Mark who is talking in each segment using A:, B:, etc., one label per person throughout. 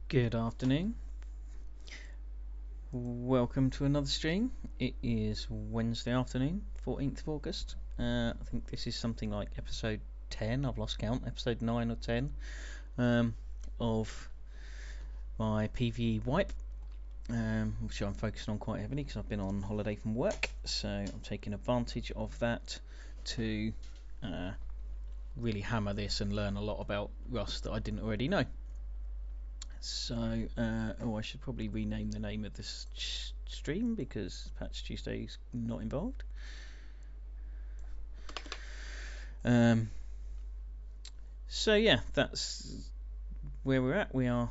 A: Good afternoon. Welcome to another stream. It is Wednesday afternoon, 14th of August. I think this is something like episode 10, I've lost count, episode 9 or 10 of my PvE wipe, which I'm focusing on quite heavily because I've been on holiday from work. So I'm taking advantage of that to really hammer this and learn a lot about Rust that I didn't already know. So, I should probably rename the name of this stream because Patch Tuesday is not involved. So yeah, that's where we're at. We are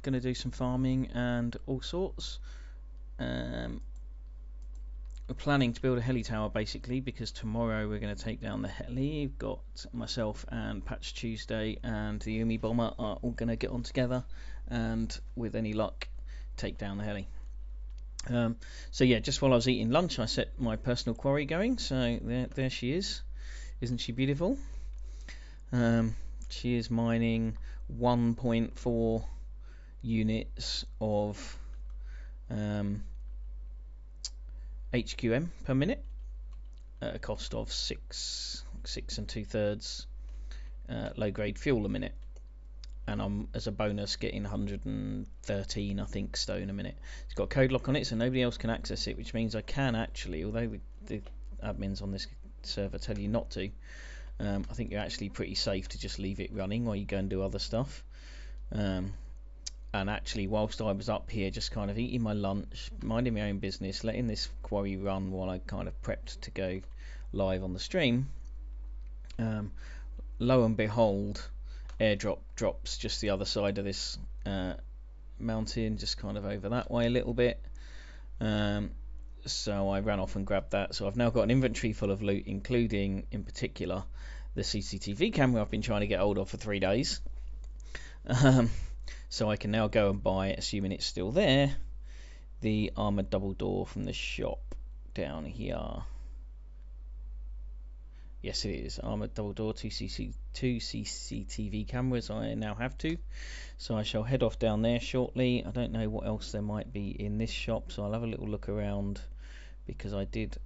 A: going to do some farming and all sorts. We're planning to build a heli tower basically because tomorrow we're going to take down the heli. We've got myself and Patch Tuesday and the Umi bomber are all going to get on together and with any luck take down the heli. So yeah, just while I was eating lunch I set my personal quarry going, so there she is. Isn't she beautiful? She is mining 1.4 units of HQM per minute at a cost of 6 2/3 low grade fuel a minute, and I'm as a bonus getting 113 I think stone a minute. It's got a code lock on it so nobody else can access it, which means I can actually, although the admins on this server tell you not to, I think you're actually pretty safe to just leave it running while you go and do other stuff. And actually whilst I was up here just kind of eating my lunch, minding my own business, letting this quarry run while I kind of prepped to go live on the stream, lo and behold, airdrop drops just the other side of this mountain, just kind of over that way a little bit. So I ran off and grabbed that. So I've now got an inventory full of loot, including in particular the CCTV camera I've been trying to get hold of for 3 days. So I can now go and buy, assuming it's still there, the armoured double door from the shop down here. Yes, it is. Armoured double door, two CCTV cameras. I now have two. So I shall head off down there shortly. I don't know what else there might be in this shop, so I'll have a little look around because I did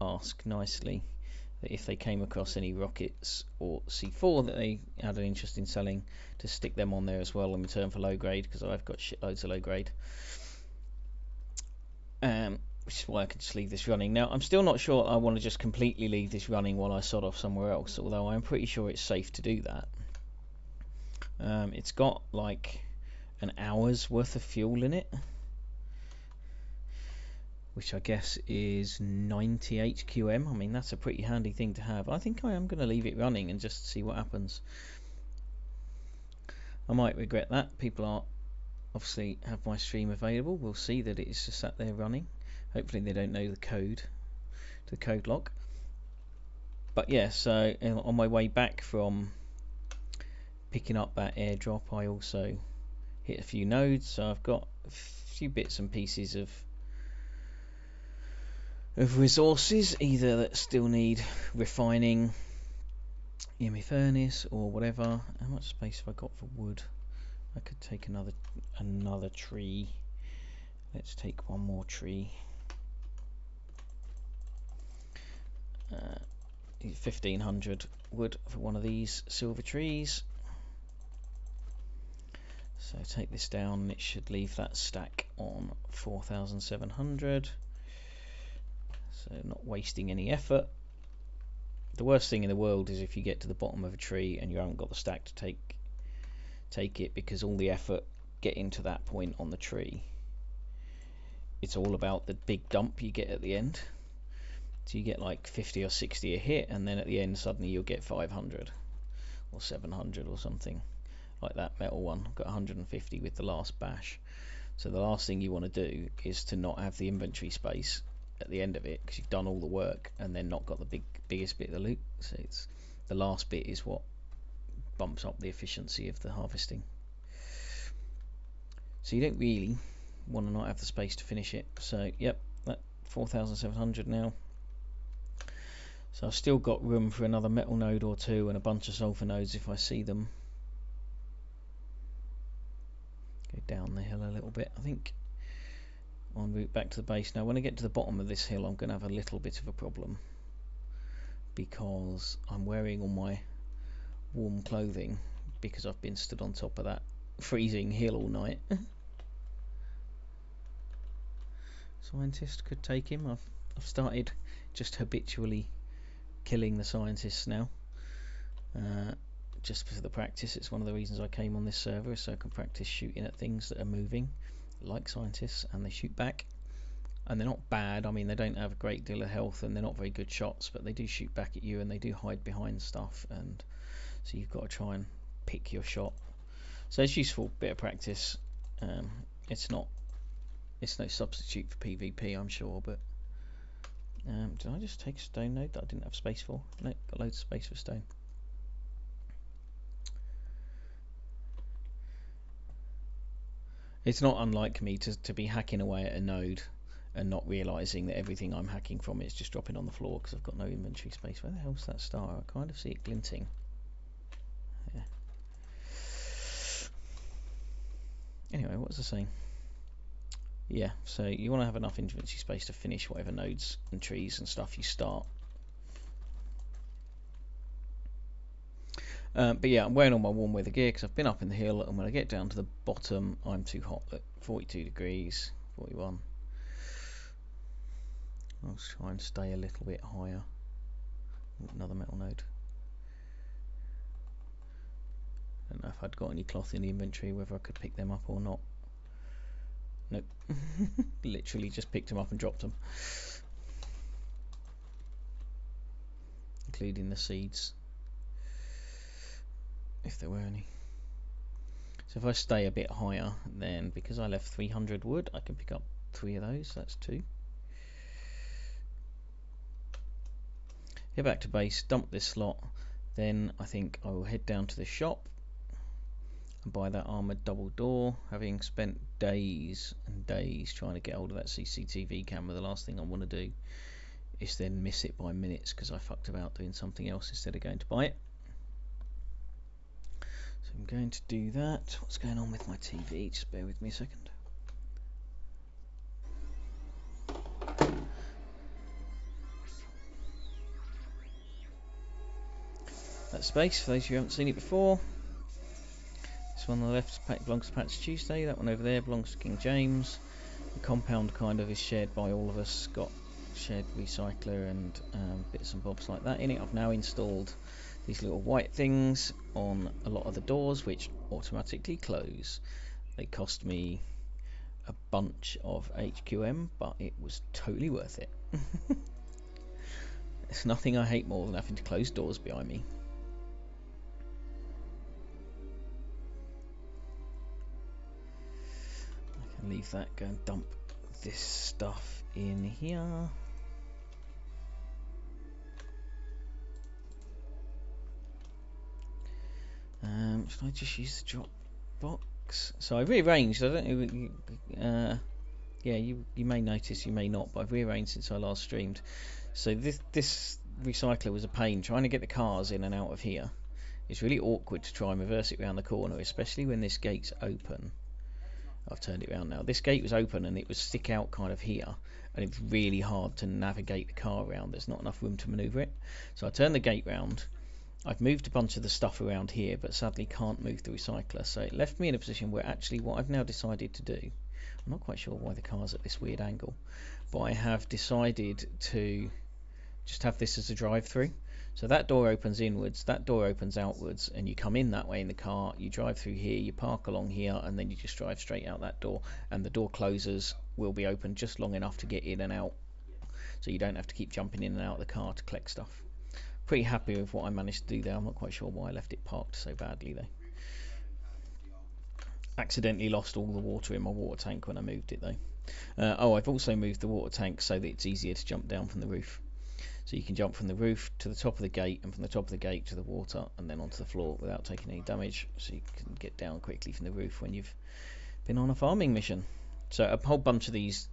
A: ask nicely that if they came across any rockets or C4 that they had an interest in selling, to stick them on there as well in return for low grade, because I've got shitloads of low grade. Which is why I could just leave this running. Now I'm still not sure I want to just completely leave this running while I sod off somewhere else, although I'm pretty sure it's safe to do that. It's got like an hour's worth of fuel in it, which I guess is 90 HQM. I mean, that's a pretty handy thing to have. I think I am going to leave it running and just see what happens. I might regret that. People are obviously have my stream available. We'll see that it's just sat there running. Hopefully they don't know the code, the code lock. But yeah, so on my way back from picking up that airdrop, I also hit a few nodes. So I've got a few bits and pieces of resources, either that still need refining in my furnace or whatever. How much space have I got for wood? I could take another tree. Let's take one more tree. 1500 wood for one of these silver trees. So take this down and it should leave that stack on 4700. So not wasting any effort. The worst thing in the world is if you get to the bottom of a tree and you haven't got the stack to take it, because all the effort getting to that point on the tree, it's all about the big dump you get at the end. So you get like 50 or 60 a hit, and then at the end suddenly you'll get 500 or 700 or something like that metal one. I've got 150 with the last bash. So the last thing you want to do is to not have the inventory space at the end of it, because you've done all the work and then not got the biggest bit of the loot. So it's the last bit is what bumps up the efficiency of the harvesting. So you don't really want to not have the space to finish it. So yep, that 4700 now. So I've still got room for another metal node or two and a bunch of sulfur nodes if I see them. bit, I think, en route back to the base. Now when I get to the bottom of this hill I'm going to have a little bit of a problem, because I'm wearing all my warm clothing because I've been stood on top of that freezing hill all night. Scientist could take him. I've started just habitually killing the scientists now, just for the practice. It's one of the reasons I came on this server, so I can practice shooting at things that are moving like scientists, and they shoot back, and they're not bad. I mean, they don't have a great deal of health and they're not very good shots, but they do shoot back at you and they do hide behind stuff, and so you've got to try and pick your shot. So it's useful bit of practice. It's no substitute for PvP, I'm sure, but did I just take a stone node that I didn't have space for? No, got loads of space for stone. It's not unlike me to be hacking away at a node and not realizing that everything I'm hacking from is just dropping on the floor because I've got no inventory space. Where the hell's that star? I kind of see it glinting. Yeah. Anyway, what was I saying? Yeah, so you want to have enough inventory space to finish whatever nodes and trees and stuff you start. But yeah, I'm wearing all my warm weather gear because I've been up in the hill, and when I get down to the bottom I'm too hot at 42 degrees, 41. I'll try and stay a little bit higher. Another metal node. I don't know if I'd got any cloth in the inventory, whether I could pick them up or not. Nope. Literally just picked them up and dropped them, including the seeds, if there were any. So if I stay a bit higher, then because I left 300 wood, I can pick up 3 of those. That's 2. Get back to base, dump this slot, then I think I will head down to the shop and buy that armoured double door. Having spent days and days trying to get hold of that CCTV camera, the last thing I want to do is then miss it by minutes because I fucked about doing something else instead of going to buy it. So I'm going to do that. What's going on with my TV? Just bear with me a second. That space, for those of you who haven't seen it before. This one on the left belongs to Patch Tuesday, that one over there belongs to King James. The compound kind of is shared by all of us, got shared recycler and bits and bobs like that in it. I've now installed these little white things on a lot of the doors which automatically close. They cost me a bunch of HQM, but it was totally worth it. There's nothing I hate more than having to close doors behind me. Leave that, go and dump this stuff in here. Should I just use the drop box? So I've rearranged. I don't know. Yeah, you may notice, you may not, but I've rearranged since I last streamed. So this recycler was a pain trying to get the cars in and out of here. It's really awkward to try and reverse it around the corner, especially when this gate's open. I've turned it around now. This gate was open and it would stick out kind of here, and it's really hard to navigate the car around. There's not enough room to maneuver it. So I turned the gate round. I've moved a bunch of the stuff around here, but sadly can't move the recycler. So it left me in a position where actually what I've now decided to do, I'm not quite sure why the car's at this weird angle, but I have decided to just have this as a drive-through. So that door opens inwards, that door opens outwards, and you come in that way in the car, you drive through here, you park along here, and then you just drive straight out that door, and the door closes will be open just long enough to get in and out, so you don't have to keep jumping in and out of the car to collect stuff. Pretty happy with what I managed to do there. I'm not quite sure why I left it parked so badly though. Accidentally lost all the water in my water tank when I moved it though. Oh, I've also moved the water tank so that it's easier to jump down from the roof. So you can jump from the roof to the top of the gate, and from the top of the gate to the water, and then onto the floor without taking any damage, so you can get down quickly from the roof when you've been on a farming mission. So a whole bunch of these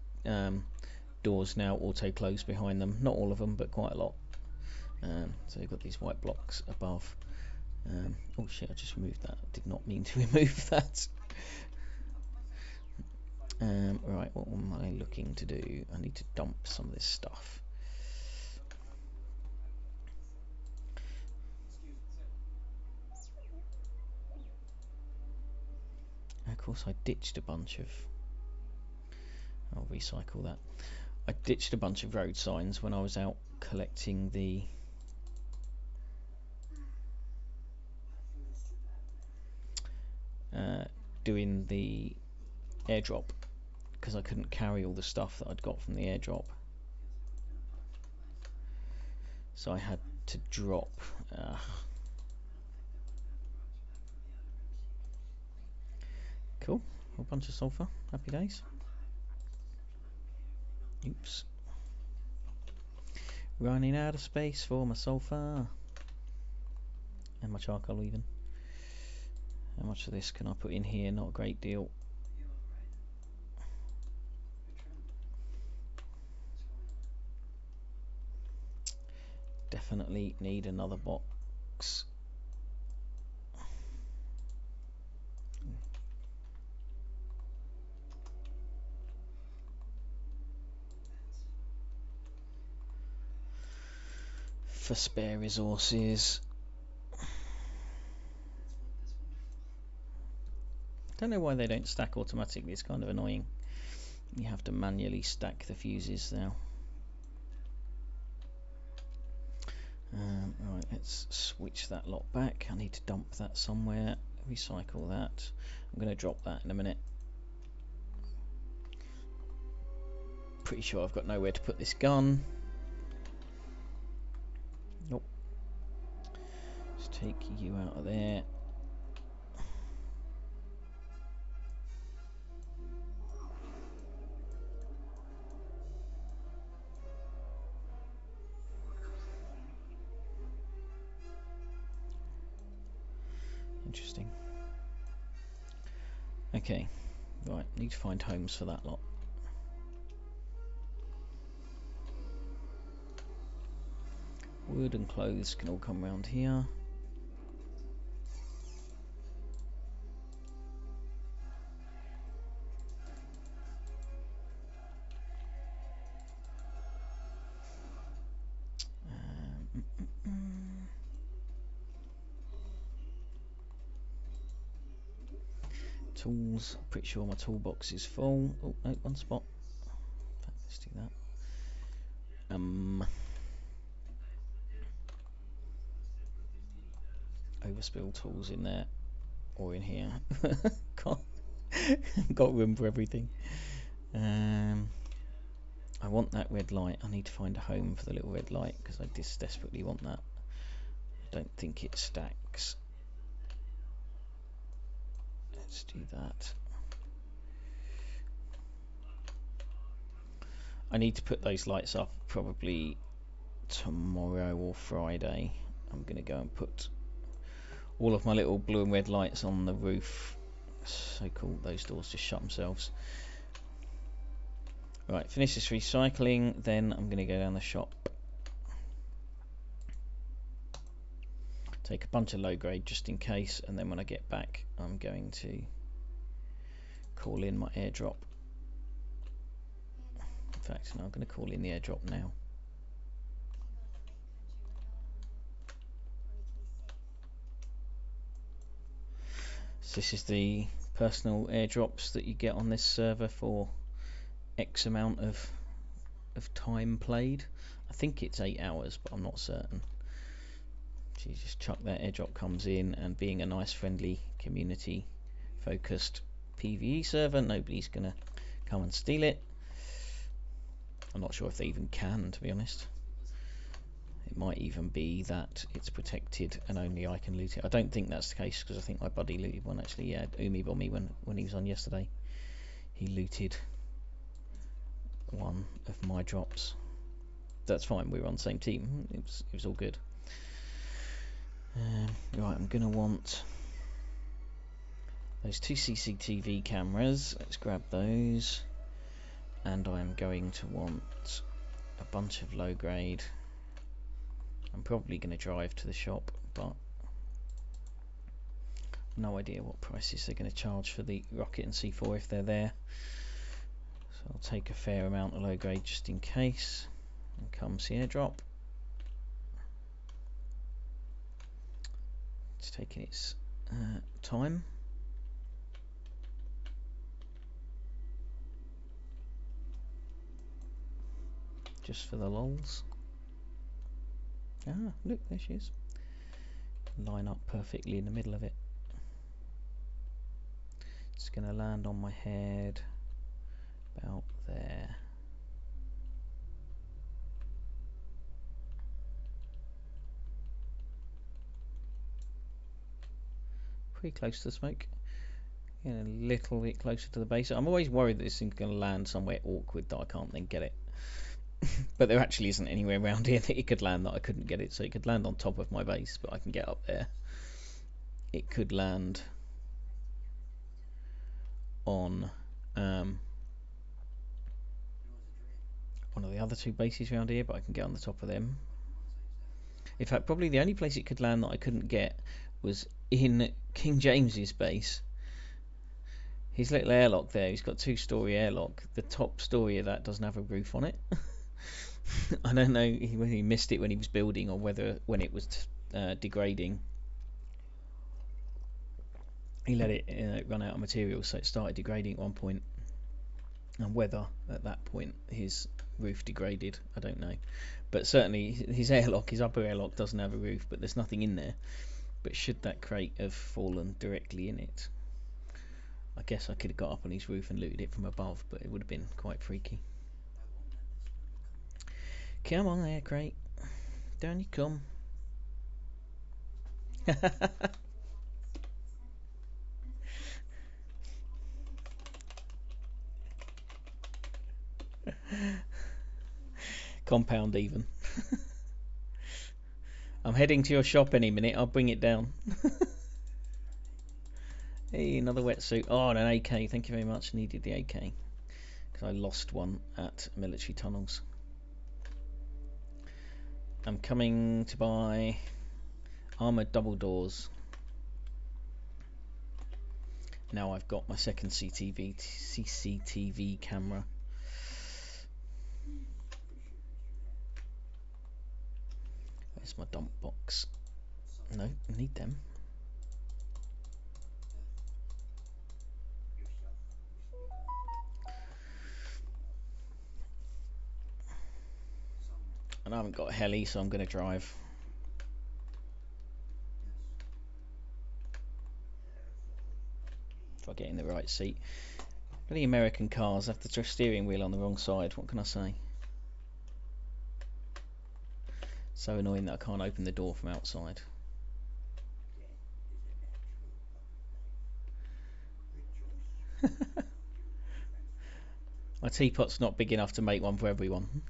A: doors now auto close behind them, not all of them but quite a lot. So you've got these white blocks above. Oh shit, I just removed that. I did not mean to remove that. Right, what am I looking to do? I need to dump some of this stuff. Of course, I ditched a bunch of... I'll recycle that. I ditched a bunch of road signs when I was out collecting the... doing the airdrop, because I couldn't carry all the stuff that I'd got from the airdrop. So I had to drop... Cool, a bunch of sulfur, happy days. Oops. Running out of space for my sulfur. And my charcoal even. How much of this can I put in here? Not a great deal. Definitely need another box. For spare resources. Don't know why they don't stack automatically. It's kind of annoying. You have to manually stack the fuses now. Right, let's switch that lot back. I need to dump that somewhere. Recycle that. I'm going to drop that in a minute. Pretty sure I've got nowhere to put this gun. Nope. Let's take you out of there. Interesting. Okay, right, need to find homes for that lot. Wood and clothes can all come round here. Tools, pretty sure my toolbox is full. Oh, no, one spot. Let's do that. Overspill tools in there or in here. Got room for everything. I want that red light. I need to find a home for the little red light because I just desperately want that. I don't think it stacks. Let's do that. I need to put those lights up probably tomorrow or Friday. I'm going to go and put all of my little blue and red lights on the roof. So cool, those doors just shut themselves. Right, finish this recycling, then I'm going to go down the shop. Take a bunch of low grade just in case, and then when I get back I'm going to call in my airdrop. In fact, no, I'm going to call in the airdrop now. So this is the personal airdrops that you get on this server for X amount of time played. I think it's 8 hours, but I'm not certain. So you just chuck that airdrop comes in, and being a nice, friendly, community focused PvE server, nobody's gonna come and steal it. I'm not sure if they even can, to be honest. It might even be that it's protected and only I can loot it. I don't think that's the case, because I think my buddy looted one actually. Yeah, Umi Bommy, when he was on yesterday, he looted one of my drops. That's fine, we were on the same team. It was all good. Right, I'm gonna want those 2 CCTV cameras. Let's grab those, and I'm going to want a bunch of low grade. I'm probably going to drive to the shop, but no idea what prices they're going to charge for the rocket and C4 if they're there. So I'll take a fair amount of low grade just in case. And comes the airdrop. It's taking its time. Just for the lols. Ah, look, there she is. Line up perfectly in the middle of it. It's going to land on my head about there. Pretty close to the smoke. Getting a little bit closer to the base. I'm always worried that this thing's going to land somewhere awkward that I can't then get it. But there actually isn't anywhere around here that it could land that I couldn't get it. So it could land on top of my base, but I can get up there. It could land on one of the other two bases around here, but I can get on the top of them. In fact, probably the only place it could land that I couldn't get was in King James's base. His little airlock there, he's got 2-story airlock. The top story of that doesn't have a roof on it. I don't know whether he missed it when he was building or whether when it was degrading he let it run out of material, so it started degrading at one point, and whether at that point his roof degraded, I don't know. But certainly his airlock, his upper airlock, doesn't have a roof, but there's nothing in there. But should that crate have fallen directly in it, I guess I could have got up on his roof and looted it from above, but it would have been quite freaky. Come on there, crate. Down you come. Compound even. I'm heading to your shop any minute, I'll bring it down. Hey, another wetsuit. Oh, and an AK, thank you very much. Needed the AK. Because I lost one at military tunnels. I'm coming to buy armoured double doors. Now I've got my second CCTV camera. Where's my dump box? No, I need them. And I haven't got a heli, so I'm going to drive. If I get in the right seat. The American cars have the steering wheel on the wrong side, what can I say? So annoying that I can't open the door from outside. My teapot's not big enough to make one for everyone.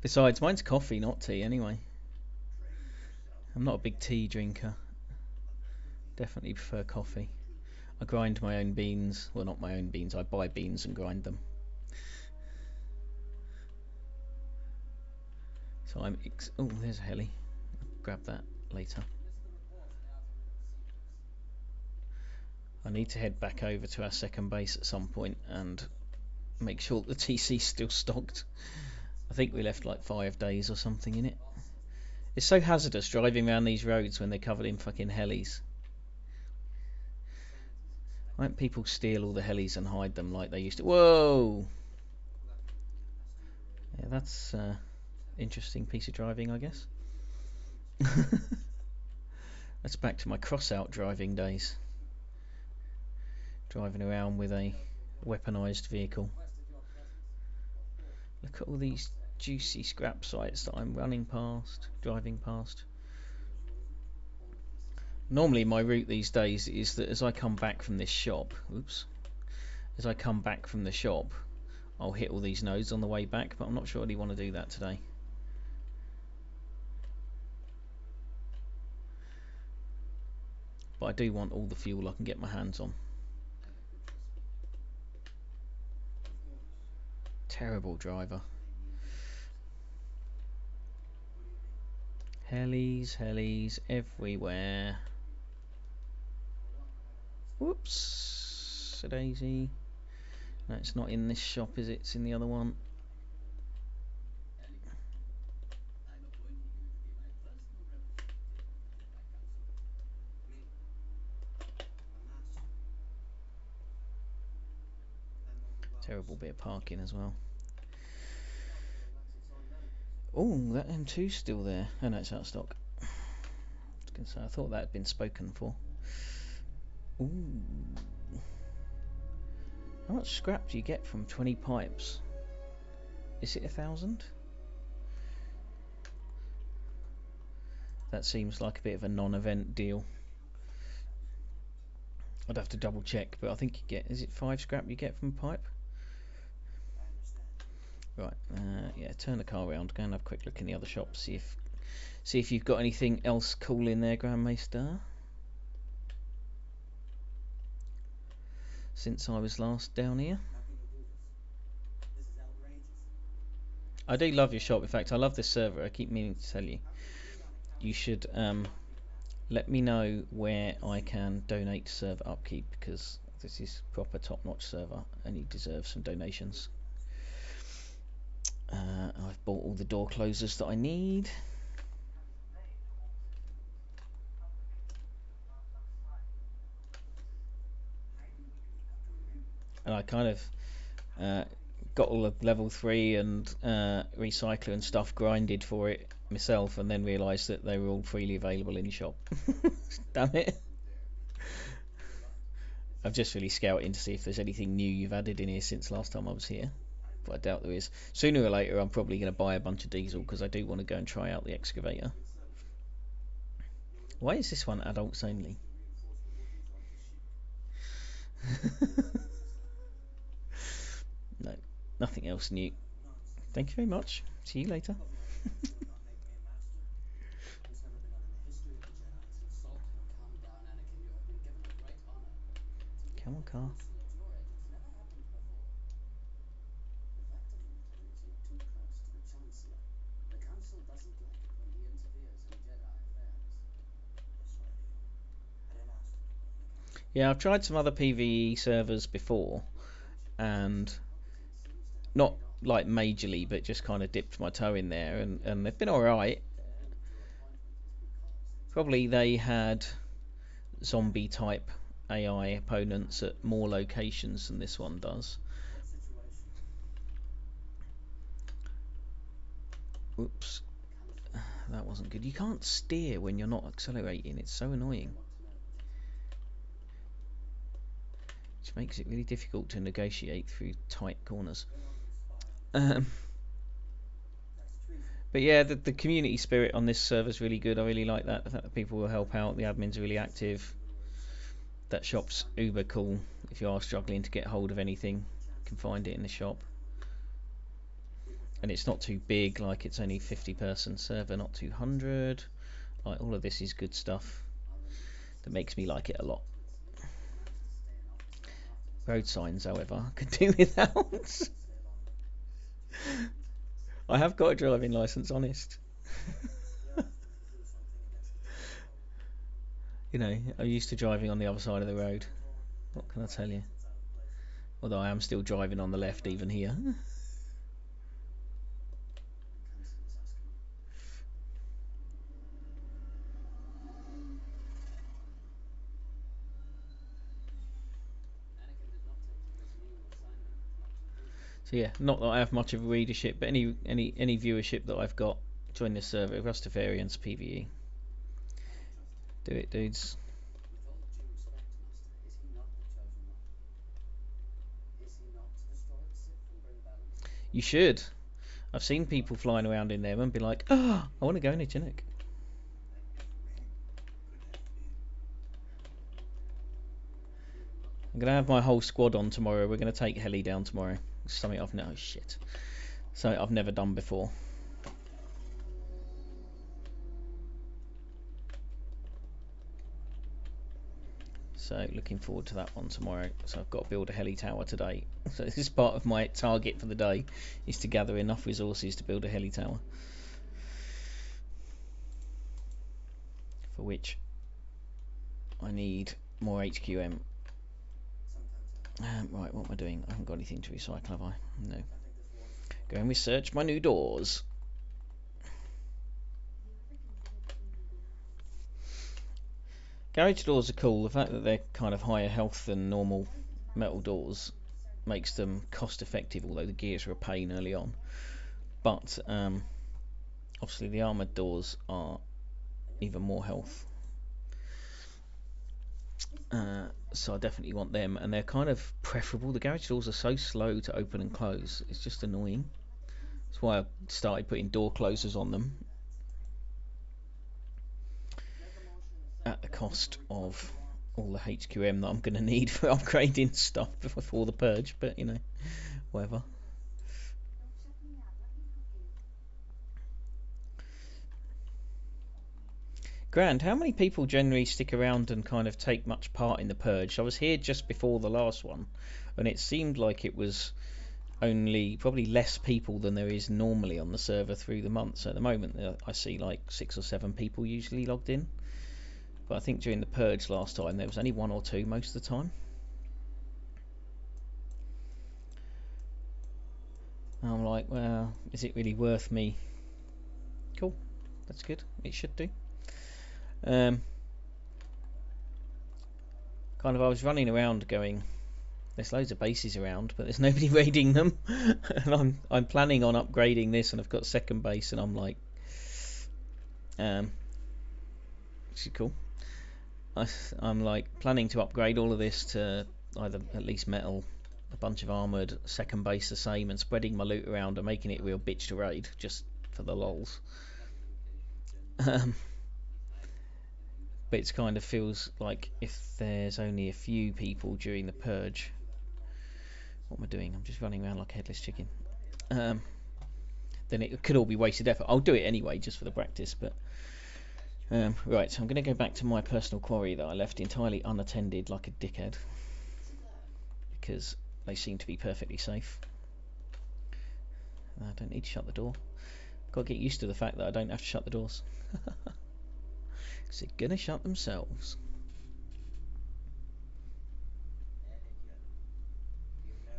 A: Besides, mine's coffee, not tea anyway. I'm not a big tea drinker. Definitely prefer coffee. I grind my own beans. Well, not my own beans. I buy beans and grind them. So I'm... oh, there's a heli. I'll grab that later. I need to head back over to our second base at some point and make sure that the TC's still stocked. I think we left like 5 days or something in it. It's so hazardous driving around these roads when they're covered in fucking helis. Why don't people steal all the helis and hide them like they used to? Whoa! Yeah, that's interesting piece of driving, I guess. That's back to my cross-out driving days. Driving around with a weaponised vehicle. Look at all these juicy scrap sites that I'm running past, driving past. Normally my route these days is that as I come back from this shop, as I come back from the shop, I'll hit all these nodes on the way back, but I'm not sure I really want to do that today. But I do want all the fuel I can get my hands on. Terrible driver. Helis everywhere. Whoops, a daisy. No, it's not in this shop, is it? It's in the other one. Terrible bit of parking as well. Oh, that M2's still there. Oh no, it's out of stock. I thought that had been spoken for. Ooh. How much scrap do you get from 20 pipes? Is it 1,000? That seems like a bit of a non-event deal. I'd have to double check, but I think you get, is it 5 scrap you get from pipe? Right, yeah, turn the car around, go and have a quick look in the other shop, see if you've got anything else cool in there, Grand Maester. Since I was last down here. I do love your shop, in fact I love this server, I keep meaning to tell you. You should let me know where I can donate to server upkeep, because this is proper top-notch server and you deserve some donations. I've bought all the door closers that I need. And I kind of got all the level 3 and recycler and stuff grinded for it myself, and then realised that they were all freely available in your shop. Damn it. I've just really scouted to see if there's anything new you've added in here since last time I was here, but I doubt there is. Sooner or later I'm probably going to buy a bunch of diesel because I do want to go and try out the excavator. Why is this one adults only? No, nothing else new. Thank you very much. See you later. Camel car. Yeah, I've tried some other PvE servers before, and not like majorly, but just kind of dipped my toe in there, and they've been alright. Probably they had zombie type AI opponents at more locations than this one does. Oops, that wasn't good. You can't steer when you're not accelerating, it's so annoying. Which makes it really difficult to negotiate through tight corners. But yeah, the community spirit on this server is really good. I really like that. The fact that people will help out, the admin's really active. That shop's uber cool. If you are struggling to get hold of anything, you can find it in the shop. And it's not too big, like it's only 50-person server, not 200. Like, all of this is good stuff that makes me like it a lot. Road signs, however, I could do without. I have got a driving license, honest. You know, I'm used to driving on the other side of the road. What can I tell you? Although I am still driving on the left even here. So yeah, not that I have much of a readership, but any viewership that I've got, join this server, Rustafarians PvE. Do it, dudes. You should. I've seen people flying around in there and be like, oh, I want to go in a Chinook. I'm going to have my whole squad on tomorrow. We're going to take heli down tomorrow. Something I've never, oh shit. Something I've never done before. So looking forward to that one tomorrow. So I've got to build a heli tower today. So this is part of my target for the day, is to gather enough resources to build a heli tower. for which I need more HQM. Right, what am I doing? I haven't got anything to recycle, have I? No. Go and research my new doors. Garage doors are cool. The fact that they're kind of higher health than normal metal doors makes them cost effective, although the gears are a pain early on. But obviously the armoured doors are even more health. So I definitely want them, and they're kind of preferable. The garage doors are so slow to open and close, it's just annoying. That's why I started putting door closers on them, at the cost of all the HQM that I'm going to need for upgrading stuff before the purge, but you know, whatever. Grand, how many people generally stick around and kind of take much part in the purge? I was here just before the last one, and it seemed like it was only probably less people than there is normally on the server through the month. So at the moment I see like 6 or 7 people usually logged in, but I think during the purge last time there was only 1 or 2 most of the time. And I'm like, well, is it really worth me? Cool, that's good, it should do. Kind of, I was running around going, there's loads of bases around, but there's nobody raiding them. And I'm planning on upgrading this, and I've got second base, and I'm like, which is cool. I'm like planning to upgrade all of this to either at least metal, a bunch of armoured, second base the same, and spreading my loot around and making it a real bitch to raid, just for the lols. But it kind of feels like if there's only a few people during the purge, what am I doing? I'm just running around like a headless chicken. Then it could all be wasted effort. I'll do it anyway, just for the practice. But right, so I'm going to go back to my personal quarry that I left entirely unattended, like a dickhead, because they seem to be perfectly safe. I don't need to shut the door. Got to get used to the fact that I don't have to shut the doors. Because they're going to shut themselves.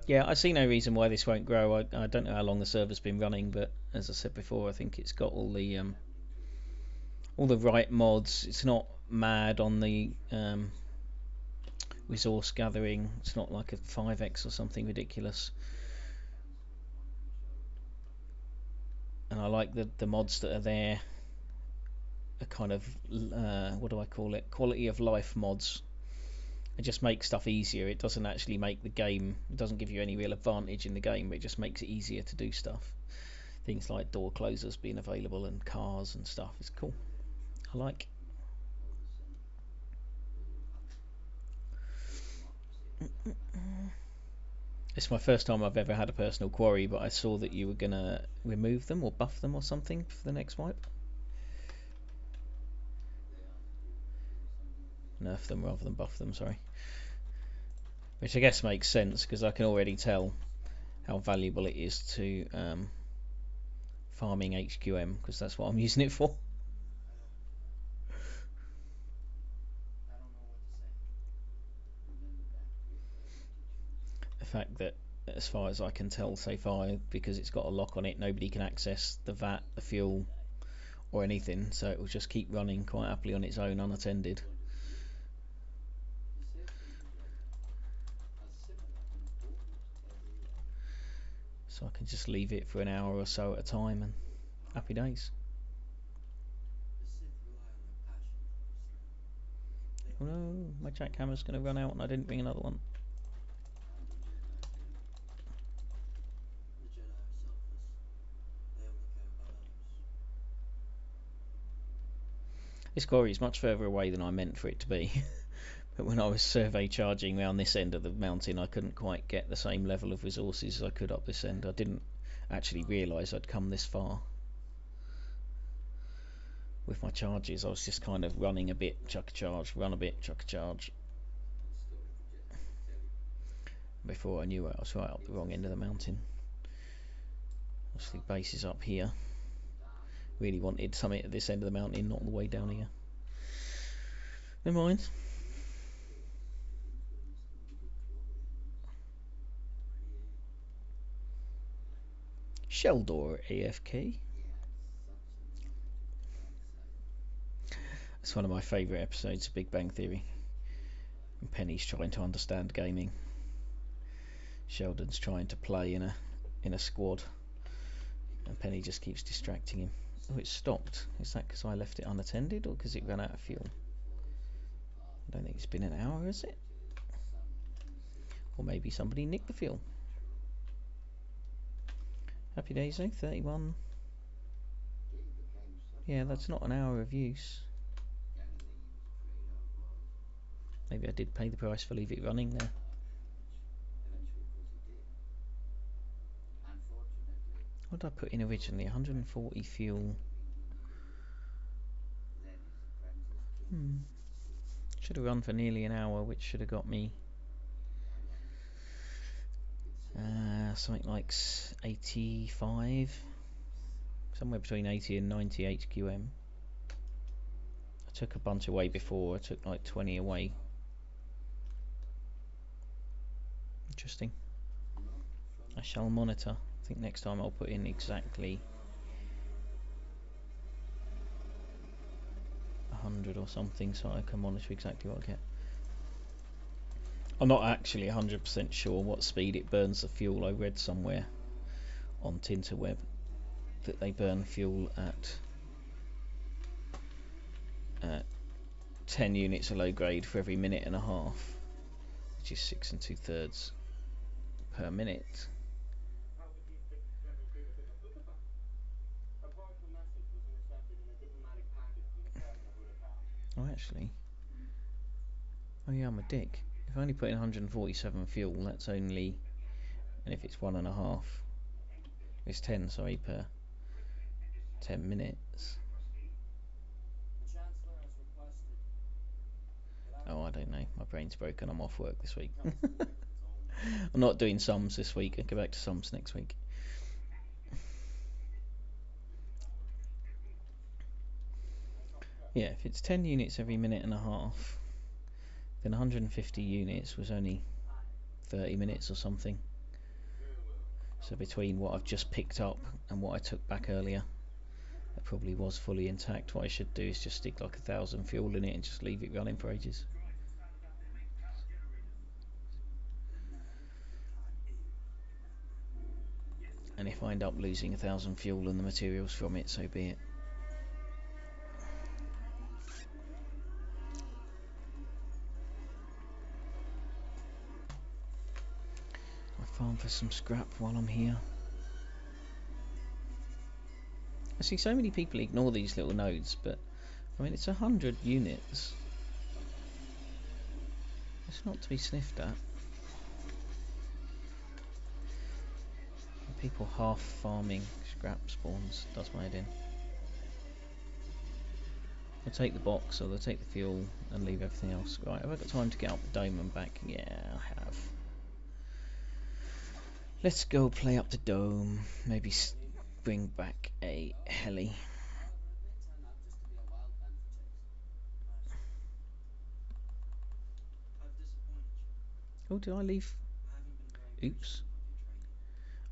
A: Yeah, I see no reason why this won't grow. I don't know how long the server's been running, but as I said before, I think it's got all the right mods. It's not mad on the resource gathering. It's not like a 5x or something ridiculous. And I like the mods that are there. A kind of what do I call it? Quality of life mods. It just makes stuff easier. It doesn't actually make the game. It doesn't give you any real advantage in the game, but it just makes it easier to do stuff. Things like door closers being available and cars and stuff is cool. I like. It's my first time I've ever had a personal quarry, but I saw that you were gonna remove them or buff them or something for the next wipe. Nerf them rather than buff them, sorry. Which I guess makes sense, because I can already tell how valuable it is to farming HQM, because that's what I'm using it for. The fact that, as far as I can tell so far, because it's got a lock on it, nobody can access the VAT, the fuel, or anything, so it will just keep running quite happily on its own, unattended. So I can just leave it for an hour or so at a time, and happy days. Oh no, my jackhammer's going to run out and I didn't bring another one. This quarry is much further away than I meant for it to be. But when I was survey charging around this end of the mountain, I couldn't quite get the same level of resources as I could up this end. I didn't actually realise I'd come this far. With my charges, I was just kind of running a bit, chuck a charge, run a bit, chuck a charge. Before I knew it, I was right up the wrong end of the mountain. Obviously base is up here. Really wanted something at this end of the mountain, not all the way down here. Never mind. Sheldor AFK. It's one of my favourite episodes of Big Bang Theory. And Penny's trying to understand gaming. Sheldon's trying to play in a squad, and Penny just keeps distracting him. Oh, it's stopped. Is that because I left it unattended, or because it ran out of fuel? I don't think it's been an hour, has it? Or maybe somebody nicked the fuel. Happy days though, 31. Yeah, that's not an hour of use. Maybe I did pay the price for leave it running there. What did I put in originally? 140 fuel. Should have run for nearly an hour, which should have got me something like 85, somewhere between 80 and 90 HQM. I took a bunch away before. I took like 20 away. Interesting. I shall monitor. I think next time I'll put in exactly 100 or something, so I can monitor exactly what I get. I'm not actually 100% sure what speed it burns the fuel. I read somewhere on Tinterweb that they burn fuel at 10 units of low grade for every minute and a half, which is 6 2/3 per minute. Oh, actually, oh yeah, I'm a dick. If I only put in 147 fuel, that's only, and if it's 1.5, it's 10, sorry, per 10 minutes. Oh, I don't know. My brain's broken. I'm off work this week. I'm not doing sums this week. I'll go back to sums next week. Yeah, if it's 10 units every minute and a half, then 150 units was only 30 minutes or something. So between what I've just picked up and what I took back earlier, it probably was fully intact. What I should do is just stick like 1,000 fuel in it and just leave it running for ages. And if I end up losing 1,000 fuel and the materials from it, so be it. I farm for some scrap while I'm here. I see so many people ignore these little nodes, but I mean, it's 100 units. It's not to be sniffed at. People half farming scrap spawns does my head in. They'll take the box or they'll take the fuel and leave everything else. Right, have I got time to get up the dome and back? Yeah, I have. Let's go play up the dome. Maybe bring back a heli. Oh, did I leave? Oops.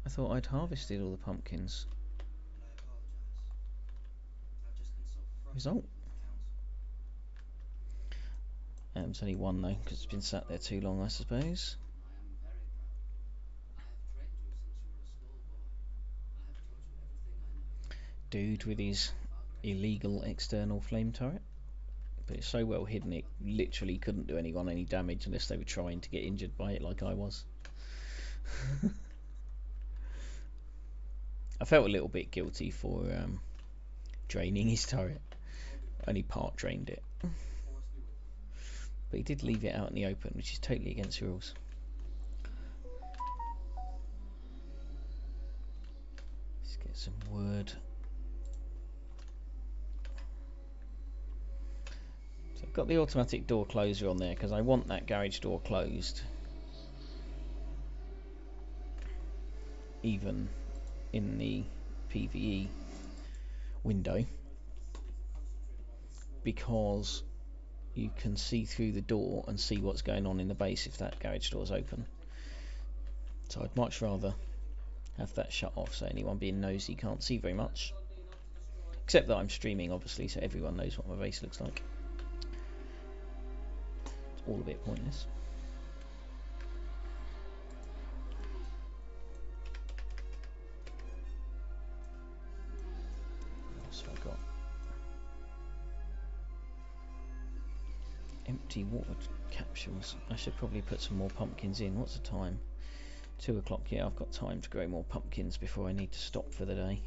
A: I thought I'd harvested all the pumpkins. Result. It's only one though, because it's been sat there too long, I suppose. Dude with his illegal external flame turret. But it's so well hidden it literally couldn't do anyone any damage unless they were trying to get injured by it like I was. I felt a little bit guilty for draining his turret. Only part drained it. But he did leave it out in the open, which is totally against the rules. Let's get some wood. So I've got the automatic door closer on there because I want that garage door closed. Even in the PvE window. Because you can see through the door and see what's going on in the base if that garage door is open. So I'd much rather have that shut off so anyone being nosy can't see very much. Except that I'm streaming, obviously, so everyone knows what my base looks like. It's all a bit pointless. So I got empty water capsules. I should probably put some more pumpkins in. What's the time? 2 o'clock. Yeah, I've got time to grow more pumpkins before I need to stop for the day.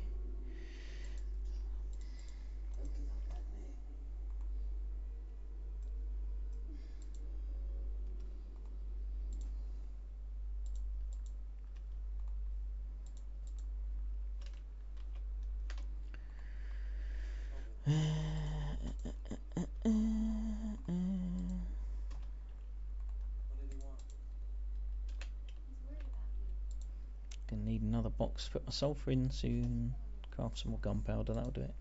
A: Gonna need another box to put my sulphur in soon. Craft some more gunpowder, that'll do it.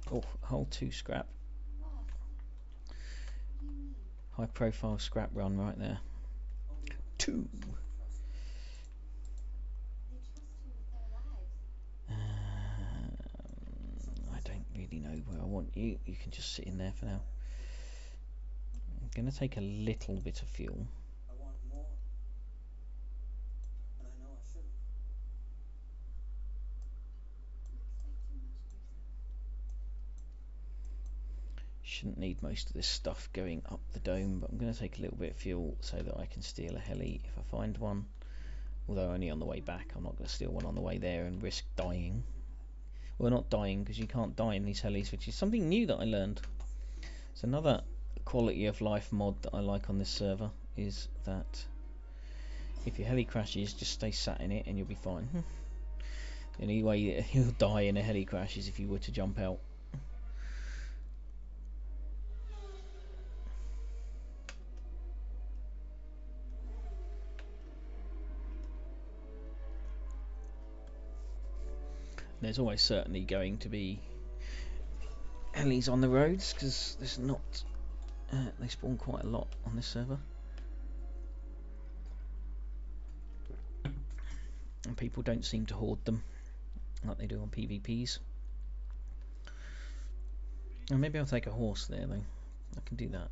A: Oh, a whole 2 scrap. High profile scrap run right there. 2! I don't really know where I want you. You can just sit in there for now. I'm gonna take a little bit of fuel. Shouldn't need most of this stuff going up the dome, but I'm going to take a little bit of fuel so that I can steal a heli if I find one. Although only on the way back, I'm not going to steal one on the way there and risk dying. Well, not dying, because you can't die in these helis, which is something new that I learned. It's another quality of life mod that I like on this server, is that if your heli crashes, just stay sat in it and you'll be fine. The only way you'll die in a heli crash is if you were to jump out. There's always certainly going to be helis on the roads because there's not. They spawn quite a lot on this server, and people don't seem to hoard them like they do on PvPs. And maybe I'll take a horse there though. I can do that.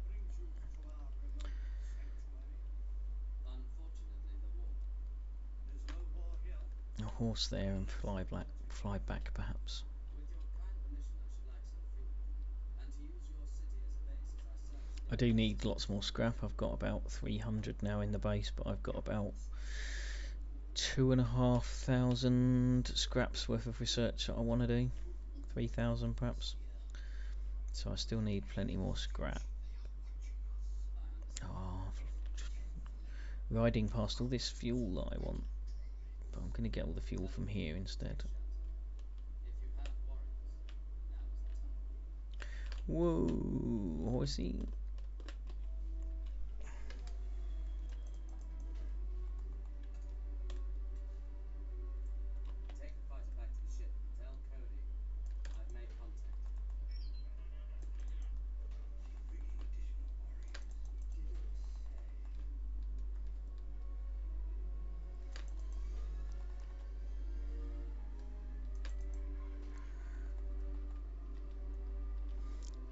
A: A horse there and fly back perhaps. I do need lots more scrap. I've got about 300 now in the base, but I've got about 2,500 scraps worth of research that I want to do. 3,000 perhaps. So I still need plenty more scrap. Oh, riding past all this fuel that I want, but I'm going to get all the fuel from here instead. Whoa, horsey.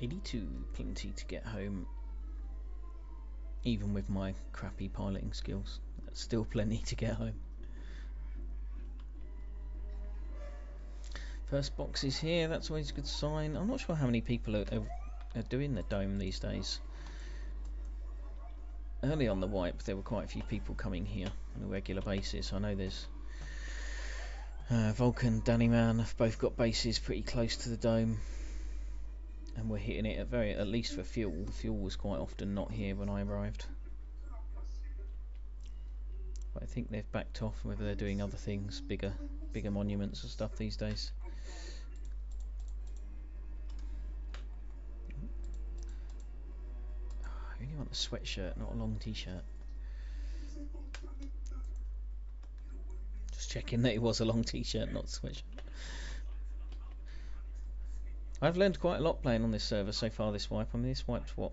A: $82, plenty to get home. Even with my crappy piloting skills, that's still plenty to get home. First box is here, that's always a good sign. I'm not sure how many people are doing the dome these days. Early on the wipe there were quite a few people coming here on a regular basis. I know there's Vulcan, Dannyman have both got bases pretty close to the dome, and we're hitting it at least for fuel. The fuel was quite often not here when I arrived, but I think they've backed off, whether they're doing other things, bigger monuments and stuff these days. I really want a sweatshirt, not a long t-shirt. Just checking that it was a long t-shirt, not a sweatshirt. I've learned quite a lot playing on this server so far this wipe. I mean, this wipe's what,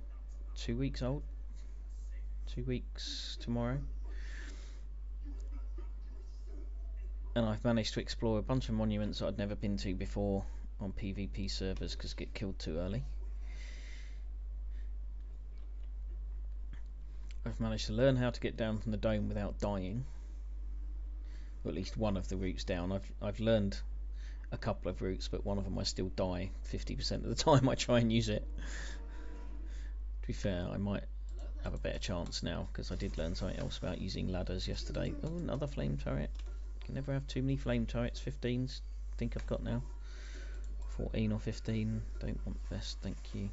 A: 2 weeks old? 2 weeks tomorrow. And I've managed to explore a bunch of monuments I'd never been to before on PvP servers because I get killed too early. I've managed to learn how to get down from the dome without dying. Or at least one of the routes down. I've learned a couple of routes, but one of them I still die 50% of the time I try and use it. To be fair, I might have a better chance now because I did learn something else about using ladders yesterday. Oh, another flame turret. You can never have too many flame turrets. 15s, I think I've got now. 14 or 15. Don't want vest, thank you.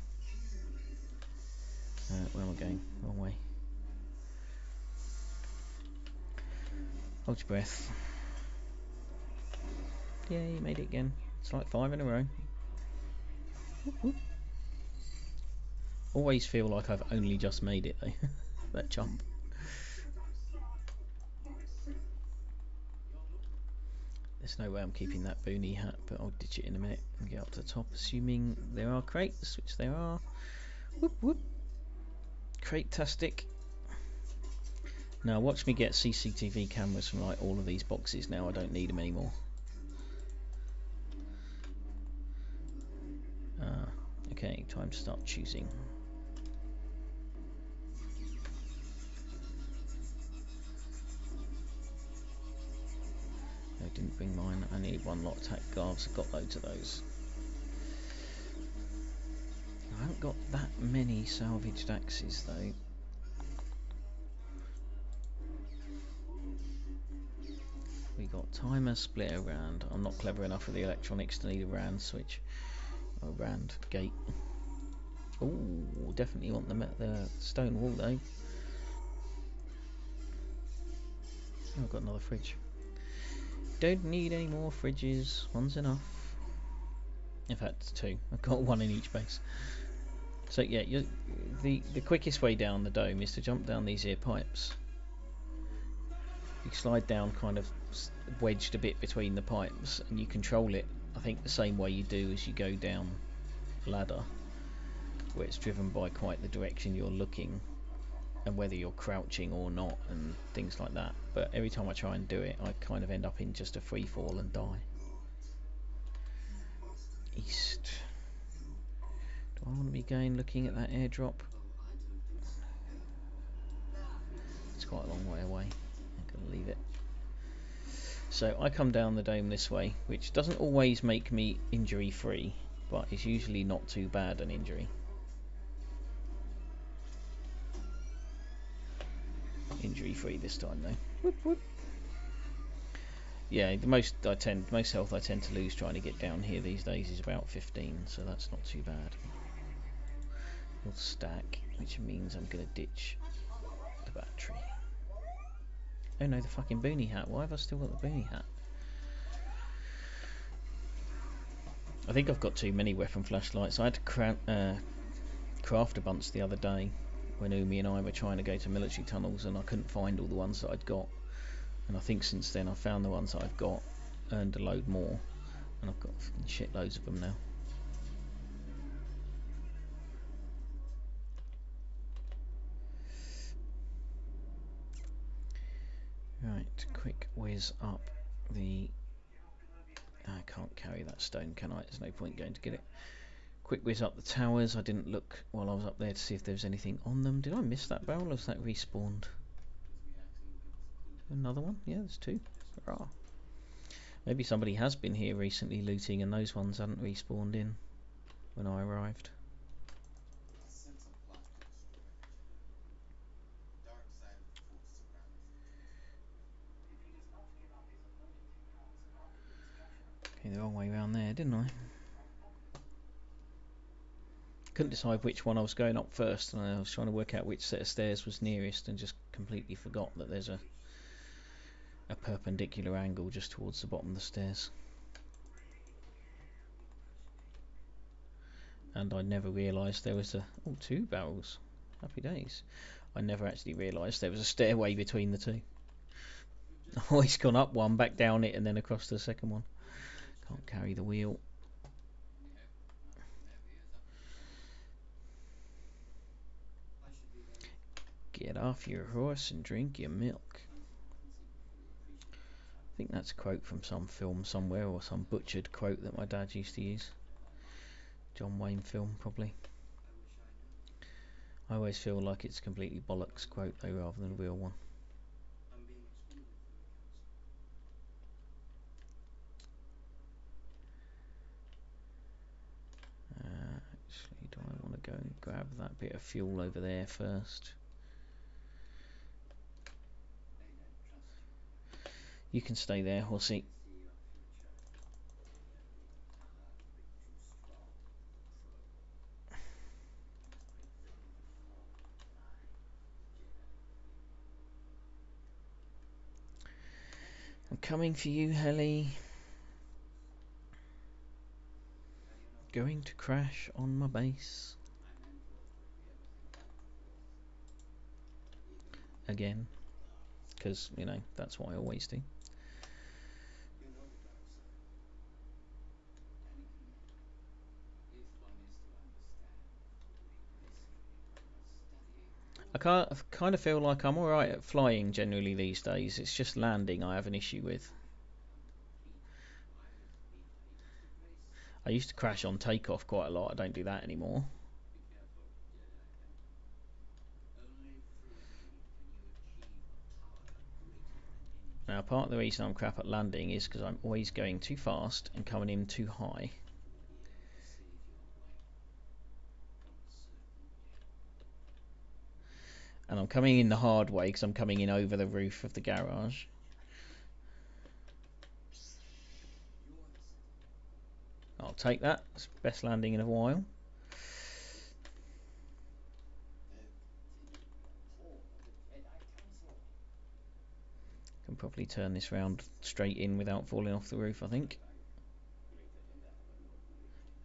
A: Where am I going? Wrong way. Hold your breath. Yeah, you made it again. It's like 5 in a row. Always feel like I've only just made it though. That jump. There's no way I'm keeping that boonie hat, but I'll ditch it in a minute and get up to the top, assuming there are crates, which there are. Whoop whoop. Crate-tastic. Now watch me get CCTV cameras from like all of these boxes now. I don't need them anymore. Okay, time to start choosing. I didn't bring mine. I need one lot attack guards. I've got loads of those. I haven't got that many salvaged axes though. We got timer, splitter, rand. I'm not clever enough with the electronics to need a rand switch. A rand gate. Oh, definitely want the stone wall though. Oh, I've got another fridge. Don't need any more fridges. One's enough. In fact, 2. I've got one in each base. So yeah, the quickest way down the dome is to jump down these here pipes. You slide down kind of wedged a bit between the pipes, and you control it, I think, the same way you do as you go down a ladder, where it's driven by quite the direction you're looking and whether you're crouching or not and things like that. But every time I try and do it, I kind of end up in just a free fall and die. East. Do I want to be going looking at that airdrop? It's quite a long way away. I'm going to leave it. So I come down the dome this way, which doesn't always make me injury free, but it's usually not too bad an injury. Injury free this time though. Whoop, whoop. Yeah, the most health I tend to lose trying to get down here these days is about 15, so that's not too bad. We'll stack, which means I'm gonna ditch the battery. Oh no, the fucking boonie hat. Why have I still got the boonie hat? I think I've got too many weapon flashlights. I had to craft a bunch the other day when Umi and I were trying to go to military tunnels, and I couldn't find all the ones that I'd got. And I think since then I've found the ones that I've got, earned a load more, and I've got shitloads of them now. Right, quick whiz up the... I can't carry that stone, can I? There's no point going to get it. Quick whiz up the towers. I didn't look while I was up there to see if there was anything on them. Did I miss that barrel, or was that respawned? Another one? Yeah, there's 2. Hurrah. Maybe somebody has been here recently looting and those ones hadn't respawned in when I arrived. Okay, the wrong way around there, didn't I? Couldn't decide which one I was going up first, and I was trying to work out which set of stairs was nearest and just completely forgot that there's a perpendicular angle just towards the bottom of the stairs. And I never realised there was 2 barrels. Happy days. I never actually realised there was a stairway between the 2. I've always gone up one, back down it, and then across to the second one. Can't carry the wheel. Get off your horse and drink your milk. I think that's a quote from some film somewhere, or some butchered quote that my dad used to use. John Wayne film, probably. I always feel like it's a completely bollocks quote though, rather than a real one. Actually, do I want to go and grab that bit of fuel over there first? You can stay there, horsey. I'm coming for you, Helly. Going to crash on my base. Again. Because, you know, that's what I always do. I kind of feel like I'm alright at flying generally these days. It's just landing I have an issue with. I used to crash on takeoff quite a lot. I don't do that anymore. Now, part of the reason I'm crap at landing is because I'm always going too fast and coming in too high. And I'm coming in the hard way because I'm coming in over the roof of the garage. I'll take that. It's the best landing in a while. Can probably turn this round straight in without falling off the roof, I think.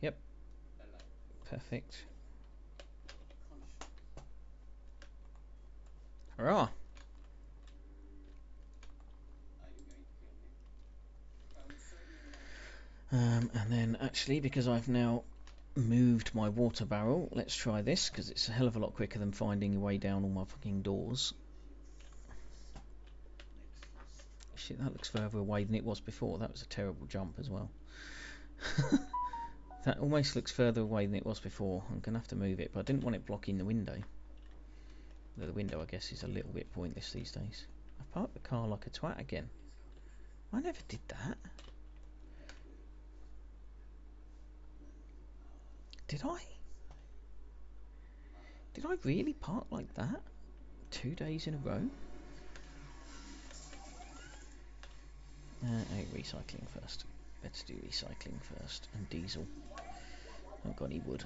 A: Yep. Perfect. Hurrah! And then actually, because I've now moved my water barrel, let's try this, because it's a hell of a lot quicker than finding your way down all my fucking doors. Shit, that looks further away than it was before. That was a terrible jump as well. That almost looks further away than it was before. I'm going to have to move it, but I didn't want it blocking the window. The window, I guess, is a little bit pointless these days. I've parked the car like a twat again. I never did that. Did I? Did I really park like that? 2 days in a row? Recycling first. Let's do recycling first. And diesel. I haven't got any wood.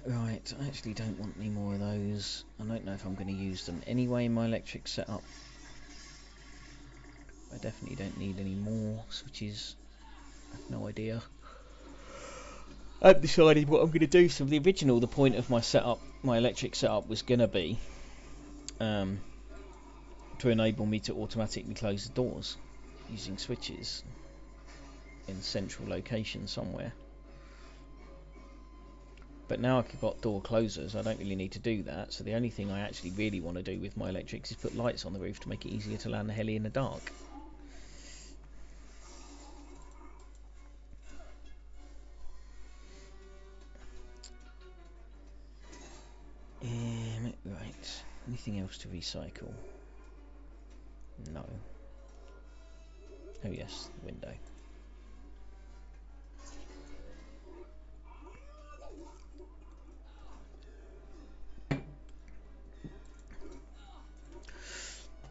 A: Right, I actually don't want any more of those. I don't know if I'm going to use them anyway in my electric setup. I definitely don't need any more switches. I have no idea. I've decided what I'm going to do. So the point of my setup, my electric setup, was going to be to enable me to automatically close the doors using switches in central location somewhere. But now I've got door closers, I don't really need to do that. So the only thing I actually really want to do with my electrics is put lights on the roof to make it easier to land the heli in the dark. Right, anything else to recycle? No. Oh yes, the window.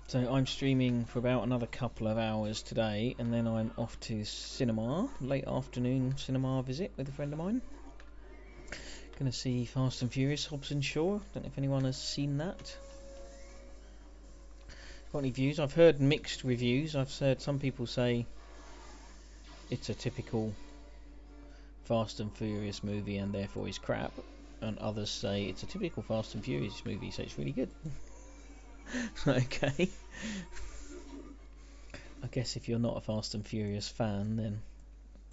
A: So I'm streaming for about another couple of hours today, and then I'm off to cinema, late afternoon cinema visit with a friend of mine. Gonna see Fast and Furious Hobbs and Shaw. Don't know if anyone has seen that. Got any views? I've heard mixed reviews. I've heard some people say it's a typical Fast and Furious movie and therefore is crap, and others say it's a typical Fast and Furious movie, so it's really good. Okay. I guess if you're not a Fast and Furious fan, then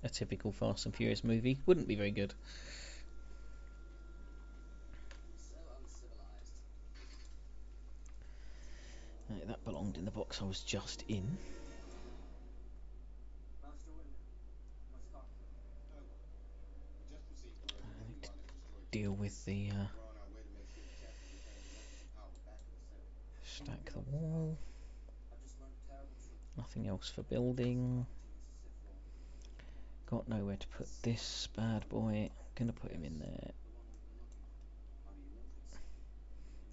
A: a typical Fast and Furious movie. Wouldn't be very good. Right, that belonged in the box I was just in. I need to deal with the stack the wall. Nothing else for building. Got nowhere to put this bad boy. I'm gonna put him in there.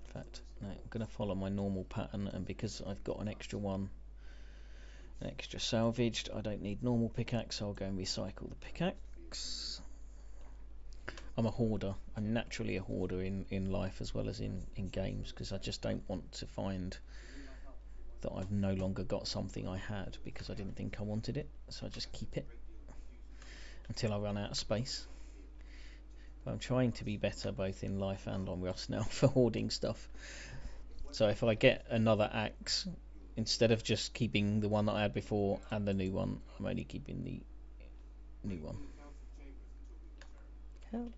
A: In fact, no, I'm gonna follow my normal pattern, and because I've got an extra one, an extra salvaged, I don't need normal pickaxe, so I'll go and recycle the pickaxe. I'm a hoarder. I'm naturally a hoarder in life as well as in games, because I just don't want to find that I've no longer got something I had because I didn't think I wanted it, so I just keep it until I run out of space. But I'm trying to be better both in life and on Rust now for hoarding stuff. So if I get another axe, instead of just keeping the one that I had before and the new one, I'm only keeping the new one. Help.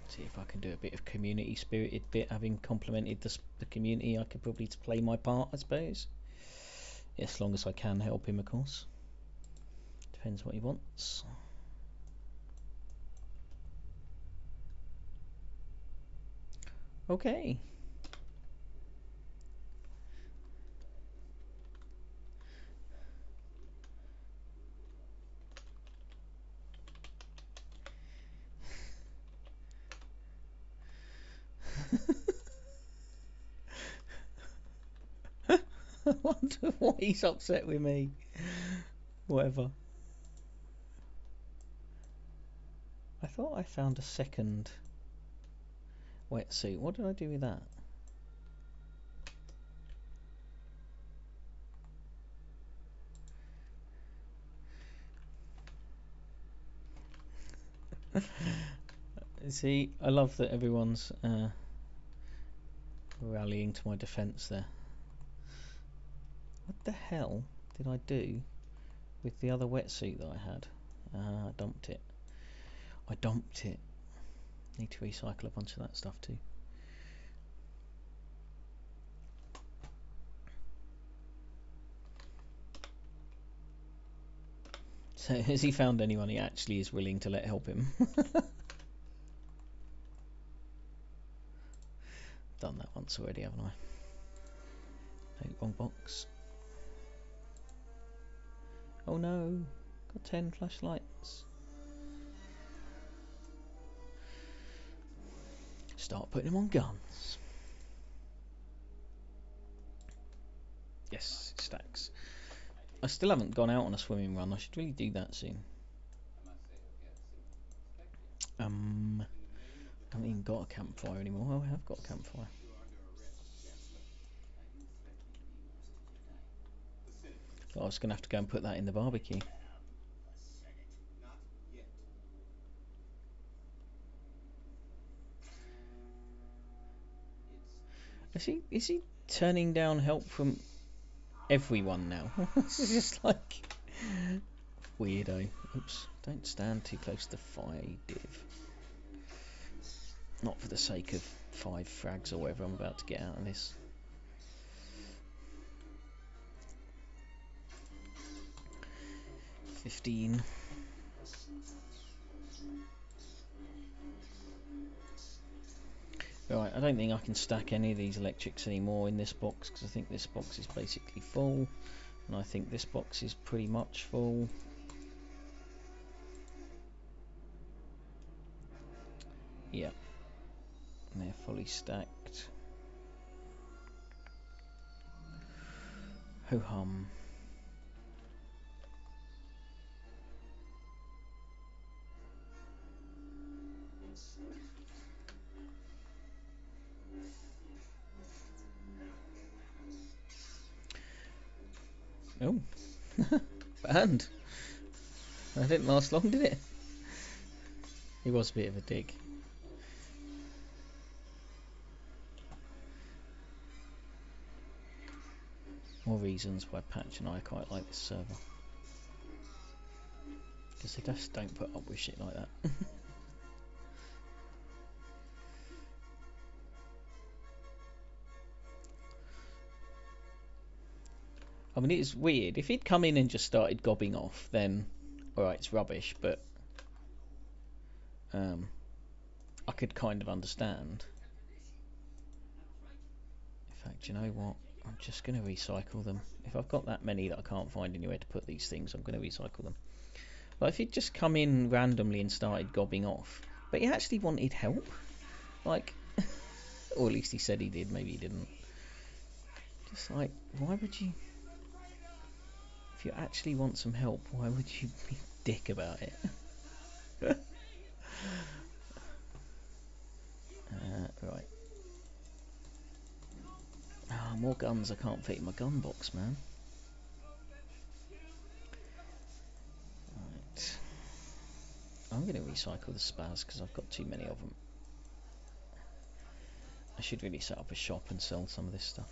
A: See if I can do a bit of community spirited bit, having complimented the community. I could probably play my part, I suppose. As long as I can help him, of course. Depends what he wants. Okay. I wonder why he's upset with me. Whatever. I thought I found a second wetsuit. What did I do with that? See, I love that everyone's rallying to my defence there. What the hell did I do with the other wetsuit that I had? I dumped it. I dumped it. Need to recycle a bunch of that stuff too. So has he found anyone he actually is willing to let help him? Done that once already, haven't I? No, wrong box. Oh no, got 10 flashlights. Start putting them on guns. Yes, it stacks. I still haven't gone out on a swimming run. I should really do that soon. I haven't even got a campfire anymore. Oh, I have got a campfire. I was going to have to go and put that in the barbecue. Is he turning down help from everyone now? This is just like weirdo. Oops, don't stand too close to fire, div. Not for the sake of 5 frags or whatever I'm about to get out of this. $15. Right, I don't think I can stack any of these electrics anymore in this box, because I think this box is basically full, and I think this box is pretty much full. Yeah, and they're fully stacked. Ho hum. Oh, banned. That didn't last long, did it? He was a bit of a dig. More reasons why Patch and I quite like this server. Because they just don't put up with shit like that. I mean, it's weird. If he'd come in and just started gobbing off, then alright, it's rubbish, but I could kind of understand. In fact, you know what? I'm just going to recycle them. If I've got that many that I can't find anywhere to put these things, I'm going to recycle them. But if he'd just come in randomly and started gobbing off, but he actually wanted help, like, or at least he said he did, maybe he didn't. Just like, why would you, if you actually want some help, why would you be a dick about it? Right. Ah, more guns I can't fit in my gun box, man. Right. I'm going to recycle the spaz because I've got too many of them. I should really set up a shop and sell some of this stuff.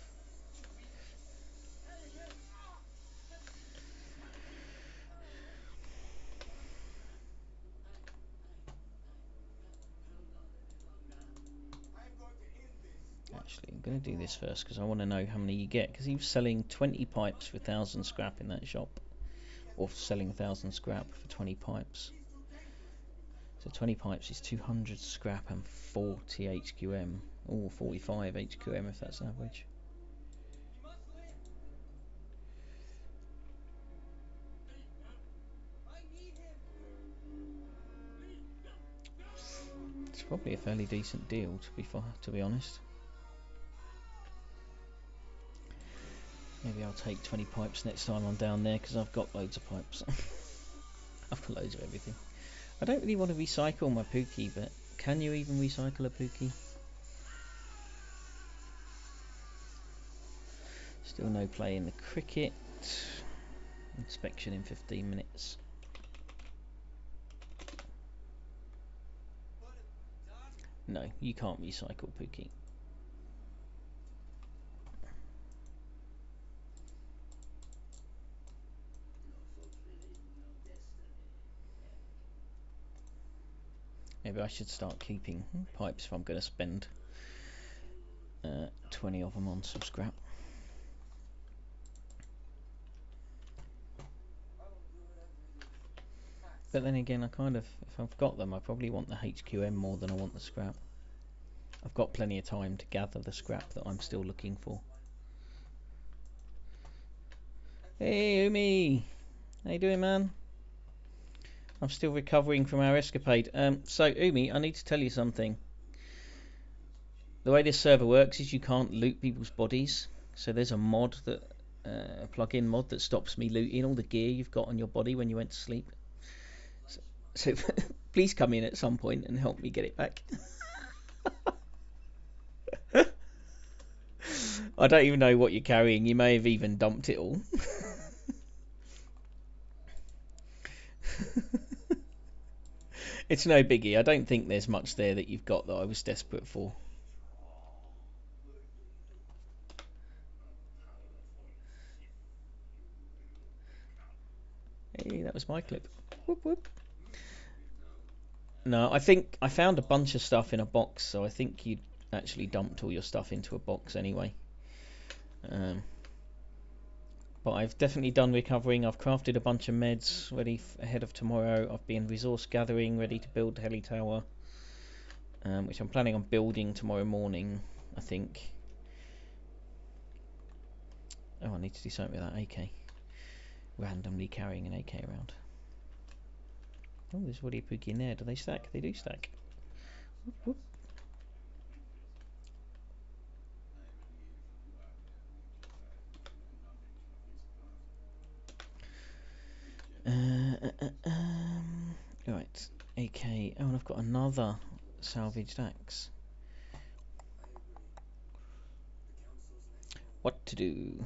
A: Actually, I'm going to do this first because I want to know how many you get, because he was selling 20 pipes for 1,000 scrap in that shop, or selling 1,000 scrap for 20 pipes. So 20 pipes is 200 scrap and 40 HQM, or 45 HQM if that's average. It's probably a fairly decent deal, to be honest. Maybe I'll take 20 pipes next time I'm down there, because I've got loads of pipes. I've got loads of everything. I don't really want to recycle my Pookie, but can you even recycle a Pookie? Still no play in the cricket. Inspection in 15 minutes. No, you can't recycle Pookie. Maybe I should start keeping pipes if I'm going to spend 20 of them on some scrap. But then again, if I've got them, I probably want the HQM more than I want the scrap. I've got plenty of time to gather the scrap that I'm still looking for. Hey, Umi! How you doing, man? I'm still recovering from our escapade. So, Umi, I need to tell you something. The way this server works is you can't loot people's bodies. So there's a mod that, a plug-in mod that stops me looting all the gear you've got on your body when you went to sleep. So please come in at some point and help me get it back. I don't even know what you're carrying. You may have even dumped it all. It's no biggie. I don't think there's much there that you've got that I was desperate for. Hey, that was my clip. Whoop, whoop. No, I think I found a bunch of stuff in a box, so I think you actually dumped all your stuff into a box anyway. But I've definitely done recovering. I've crafted a bunch of meds ready ahead of tomorrow. I've been resource gathering, ready to build the heli tower, which I'm planning on building tomorrow morning, I think. Oh, I need to do something with that AK. Randomly carrying an AK around. Oh, there's already a Pookie in there. Do they stack? They do stack. Whoop, whoop. Right, AK. Oh, and I've got another salvaged axe. What to do?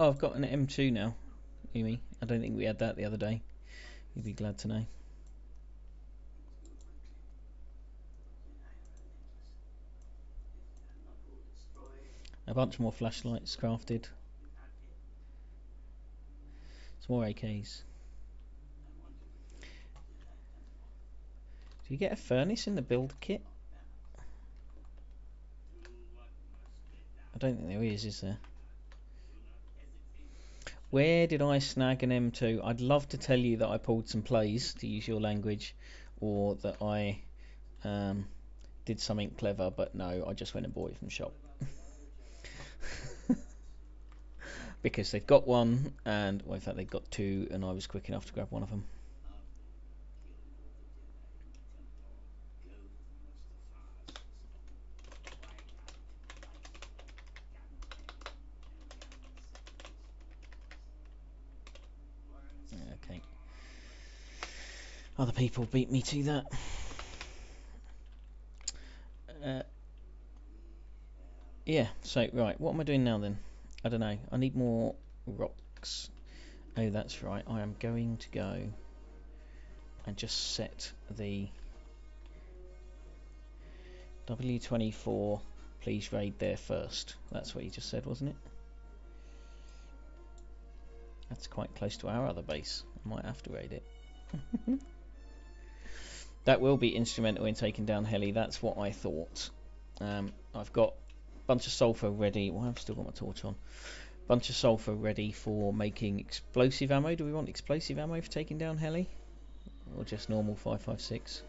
A: Oh, I've got an M2 now, Umi. I don't think we had that the other day. You'd be glad to know. A bunch more flashlights crafted. Some more AKs. Do you get a furnace in the build kit? I don't think there is there? Where did I snag an M2? I'd love to tell you that I pulled some plays, to use your language, or that I did something clever, but no, I just went and bought it from shop. Because they've got one, and well, in fact they've got two, and I was quick enough to grab one of them. Okay. Other people beat me to that. Yeah, so, right, what am I doing now then? I don't know. I need more rocks. Oh, that's right. I am going to go and just set the W24, please raid there first. That's what you just said, wasn't it? That's quite close to our other base. I might have to raid it. That will be instrumental in taking down Heli. That's what I thought. I've got a bunch of sulfur ready. Well, I've still got my torch on. Bunch of sulfur ready for making explosive ammo. Do we want explosive ammo for taking down Heli? Or just normal 5.56?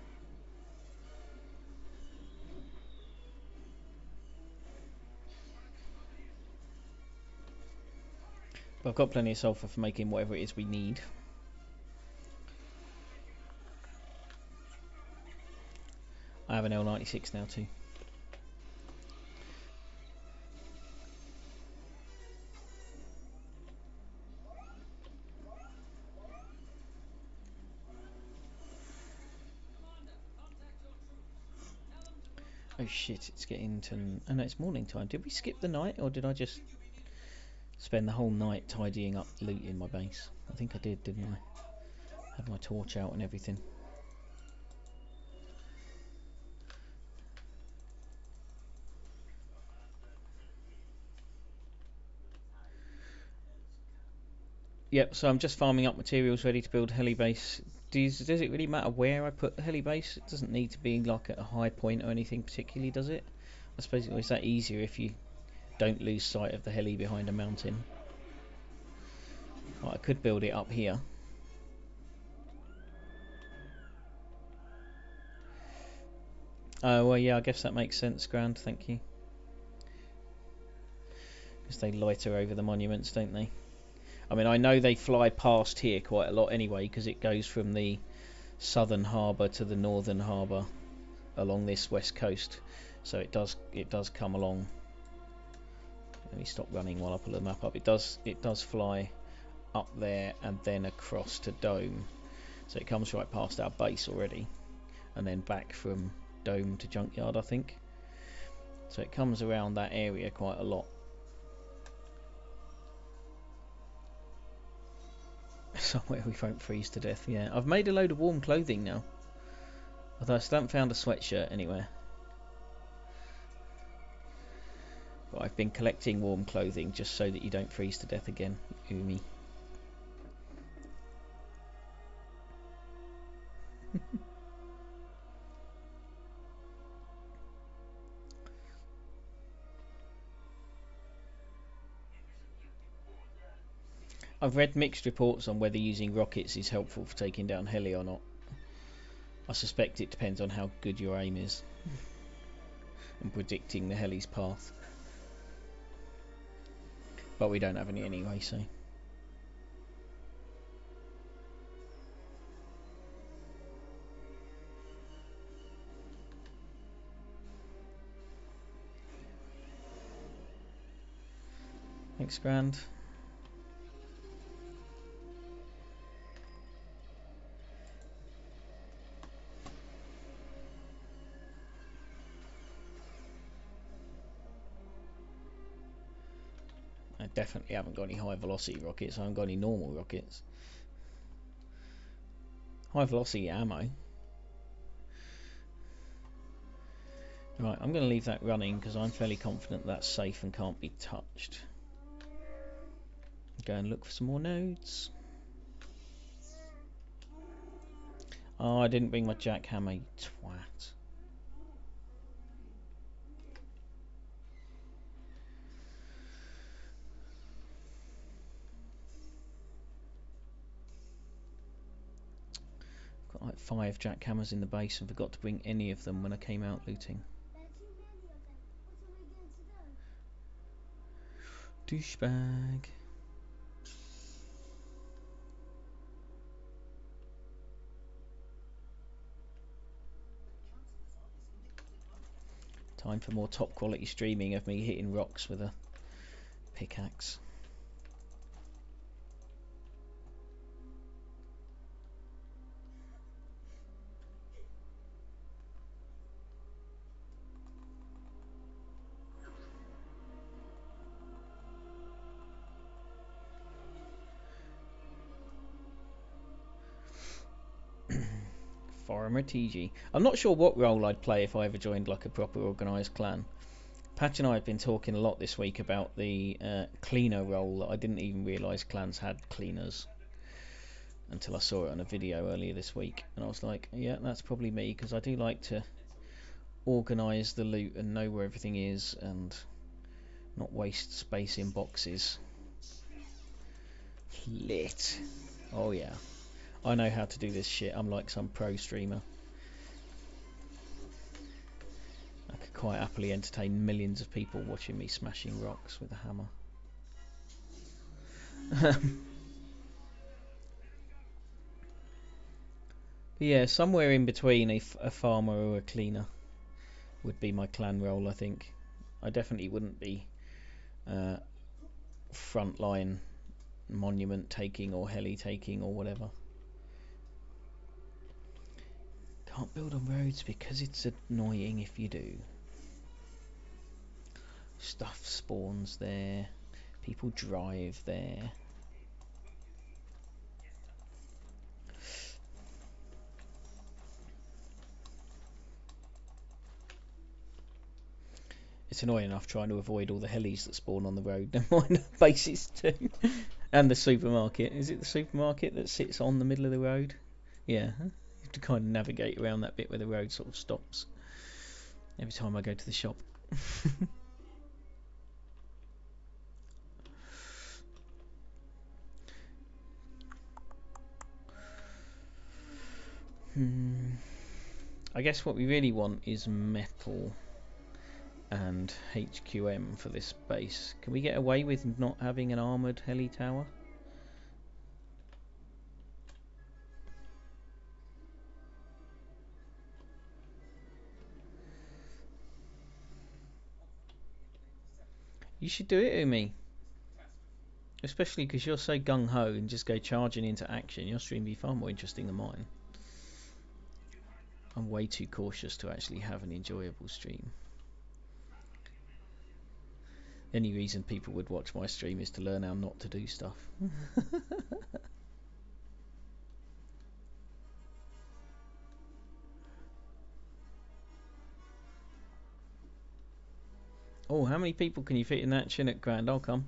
A: But I've got plenty of sulfur for making whatever it is we need. I have an L96 now too. Oh shit, it's getting to... Oh no, it's morning time. Did we skip the night, or did I just spend the whole night tidying up loot in my base? I think I did, didn't I? Had my torch out and everything. Yep, so I'm just farming up materials ready to build heli base. Does it really matter where I put the heli base? It doesn't need to be like at a high point or anything particularly, does it? I suppose it's that easier if you don't lose sight of the heli behind a mountain. Well, I could build it up here. Oh, well, yeah, I guess that makes sense, Grand, thank you. Because they loiter over the monuments, don't they? I mean, I know they fly past here quite a lot anyway, because it goes from the southern harbour to the northern harbour along this west coast. So it does come along. Let me stop running while I pull the map up. It does fly up there and then across to Dome. So it comes right past our base already, and then back from Dome to Junkyard, I think. So it comes around that area quite a lot. Somewhere we won't freeze to death. Yeah, I've made a load of warm clothing now, although I still haven't found a sweatshirt anywhere. But I've been collecting warm clothing just so that you don't freeze to death again, Umi. I've read mixed reports on whether using rockets is helpful for taking down heli or not. I suspect it depends on how good your aim is and predicting the heli's path. But we don't have any anyway, so... Thanks, Grand. I definitely haven't got any high velocity rockets. I haven't got any normal rockets. High velocity ammo. Right, I'm going to leave that running because I'm fairly confident that's safe and can't be touched. Go and look for some more nodes. Oh, I didn't bring my jackhammer, you twat. Got like 5 jackhammers in the base and forgot to bring any of them when I came out looting. Douchebag. Time for more top quality streaming of me hitting rocks with a pickaxe. Foreigner TG. I'm not sure what role I'd play if I ever joined like a proper organised clan. Patch and I have been talking a lot this week about the cleaner role that I didn't even realise clans had cleaners until I saw it on a video earlier this week, and I was like, yeah, that's probably me, because I do like to organise the loot and know where everything is and not waste space in boxes. Lit. Oh yeah, I know how to do this shit. I'm like some pro streamer. I could quite happily entertain millions of people watching me smashing rocks with a hammer. Yeah, somewhere in between a farmer or a cleaner would be my clan role, I think. I definitely wouldn't be frontline monument taking or heli taking or whatever. Can't build on roads because it's annoying if you do. Stuff spawns there. People drive there. It's annoying enough trying to avoid all the helis that spawn on the road. Never mind the bases too. And the supermarket. Is it the supermarket that sits on the middle of the road? Yeah. You have to kind of navigate around that bit where the road sort of stops every time I go to the shop. I guess what we really want is metal and HQM for this base. Can we get away with not having an armoured heli tower? You should do it, Umi. Especially because you're so gung-ho and just go charging into action. Your stream would be far more interesting than mine. I'm way too cautious to actually have an enjoyable stream. Any reason people would watch my stream is to learn how not to do stuff. Oh, how many people can you fit in that Chinook Grand? I'll come.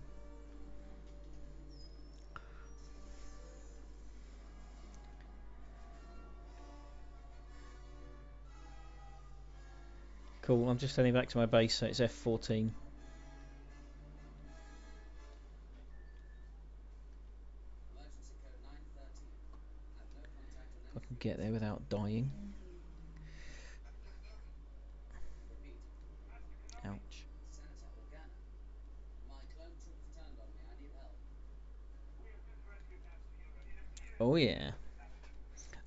A: Cool, I'm just heading back to my base, so it's F14. If I can get there without dying. Ouch. Oh yeah.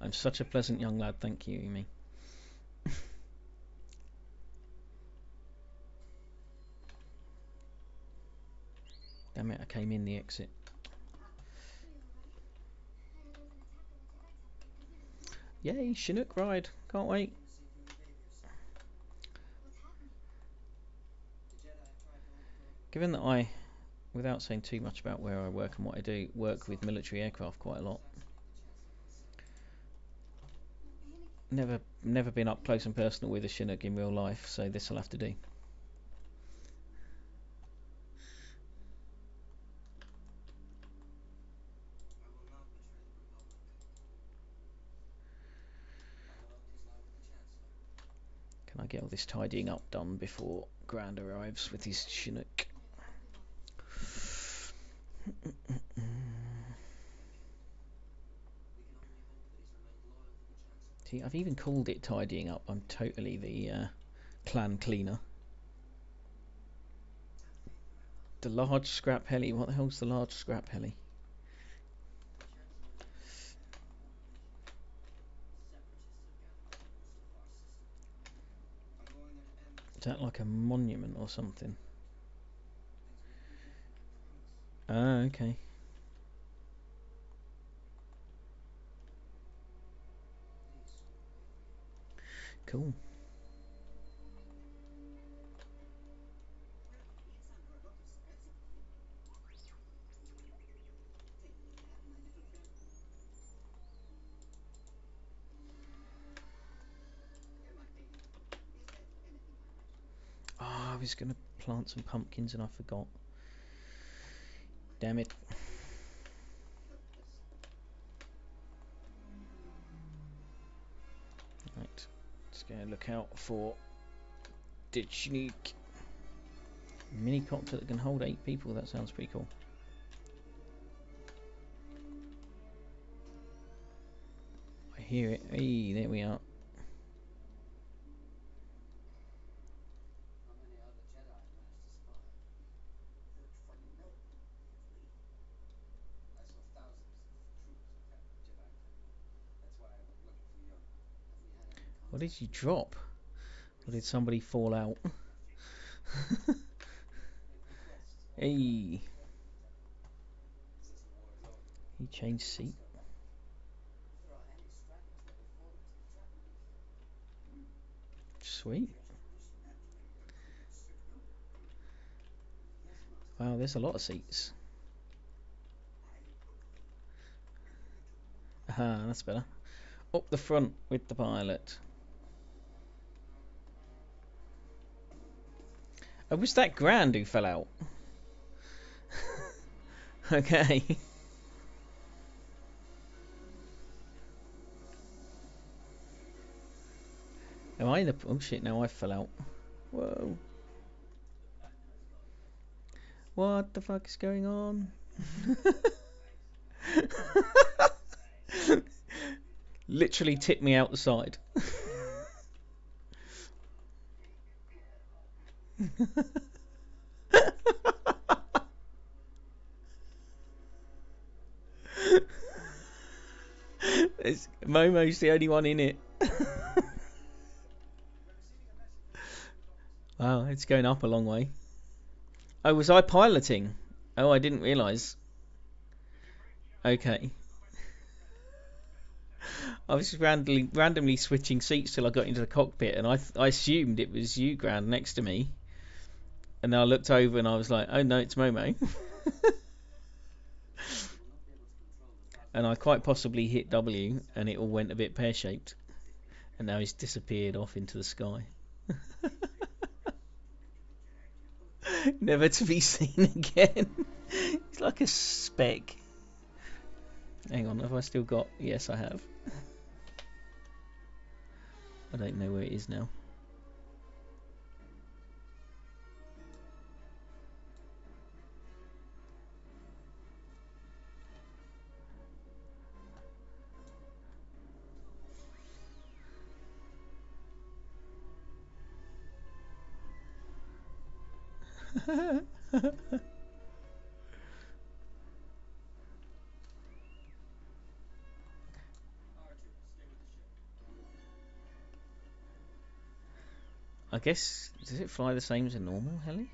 A: I'm such a pleasant young lad, thank you, Amy. Damn it, I came in the exit. Yay, Chinook ride. Can't wait. Given that I without saying too much about where I work and what I do, work with military aircraft quite a lot. Never been up close and personal with a Chinook in real life, so this will have to do. Can I get all this tidying up done before Grand arrives with his Chinook? See, I've even called it tidying up. I'm totally the clan cleaner. The large scrap heli. What the hell's the large scrap heli? Is that like a monument or something? Ah, okay. Cool. Oh, I was going to plant some pumpkins and I forgot. Damn it. Right. Just going to look out for the Chinook. Mini copter that can hold 8 people. That sounds pretty cool. I hear it. Hey, there we are. What did you drop? Or did somebody fall out? Hey. He changed seat. Sweet. Wow, there's a lot of seats. Aha, that's better. Up the front with the pilot. Oh, was that Grand who fell out? Okay. Am I in the... Oh shit, now I fell out. Whoa. What the fuck is going on? Literally tipped me out the side. Momo's the only one in it. Wow, it's going up a long way. Oh, was I piloting? Oh, I didn't realise. Okay. I was just randomly switching seats till I got into the cockpit, and I assumed it was you, Grand, next to me. And then I looked over and I was like, oh no, it's Momo. And I quite possibly hit W, and it all went a bit pear-shaped. And now he's disappeared off into the sky. Never to be seen again. He's like a speck. Hang on, have I still got... Yes, I have. I don't know where it is now. I guess, does it fly the same as a normal heli?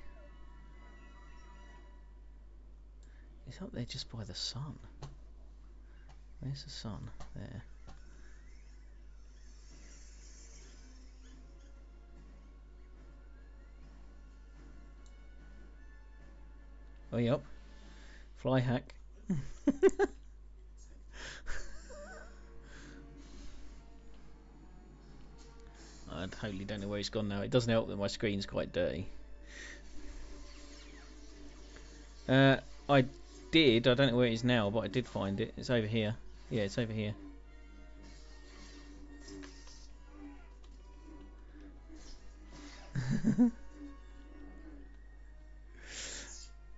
A: It's up there just by the sun. Where's the sun? There. Oh, yep. Fly hack. I totally don't know where he's gone now. It doesn't help that my screen's quite dirty. I did. I don't know where it is now, but I did find it. It's over here. Yeah, it's over here.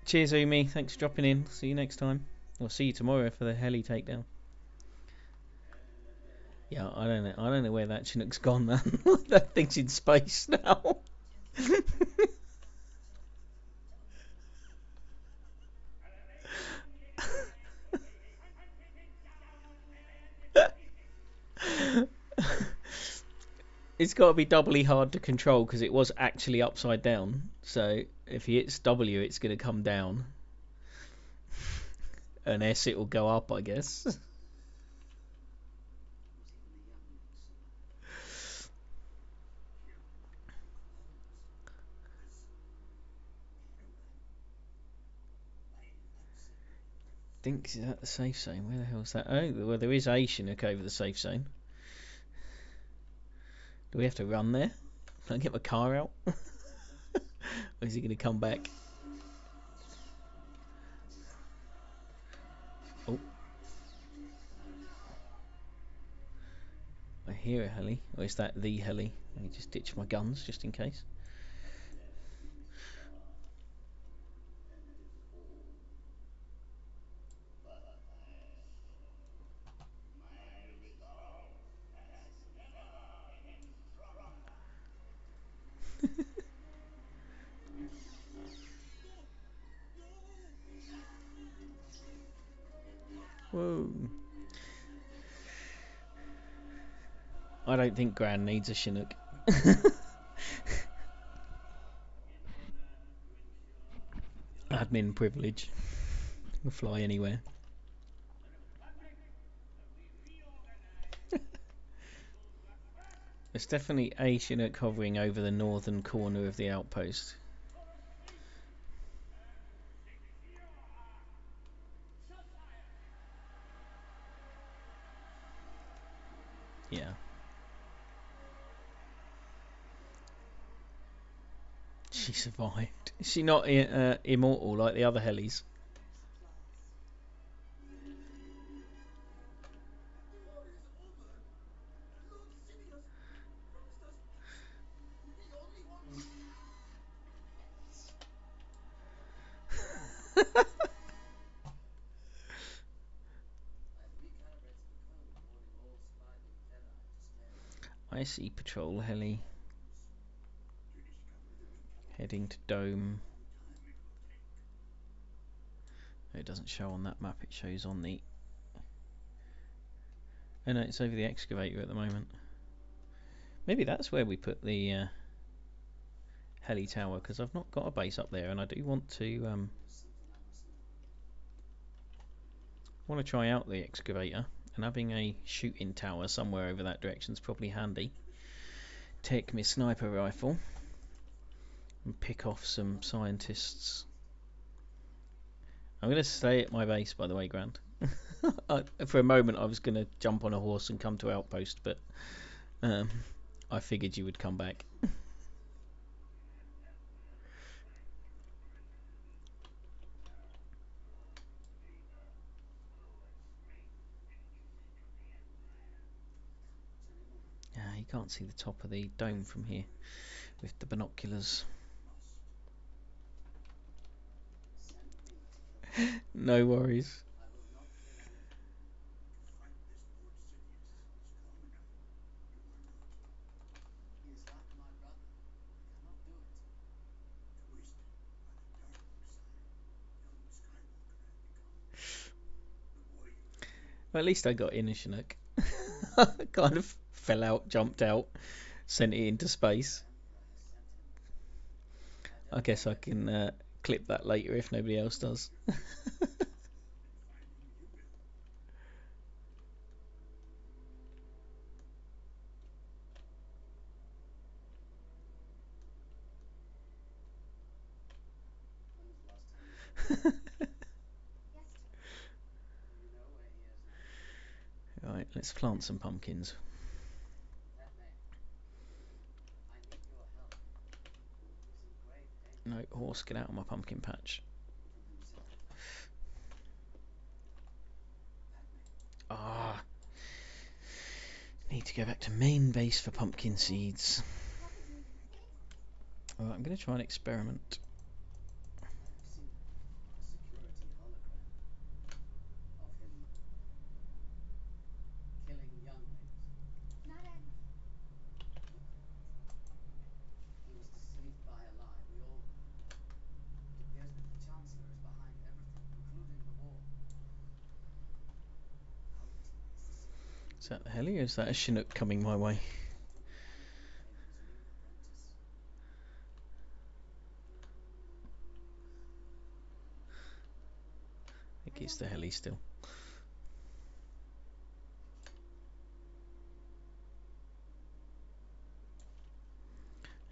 A: Cheers, Umi. Thanks for dropping in. See you next time. I'll see you tomorrow for the heli takedown. Yeah, I don't know. I don't know where that Chinook's gone, man. That thing's in space now. It's got to be doubly hard to control because it was actually upside down. So if he hits W, it's going to come down. And S, it will go up, I guess. Thinks is that the safe zone? Where the hell is that? Oh, well, there is a Chinook over the safe zone. Do we have to run there? Can I get my car out? Or is he going to come back? Oh, I hear a heli. Or is that the heli? Let me just ditch my guns just in case. Whoa. I don't think Gran needs a Chinook. Admin privilege. Can fly anywhere. There's definitely a Chinook hovering over the northern corner of the outpost. Yeah. She survived. Is she not immortal like the other helis? I see patrol heli heading to Dome. It doesn't show on that map, it shows on the... Oh no, it's over the excavator at the moment. Maybe that's where we put the heli tower, because I've not got a base up there and I do want to try out the excavator, and having a shooting tower somewhere over that direction is probably handy. Take my sniper rifle and pick off some scientists. I'm going to stay at my base, by the way, Grant. For a moment I was going to jump on a horse and come to outpost, but I figured you would come back. You can't see the top of the dome from here with the binoculars. No worries. Well, at least I got in a Chinook. Kind of fell out, jumped out, sent it into space. I guess I can clip that later if nobody else does. Right, let's plant some pumpkins. No, horse, get out of my pumpkin patch. Ah, need to go back to main base for pumpkin seeds. Well, I'm going to try an experiment. Is that the heli or is that a Chinook coming my way? I think it's the heli still.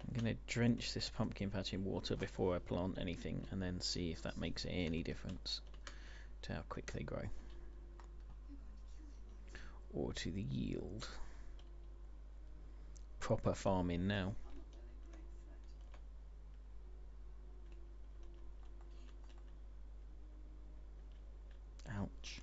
A: I'm going to drench this pumpkin patch in water before I plant anything and then see if that makes any difference to how quick they grow or to the yield. Proper farming now. Ouch.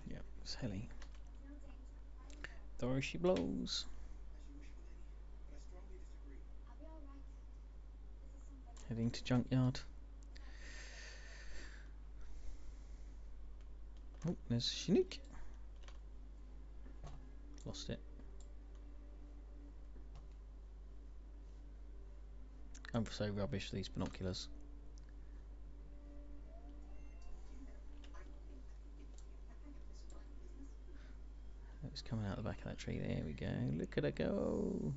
A: Yep, it's heli. There she blows. Heading to junkyard. Oh, there's Chinook. Lost it. I'm so rubbish, these binoculars. It's coming out the back of that tree. There we go. Look at her go.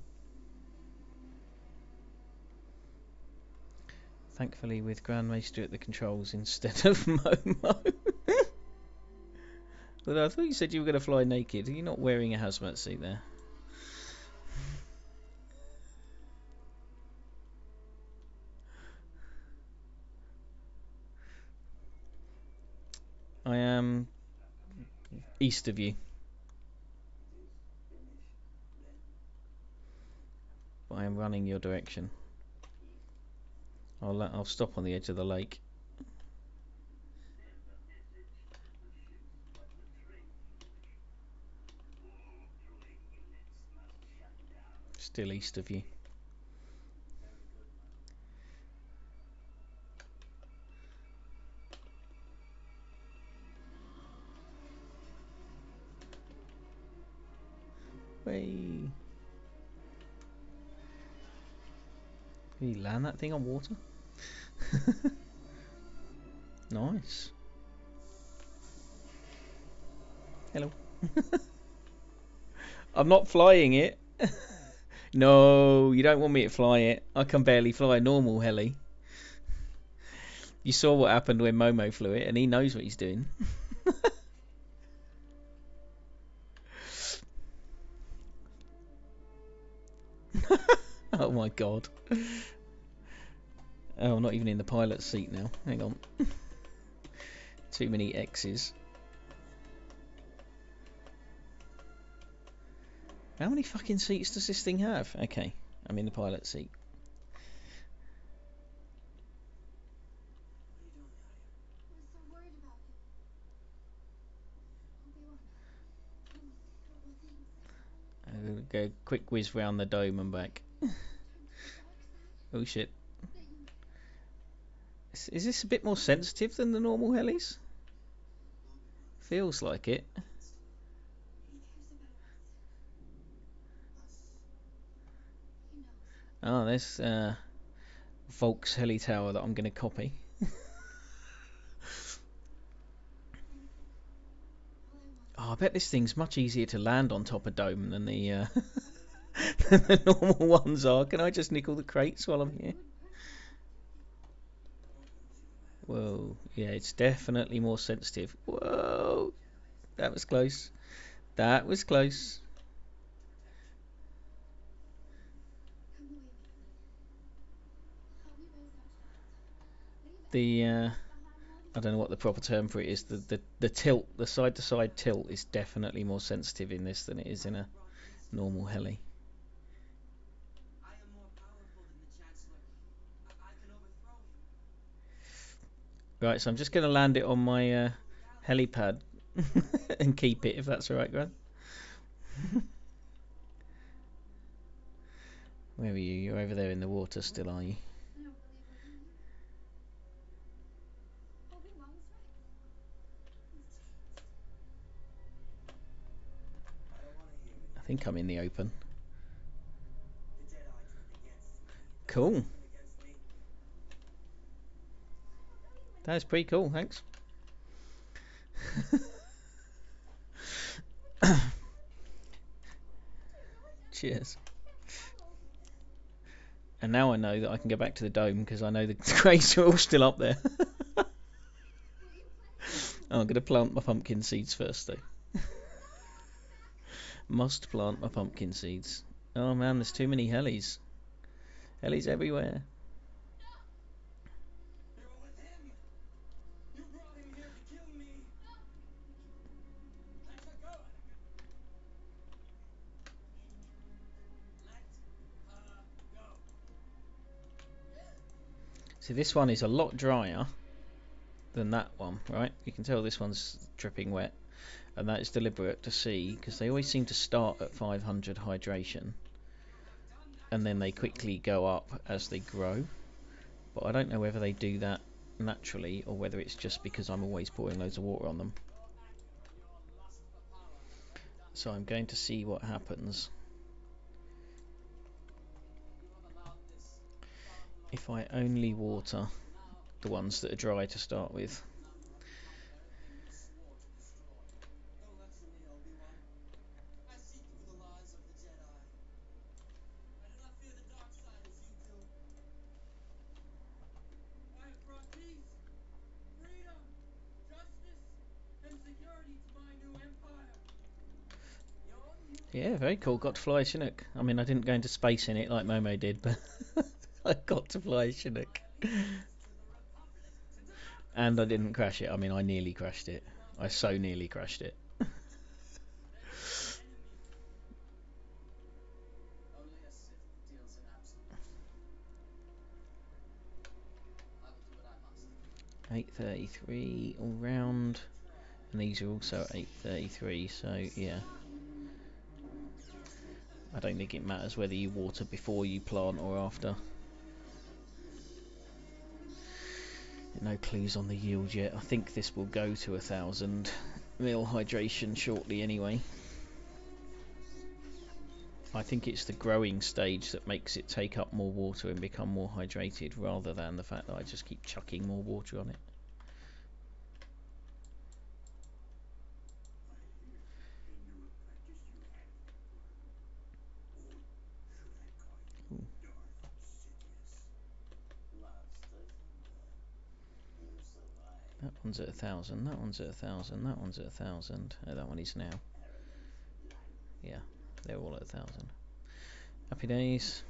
A: Thankfully with Grandmaster at the controls instead of Momo. But I thought you said you were going to fly naked. Are you not wearing a hazmat suit there? I am east of you. But I am running your direction. I'll stop on the edge of the lake. Still east of you. Way. Can you land that thing on water? Nice. Hello. I'm not flying it. No, you don't want me to fly it. I can barely fly a normal heli. You saw what happened when Momo flew it, and he knows what he's doing. Oh my god. Oh, I'm not even in the pilot's seat now. Hang on. Too many X's. How many fucking seats does this thing have? Okay, I'm in the pilot seat. I'm gonna go quick whiz round the dome and back. Oh shit. Is this a bit more sensitive than the normal helis? Feels like it. Oh, there's Volk's heli tower that I'm going to copy. Oh, I bet this thing's much easier to land on top of dome than the than the normal ones are. Can I just nick all the crates while I'm here? Whoa, yeah, it's definitely more sensitive. Whoa, that was close. That was close. The I don't know what the proper term for it is. The tilt, the side to side tilt, is definitely more sensitive in this than it is in a normal heli. Right, so I'm just going to land it on my helipad and keep it, if that's alright, Grant. Where are you? You're over there in the water still, are you? I think I'm in the open. Cool. That is pretty cool, thanks. Cheers. And now I know that I can go back to the dome because I know the crates are all still up there. Oh, I'm going to plant my pumpkin seeds first, though. Must plant my pumpkin seeds. Oh man, there's too many helis. Helis everywhere. So this one is a lot drier than that one, right? You can tell this one's dripping wet, and that is deliberate to see because they always seem to start at 500 hydration and then they quickly go up as they grow. But I don't know whether they do that naturally or whether it's just because I'm always pouring loads of water on them. So I'm going to see what happens if I only water the ones that are dry to start with. Yeah, very cool. Got to fly a Chinook. I mean, I didn't go into space in it like Momo did, but I got to fly a Chinook. And I didn't crash it. I mean, I nearly crashed it. I so nearly crashed it. $833 all round, and these are also $833. So yeah, I don't think it matters whether you water before you plant or after. No clues on the yield yet. I think this will go to 1,000 mil hydration shortly anyway. I think it's the growing stage that makes it take up more water and become more hydrated, rather than the fact that I just keep chucking more water on it. Ooh. That one's at 1,000, that one's at 1,000, that one's at 1,000. Oh, that one is now. Yeah, they're all at 1,000. Happy days.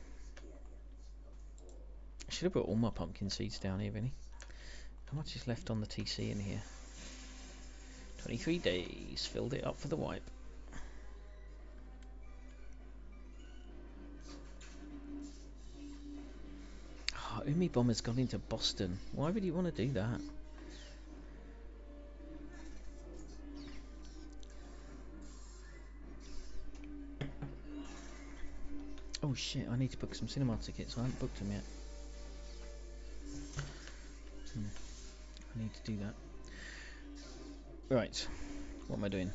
A: I should have put all my pumpkin seeds down here, really. How much is left on the TC in here? 23 days. Filled it up for the wipe. Oh, Umi Bomber's gone into Boston. Why would you want to do that? Oh shit, I need to book some cinema tickets. I haven't booked them yet. I need to do that. Right, what am I doing?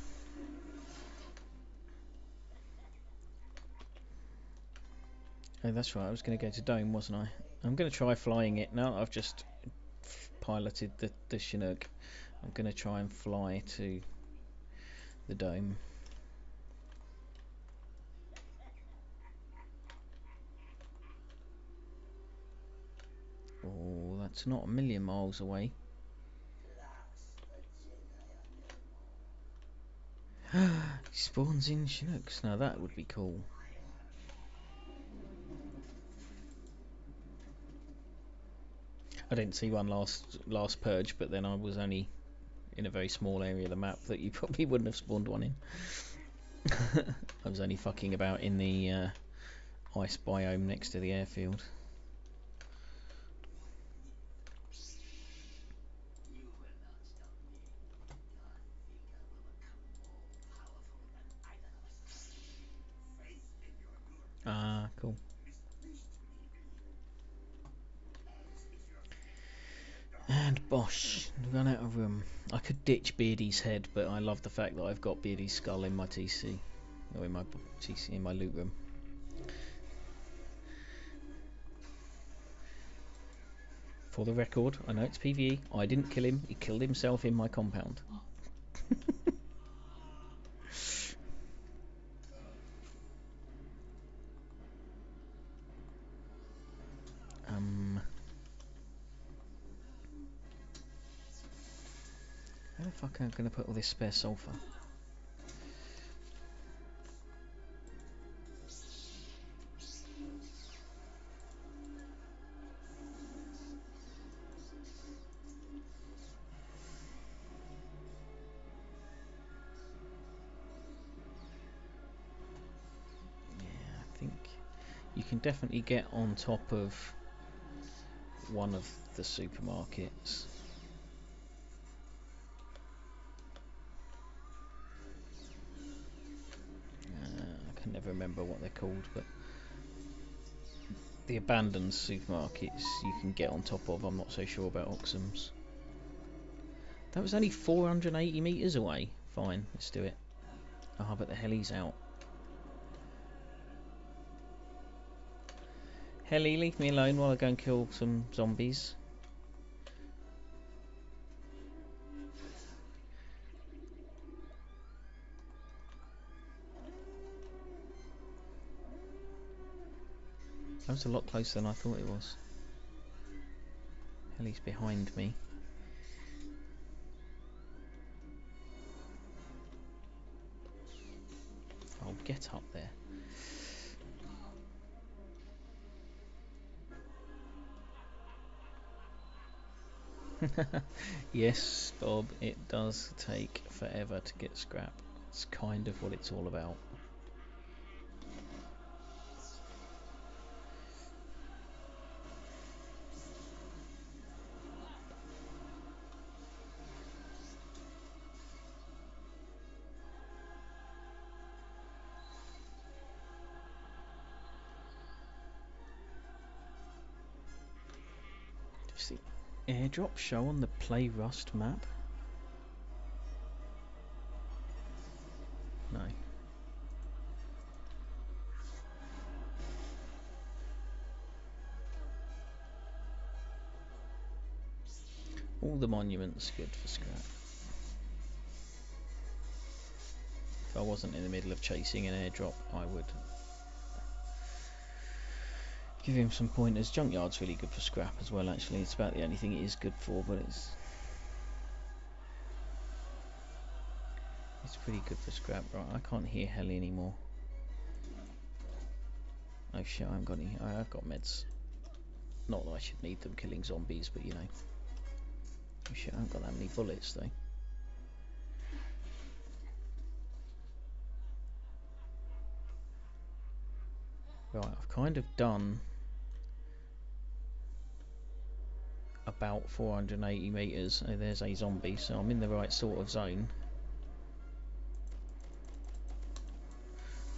A: Oh, that's right, I was going to go to Dome, wasn't I? I'm going to try flying it. Now I've just piloted the Chinook. I'm going to try and fly to the Dome. Oh, that's not a million miles away. He spawns in Chinooks. Now that would be cool. I didn't see one last purge, but then I was only in a very small area of the map that you probably wouldn't have spawned one in. I was only fucking about in the ice biome next to the airfield. Ah, cool. And bosh, run out of room. I could ditch Beardy's head, but I love the fact that I've got Beardy's skull in my TC, or in my TC, in my loot room. For the record, I know it's PvE. I didn't kill him. He killed himself in my compound. Where the fuck am I going to put all this spare sulfur? Yeah, I think you can definitely get on top of one of the supermarkets. I can never remember what they're called, but the abandoned supermarkets you can get on top of. I'm not so sure about Oxham's. That was only 480 metres away. Fine, let's do it. Ah, but the heli's out. Heli, leave me alone while I go and kill some zombies. That was a lot closer than I thought it was. Heli's behind me. I'll get up there. Yes, Bob, it does take forever to get scrap. It's kind of what it's all about. Does the airdrop show on the Play Rust map? No. All the monuments good for scrap. If I wasn't in the middle of chasing an airdrop, I would give him some pointers. Junkyard's really good for scrap as well, actually. It's about the only thing it is good for, but it's pretty good for scrap. Right, I can't hear Heli anymore. Oh shit, I haven't got any. I've got meds. Not that I should need them killing zombies, but you know. Oh shit, I haven't got that many bullets though. Right, I've kind of done about 480 metres. Oh, there's a zombie, so I'm in the right sort of zone.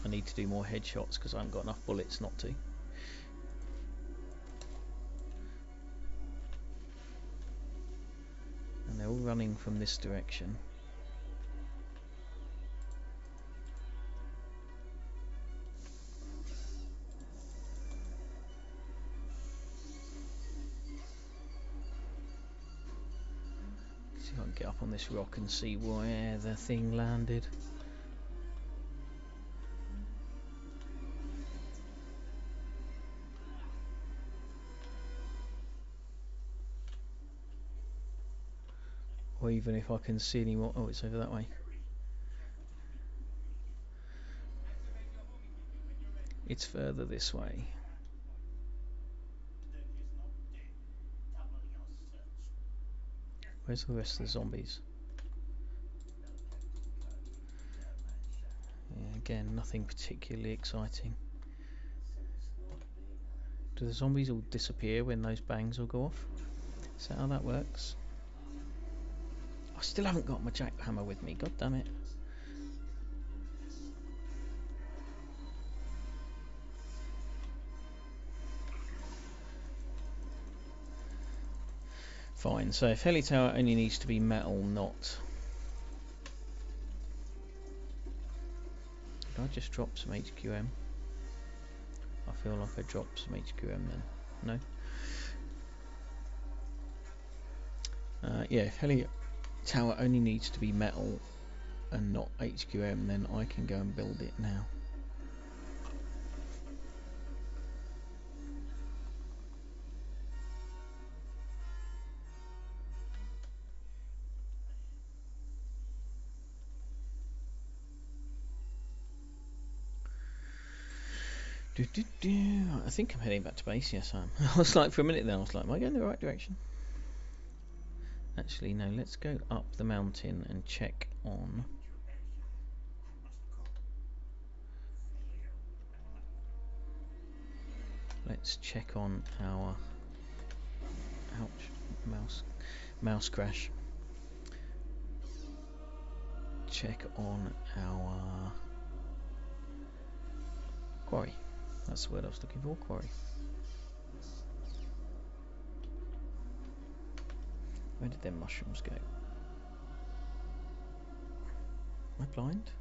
A: I need to do more headshots because I haven't got enough bullets not to. And they're all running from this direction. See if I can get up on this rock and see where the thing landed. Or even if I can see any more. Oh, it's over that way. It's further this way. Where's the rest of the zombies? Yeah, again, nothing particularly exciting. Do the zombies all disappear when those bangs all go off? Is that how that works? I still haven't got my jackhammer with me, god damn it. Fine, so if heli tower only needs to be metal, not... Did I just drop some HQM? I feel like I dropped some HQM then. No? Yeah, if heli tower only needs to be metal and not HQM, then I can go and build it now. I think I'm heading back to base. Yes, I am. I was like, for a minute then, I was like, am I going in the right direction? Actually, no, let's go up the mountain and check on... Let's check on our... Ouch, mouse crash. Check on our... quarry. That's the word I was looking for, quarry. Where did them mushrooms go? Am I blind?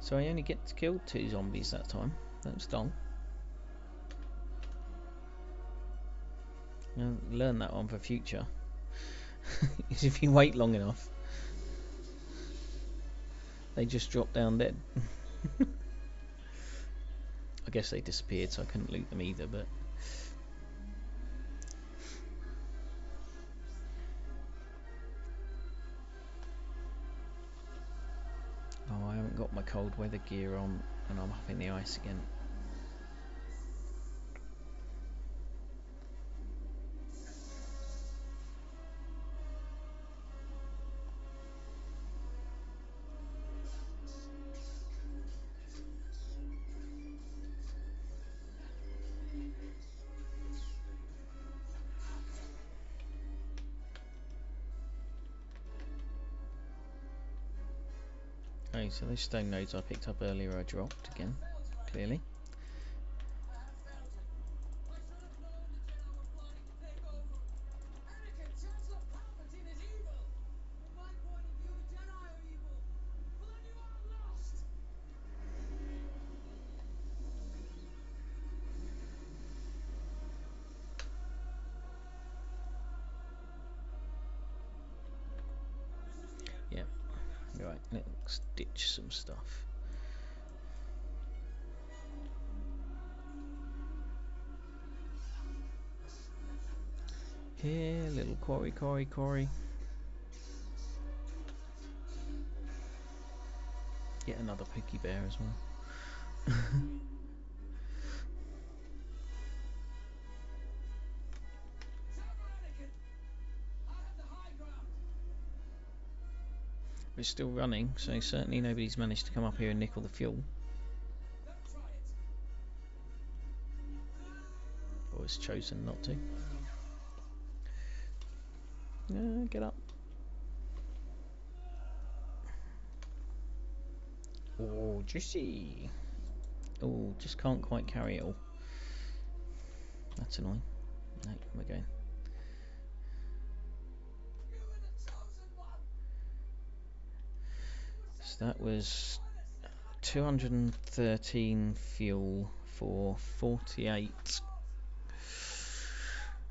A: So I only get to kill 2 zombies that time. That was dull. Learn that one for future. Is if you wait long enough, they just drop down dead. I guess they disappeared, so I couldn't loot them either, but... Oh, I haven't got my cold weather gear on, and I'm up in the ice again. Oh, so those stone nodes I picked up earlier I dropped again, clearly. Yeah, right, let's ditch some stuff. Here, little quarry. Get another piggy bear as well. We're still running, so certainly nobody's managed to come up here and nickel the fuel. Or has chosen not to. Get up. Oh, juicy. Oh, just can't quite carry it all. That's annoying. No, we're going. So that was 213 fuel for 48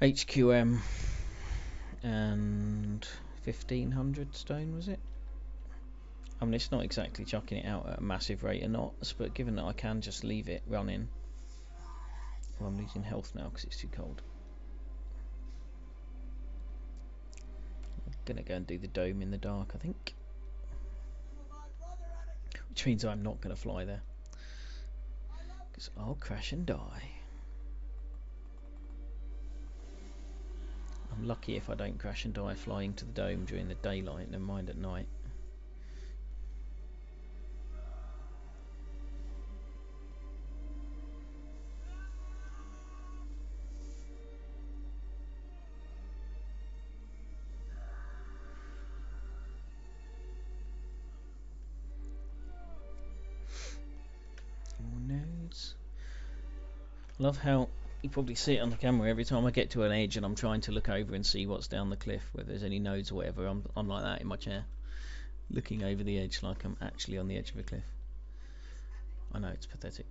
A: HQM and 1500 stone, was it? I mean, it's not exactly chucking it out at a massive rate of knots, but given that I can just leave it running. Well, I'm losing health now because it's too cold. I'm gonna go and do the dome in the dark, I think. Which means I'm not gonna fly there, because I'll crash and die. I'm lucky if I don't crash and die flying to the dome during the daylight, never mind at night. More nodes. I love how you probably see it on the camera every time I get to an edge and I'm trying to look over and see what's down the cliff, whether there's any nodes or whatever. I'm like that in my chair, looking over the edge like I'm actually on the edge of a cliff. I know, it's pathetic.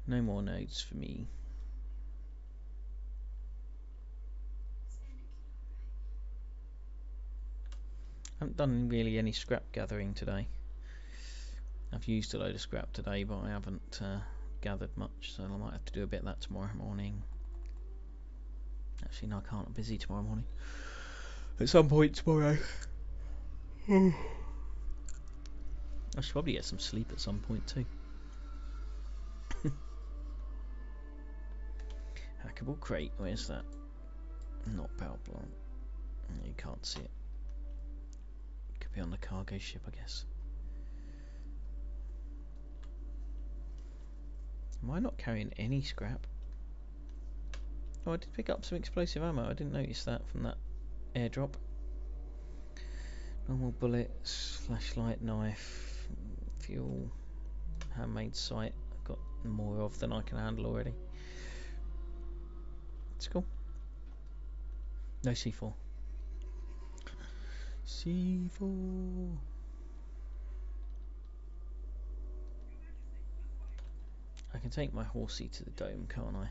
A: No more nodes for me. I haven't done really any scrap gathering today. I've used a load of scrap today, but I haven't gathered much, so I might have to do a bit of that tomorrow morning. Actually, no, I can't. I'm busy tomorrow morning. At some point tomorrow. I should probably get some sleep at some point too. Hackable crate, where's that? Not power plant. You can't see it. Could be on the cargo ship, I guess. Am I not carrying any scrap? Oh, I did pick up some explosive ammo. I didn't notice that from that airdrop. Normal bullets, flashlight, knife, fuel, handmade sight. I've got more of than I can handle already. It's cool. No C4. C4. I can take my horsey to the dome, can't I?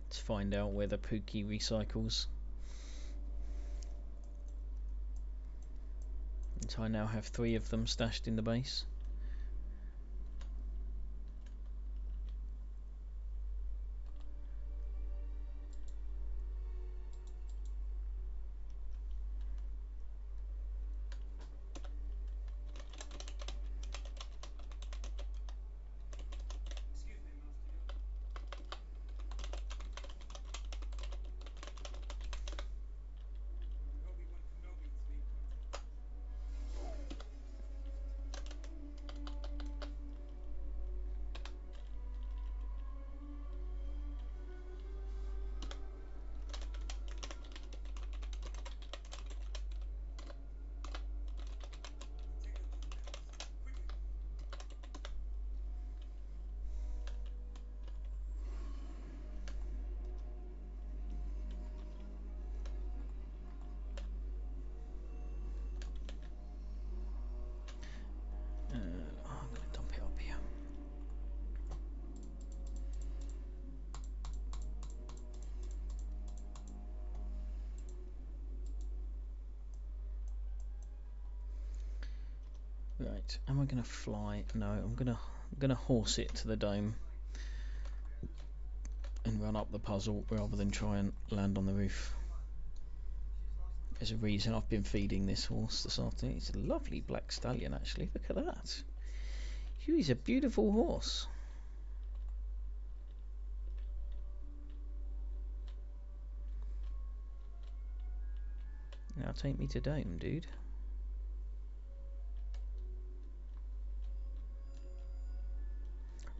A: Let's find out where the Pookie recycles. So I now have 3 of them stashed in the base. I'm going to dump it up here. Right, am I going to fly? No, I'm gonna horse it to the dome and run up the puzzle rather than try and land on the roof. There's a reason I've been feeding this horse this afternoon. It's a lovely black stallion, actually. Look at that. He's a beautiful horse. Now take me to Dome, dude.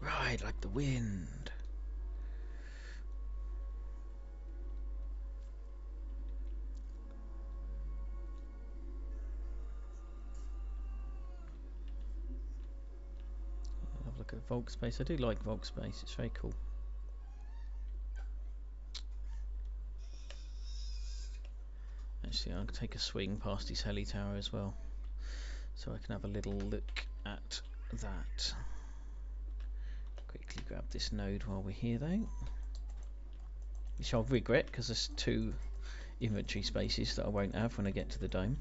A: Ride like the wind. Have a look at Volk Space. I do like Volk Space. It's very cool. Actually, I'll take a swing past his heli tower as well, so I can have a little look at that. Quickly grab this node while we're here, though, which I'll regret because there's 2 inventory spaces that I won't have when I get to the Dome.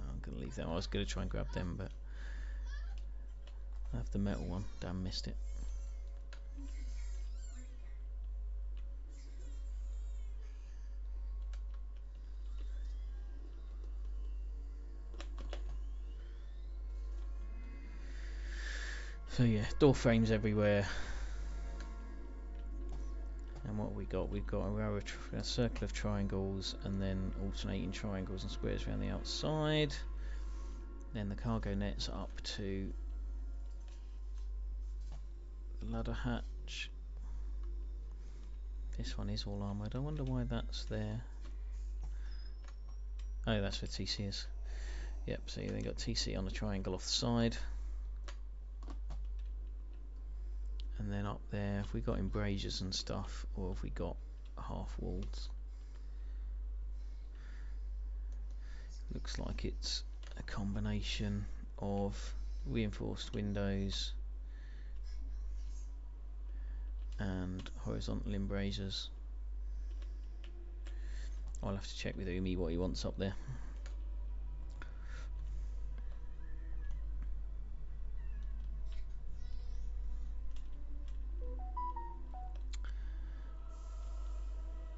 A: I'm going to leave them. I was going to try and grab them, but I have the metal one. Damn, missed it. So yeah, door frames everywhere. And what we got? We've got a row of a circle of triangles, and then alternating triangles and squares around the outside. Then the cargo net's up to the ladder hatch. This one is all armoured. I wonder why that's there. Oh, that's where TC is. Yep, so they got TC on the triangle off the side. And then up there, if we got embrasures and stuff, or if we got half walls. Looks like it's a combination of reinforced windows and horizontal embrasures. I'll have to check with Umi what he wants up there.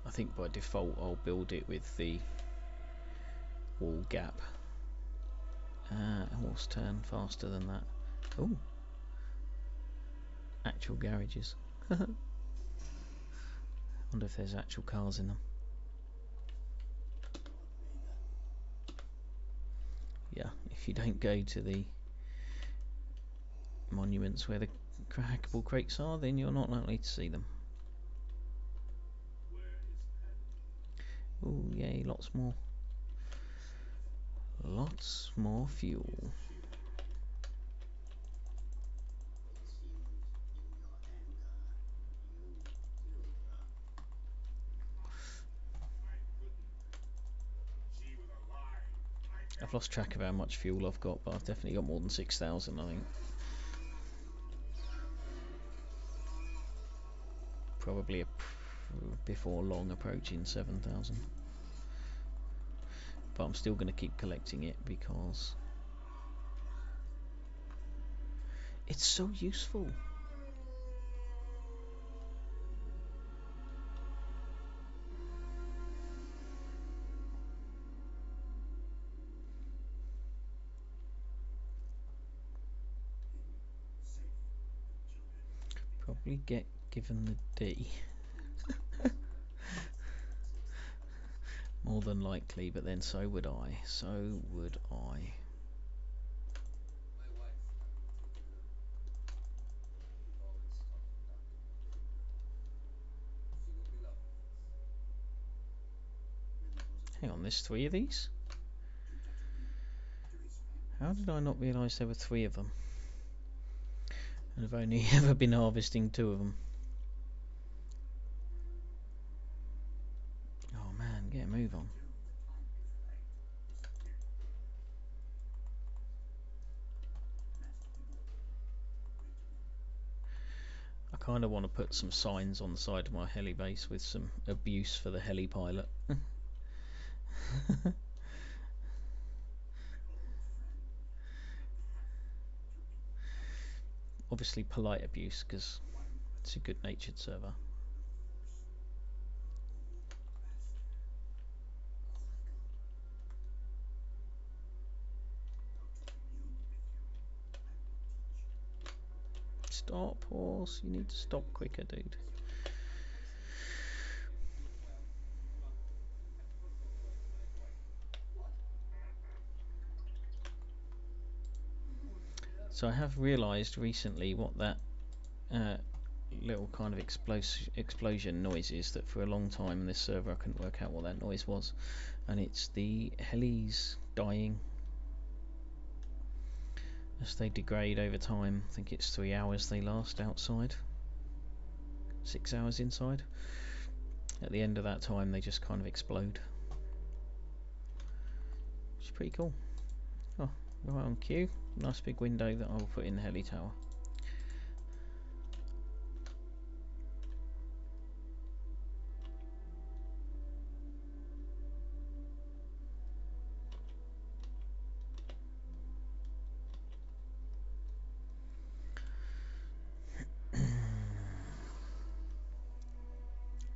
A: I think by default I'll build it with the wall gap. Horse turn faster than that. Oh, actual garages. Wonder if there's actual cars in them. Yeah, if you don't go to the monuments where the hackable crates are, then you're not likely to see them. Oh yay, lots more. Lots more fuel. I've lost track of how much fuel I've got, but I've definitely got more than 6,000, I think. Probably before long approaching 7,000. But I'm still going to keep collecting it because it's so useful. Probably get given the D. More than likely, but then so would I. So would I. Hang on, there's 3 of these? How did I not realise there were 3 of them? And I've only ever been harvesting 2 of them. Oh man, get a move on. I kind of want to put some signs on the side of my heli base with some abuse for the heli pilot. Obviously polite abuse, because it's a good-natured server. Stop, horse. You need to stop quicker, dude. So I have realised recently what that little kind of explosion noise is, that for a long time in this server I couldn't work out what that noise was, and it's the helis dying as they degrade over time. I think it's 3 hours they last outside, 6 hours inside. At the end of that time they just kind of explode, which is pretty cool. Oh, right on cue. Nice big window that I will put in the heli tower.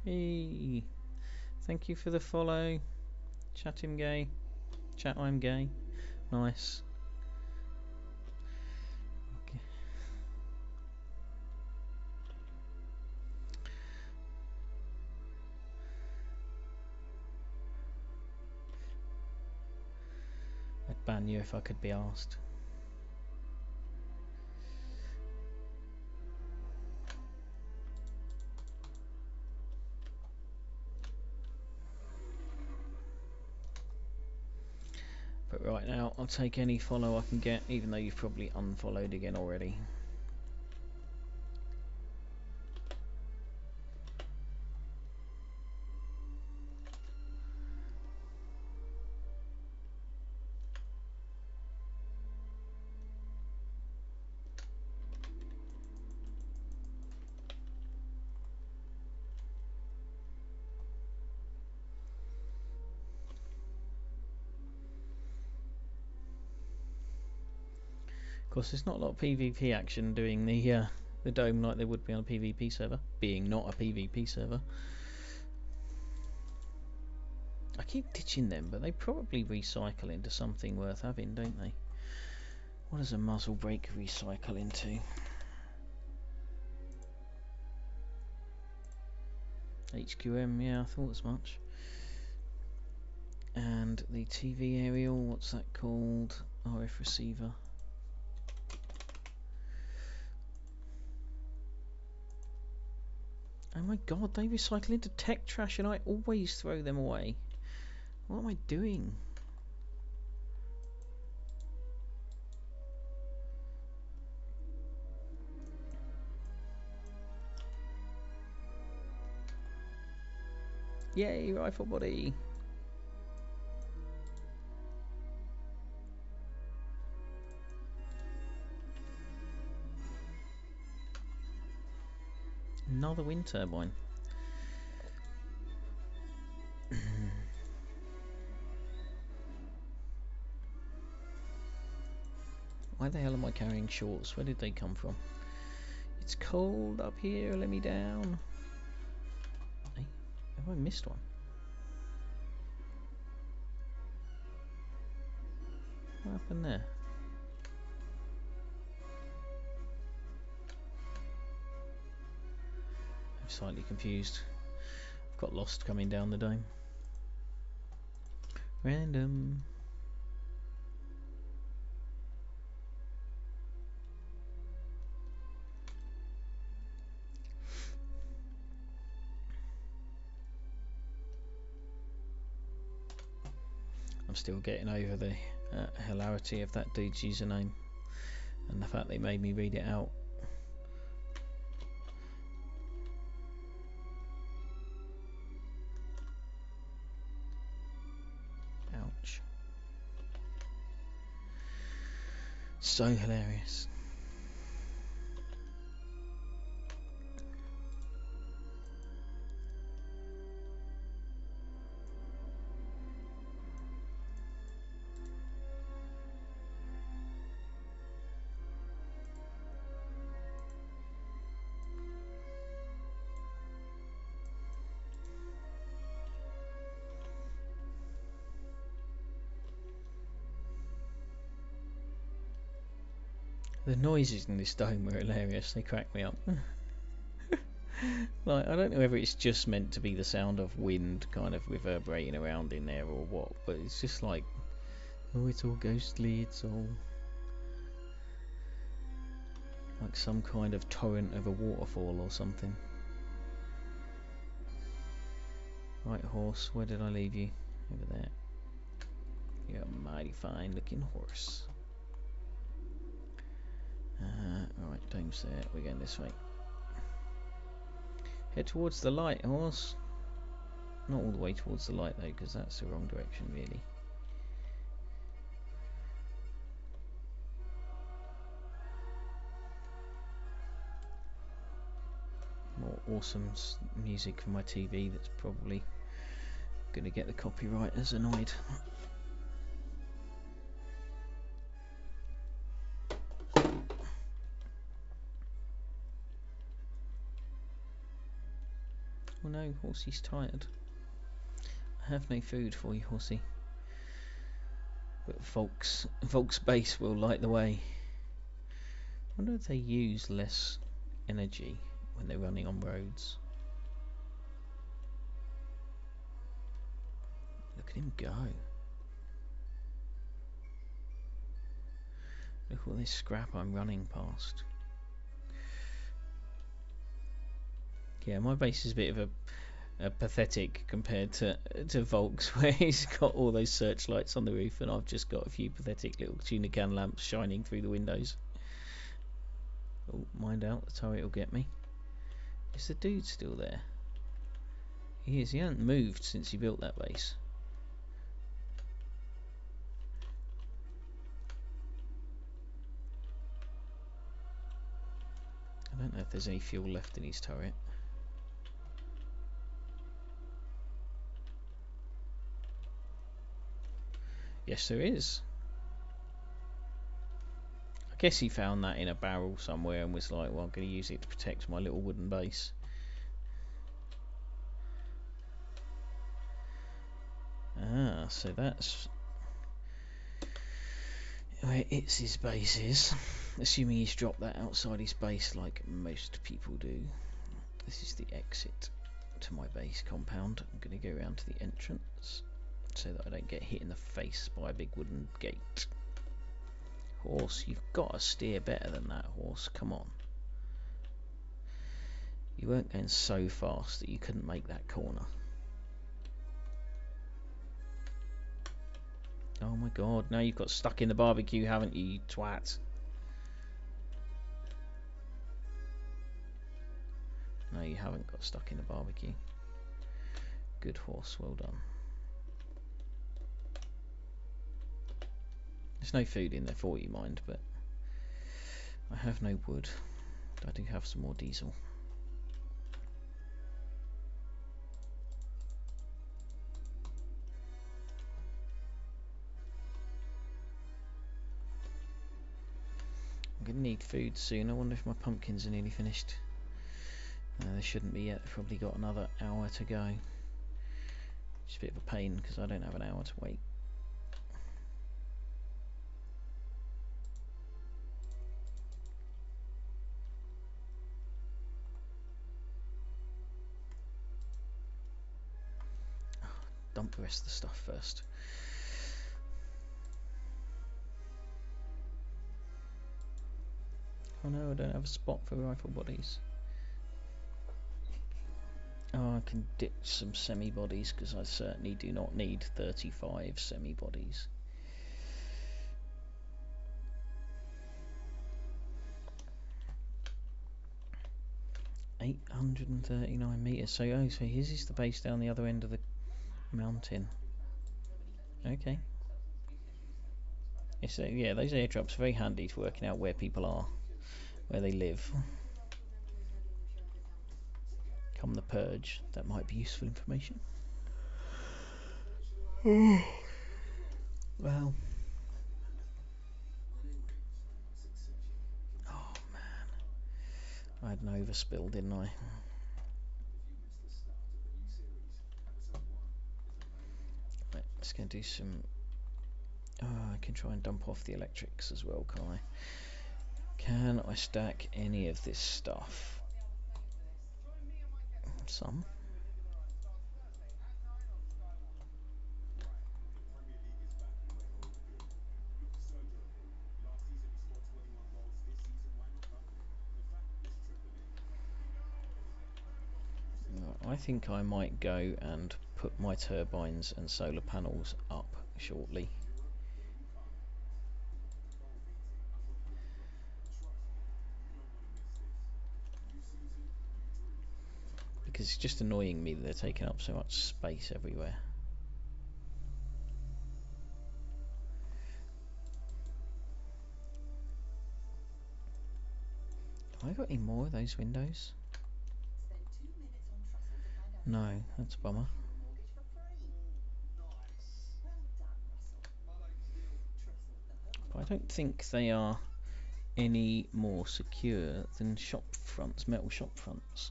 A: Hey, thank you for the follow. Chat him gay. Chat I'm gay. Nice. Okay. I'd ban you if I could be asked. But right now I'll take any follow I can get, even though you've probably unfollowed again already. Of course, there's not a lot of PvP action doing the dome like there would be on a PvP server, being not a PvP server. I keep ditching them, but they probably recycle into something worth having, don't they? What does a muzzle brake recycle into? HQM, yeah, I thought as much. And the TV aerial, what's that called? RF receiver. Oh my god, they recycle into tech trash and I always throw them away. What am I doing? Yay, rifle body! Another wind turbine. Why the hell am I carrying shorts? Where did they come from? It's cold up here, let me down. Hey, have I missed one? What happened there? I'm slightly confused. I've got lost coming down the dome. Random. I'm still getting over the hilarity of that dude's username and the fact they made me read it out. Ouch. So hilarious. The noises in this dome are hilarious. They crack me up. Like, I don't know whether it's just meant to be the sound of wind kind of reverberating around in there or what, but it's just like, oh, it's all ghostly, it's all like some kind of torrent of a waterfall or something. Right, horse, where did I leave you? Over there. You're a mighty fine looking horse. Right, dome's there. We're going this way. Head towards the light, horse. Not all the way towards the light though, because that's the wrong direction really. More awesome music from my TV that's probably going to get the copywriters annoyed. Oh no, horsey's tired. I have no food for you, horsey. But Volk's base will light the way. I wonder if they use less energy when they're running on roads. Look at him go. Look at all this scrap I'm running past. Yeah, my base is a bit of a pathetic compared to Volk's, where he's got all those searchlights on the roof and I've just got a few pathetic little Chinook lamps shining through the windows. Oh, mind out, the turret will get me. Is the dude still there? He is. He hasn't moved since he built that base. I don't know if there's any fuel left in his turret. Yes, there is. I guess he found that in a barrel somewhere and was like, well, I'm going to use it to protect my little wooden base. Ah, so that's where his base is. Assuming he's dropped that outside his base like most people do. This is the exit to my base compound. I'm going to go around to the entrance so that I don't get hit in the face by a big wooden gate. Horse, you've got to steer better than that, horse. Come on. You weren't going so fast that you couldn't make that corner. Oh my god, now you've got stuck in the barbecue, haven't you, you twat? No, you haven't got stuck in the barbecue. Good horse, well done. There's no food in there for you, mind, but I have no wood. I do have some more diesel. I'm going to need food soon. I wonder if my pumpkins are nearly finished. They shouldn't be yet. They've probably got another hour to go. It's a bit of a pain because I don't have an hour to wait. Dump the rest of the stuff first. Oh no, I don't have a spot for rifle bodies. Oh, I can ditch some semi-bodies because I certainly do not need 35 semi-bodies. $839 meters. So, oh, so his is the base down the other end of the mountain. Okay. So yeah, those airdrops are very handy to working out where people are, where they live. Come the purge, that might be useful information. Well. Oh man, I had an overspill, didn't I? Right, let's go do some. Oh, I can try and dump off the electrics as well, can't I? Can I stack any of this stuff? Some. I think I might go and put my turbines and solar panels up shortly. Because it's just annoying me that they're taking up so much space everywhere. Have I got any more of those windows? No, that's a bummer. But I don't think they are any more secure than shop fronts, metal shop fronts.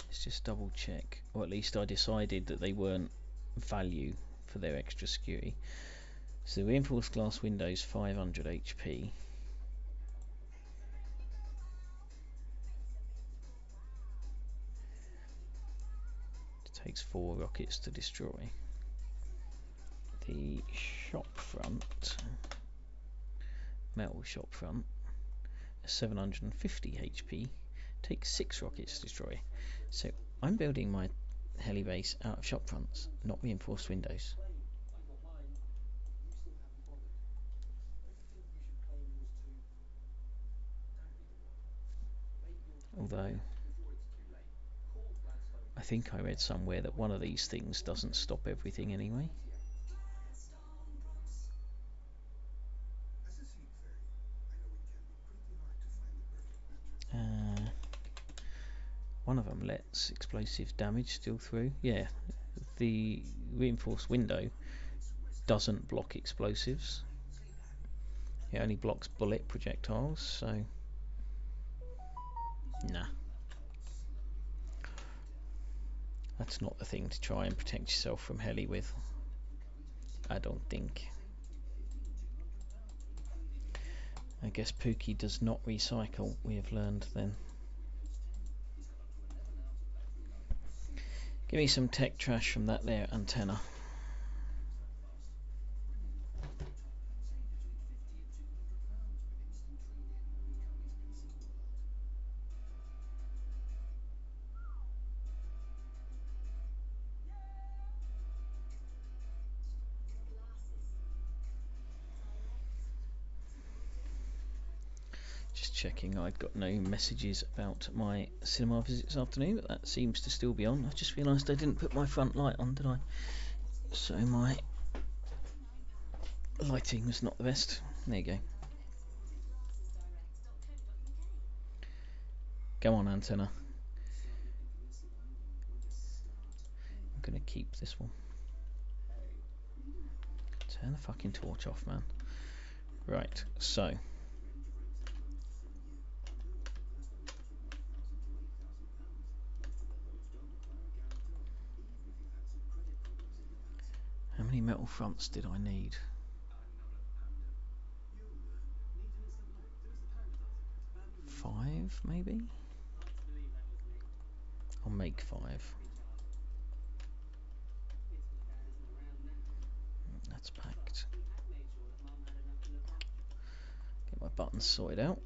A: Let's just double check, or at least I decided that they weren't value for their extra security. So the reinforced glass windows 500 HP. It takes 4 rockets to destroy. The shop front, metal shop front, 750 HP, takes 6 rockets to destroy. So I'm building my heli base out of shop fronts, not reinforced windows. Although I think I read somewhere that one of these things doesn't stop everything anyway. One of them lets explosive damage still through. Yeah, the reinforced window doesn't block explosives. It only blocks bullet projectiles, so nah. That's not the thing to try and protect yourself from heli with, I don't think. I guess Pookie does not recycle, we have learned then. Give me some tech trash from that there antenna. Just checking I've got no messages about my cinema visit this afternoon, but that seems to still be on. I just realised I didn't put my front light on, did I? So my lighting was not the best. There you go. Go on, antenna. I'm gonna keep this one. Turn the fucking torch off, man. Right, so how many metal fronts did I need? 5, maybe? I'll make 5. That's packed. Get my buttons sorted out.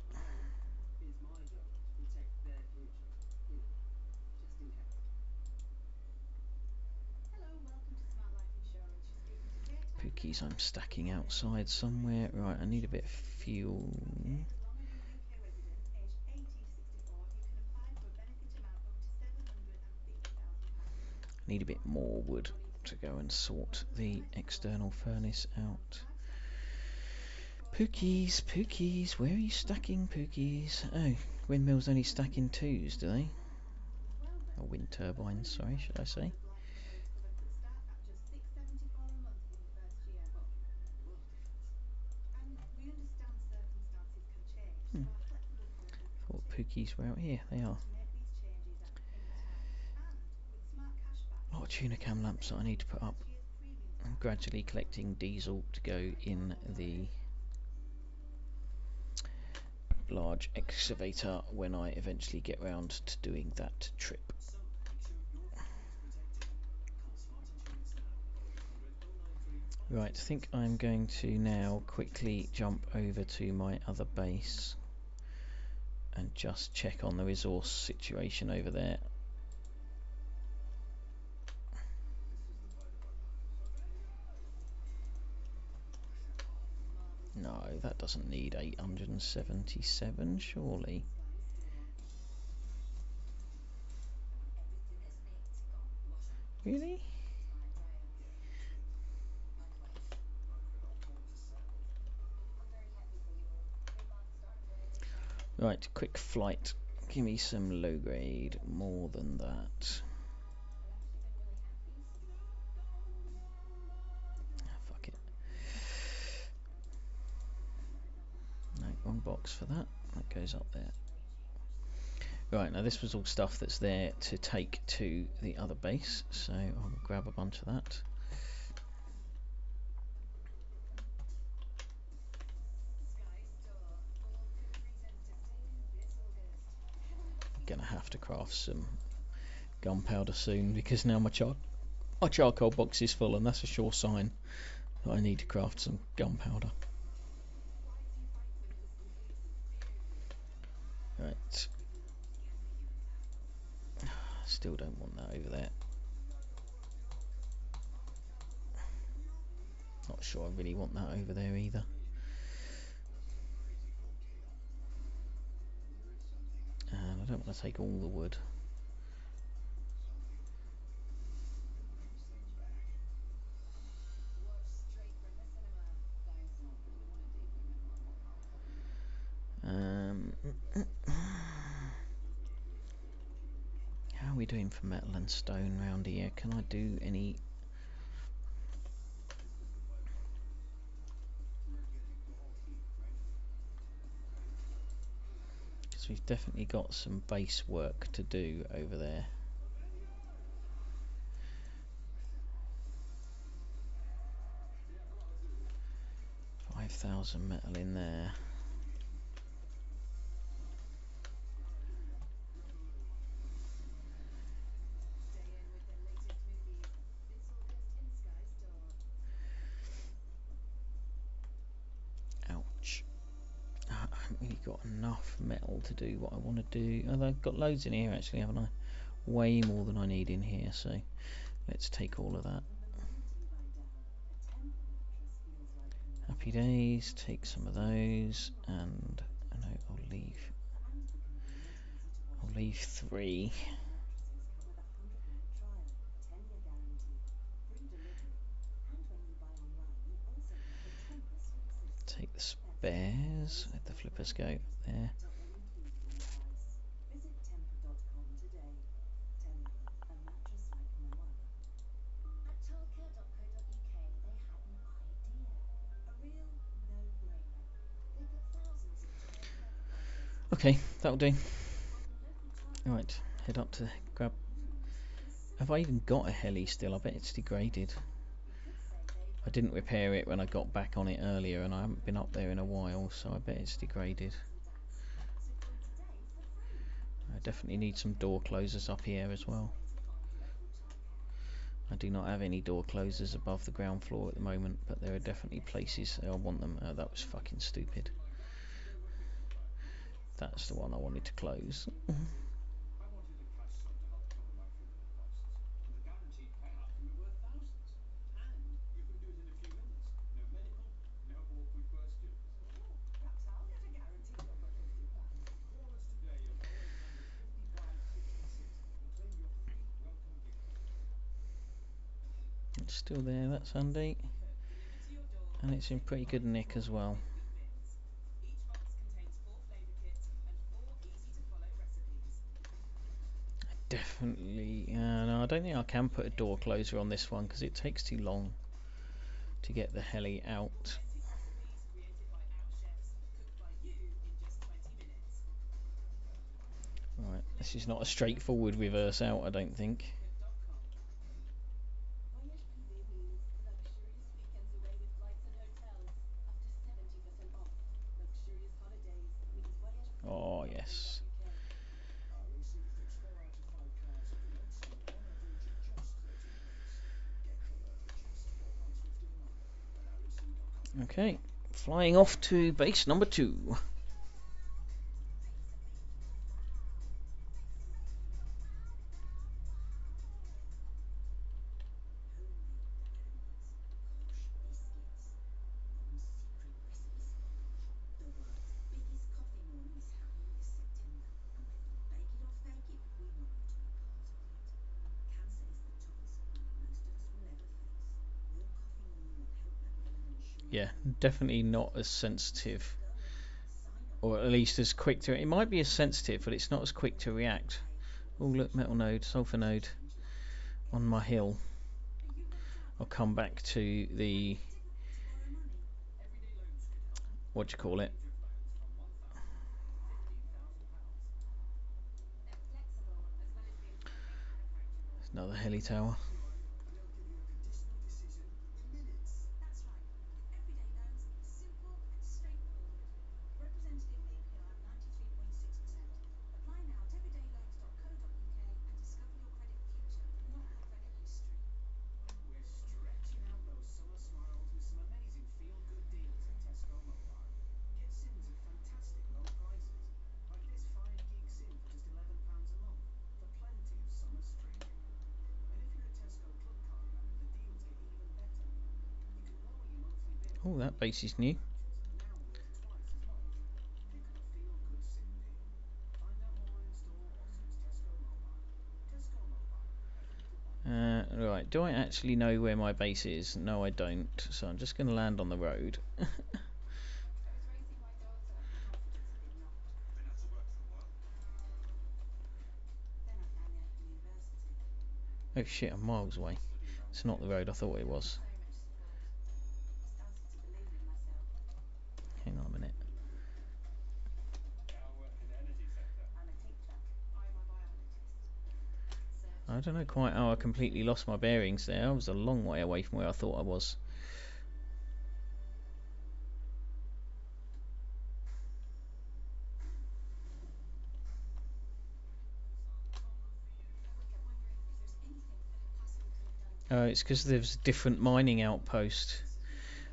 A: Pookies I'm stacking outside somewhere. Right, I need a bit of fuel. Need a bit more wood to go and sort the external furnace out. Pookies, Pookies, where are you stacking, Pookies? Oh, windmills only stack in 2s, do they? Or wind turbines, sorry, should I say? Thought Pookies were out here. They are. A lot of tuna cam lamps that I need to put up. I'm gradually collecting diesel to go in the large excavator when I eventually get round to doing that trip. Right, I think I'm going to now quickly jump over to my other base and just check on the resource situation over there. No, that doesn't need 877, surely. Really? Right, quick flight. Give me some low grade, more than that. Fuck it. No, wrong box for that. That goes up there. Right, now this was all stuff that's there to take to the other base, so I'll grab a bunch of that. Gonna have to craft some gunpowder soon because now my charcoal box is full, and that's a sure sign that I need to craft some gunpowder. Right. Still don't want that over there. Not sure I really want that over there either. And I don't want to take all the wood. How are we doing for metal and stone round here? Can I do any? Because we've definitely got some base work to do over there. 5,000 metal in there. Ouch. I haven't really got enough metal to do what I want to do. Oh, I've got loads in here actually, haven't I? Way more than I need in here, so let's take all of that. Happy days, take some of those, and no, I'll leave 3. Take the spares, let the flippers go there. Okay, that'll do. Right, head up to grab. Have I even got a heli still? I bet it's degraded. I didn't repair it when I got back on it earlier, and I haven't been up there in a while, so I bet it's degraded. I definitely need some door closers up here as well. I do not have any door closers above the ground floor at the moment, but there are definitely places I want them. Oh, that was fucking stupid. That's the one I wanted to close. It's still there, that Sunday, and it's in pretty good nick as well. Definitely, no, I don't think I can put a door closer on this one because it takes too long to get the heli out. Right, this is not a straightforward reverse out, I don't think. Okay, flying off to base number 2. Yeah, definitely not as sensitive, or at least as quick to. It might be as sensitive, but it's not as quick to react. Oh look, metal node, sulfur node on my hill. I'll come back to the, what do you call it? Another heli tower. Oh, that base is new. Right, do I actually know where my base is? No, I don't. So I'm just going to land on the road. Oh shit, I'm miles away. It's not the road I thought it was. Hang on a minute. I don't know quite how I completely lost my bearings there. I was a long way away from where I thought I was. It's because there's a different mining outpost.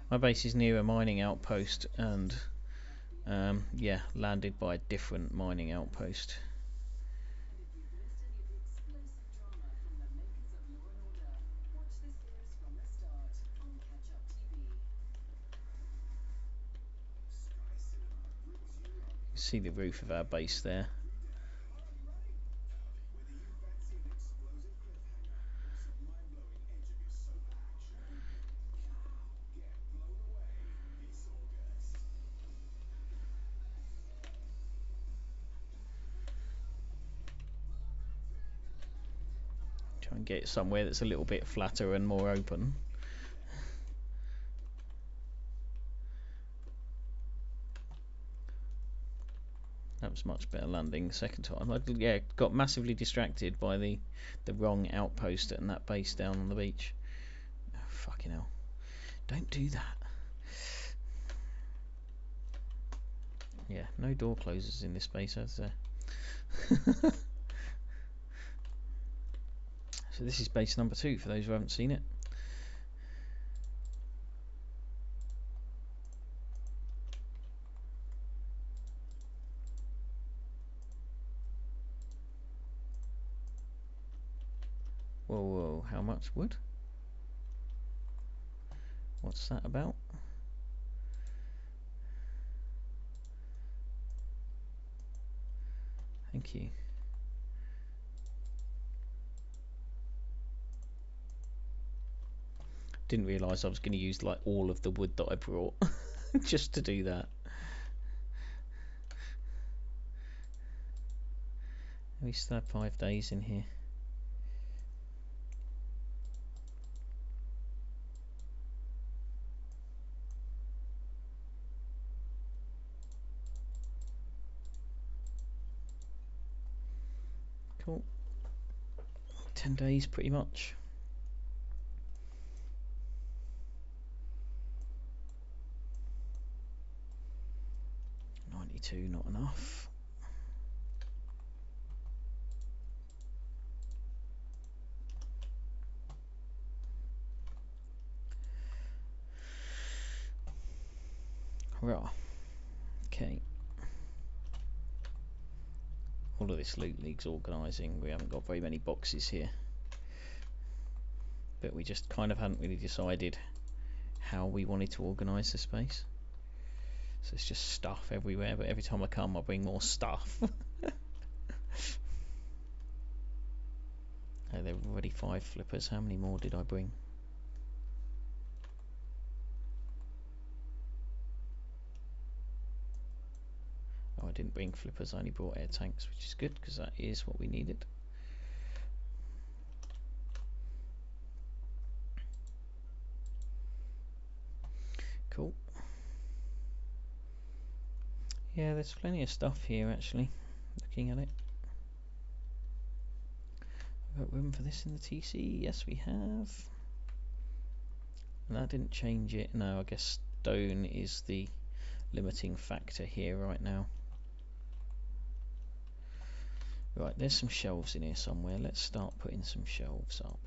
A: My base is near a mining outpost, and yeah, landed by a different mining outpost. You see the roof of our base there. Try and get somewhere that's a little bit flatter and more open. That was much better landing the second time. I got massively distracted by the wrong outpost and that base down on the beach. Oh, fucking hell. Don't do that. Yeah, no door closers in this base, is there? So this is base number 2 for those who haven't seen it. Whoa, whoa, how much wood? What's that about? Thank you. Didn't realise I was going to use like all of the wood that I brought just to do that. We still have 5 days in here. Cool. 10 days pretty much. 92, not enough. Right. Okay. All of this loot league's organising. We haven't got very many boxes here, but we just kind of hadn't really decided how we wanted to organise the space. So it's just stuff everywhere, but every time I come I bring more stuff. Oh, there were already 5 flippers. How many more did I bring? Oh, I didn't bring flippers, I only brought air tanks, which is good because that is what we needed. Cool. Yeah, there's plenty of stuff here actually, looking at it. Got room for this in the TC? Yes, we have. And that didn't change it. No, I guess stone is the limiting factor here right now. Right, there's some shelves in here somewhere. Let's start putting some shelves up.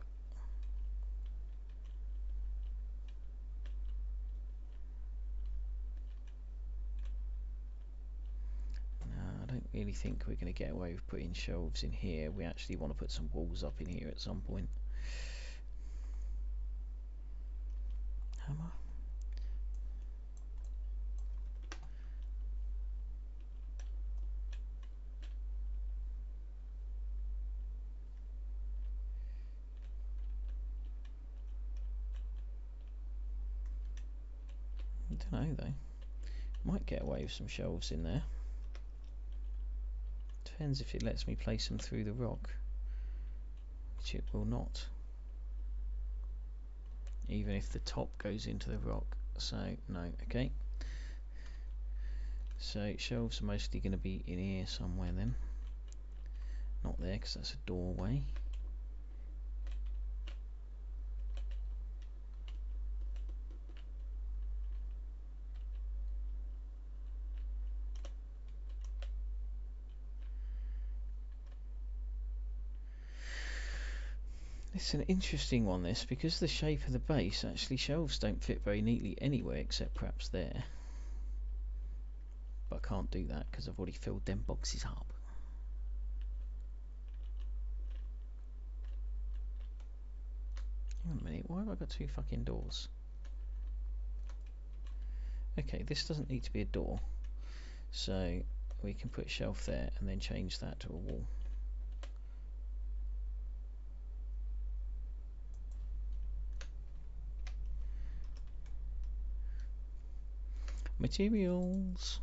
A: No, I don't really think we're going to get away with putting shelves in here. We actually want to put some walls up in here at some point. Hammer. I don't know though. Might get away with some shelves in there. Depends if it lets me place them through the rock, which it will not. Even if the top goes into the rock. So no, okay. So shelves are mostly going to be in here somewhere then. Not there because that's a doorway. It's an interesting one this, because of the shape of the base. Actually shelves don't fit very neatly anywhere except perhaps there. But I can't do that because I've already filled them boxes up. Hang on a minute, why have I got 2 fucking doors? Okay, this doesn't need to be a door, so we can put a shelf there and then change that to a wall. Materials.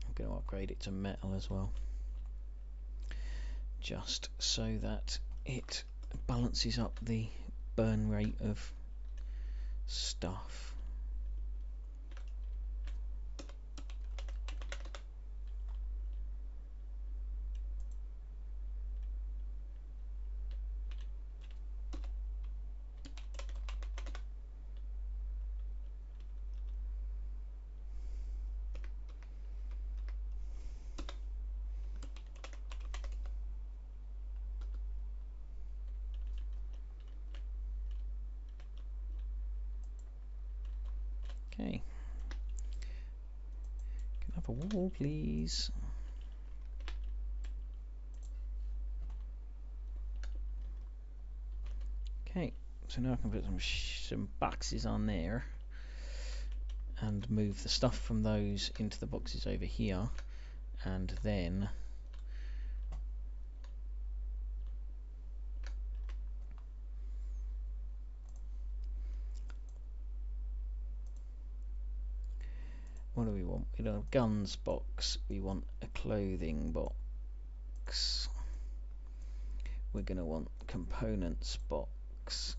A: I'm going to upgrade it to metal as well, just so that it balances up the burn rate of stuff. Okay. Can I have a wall, please? Okay, so now I can put some boxes on there and move the stuff from those into the boxes over here, and then what do we want? We don't have a guns box, we want a clothing box. We're going to want components box,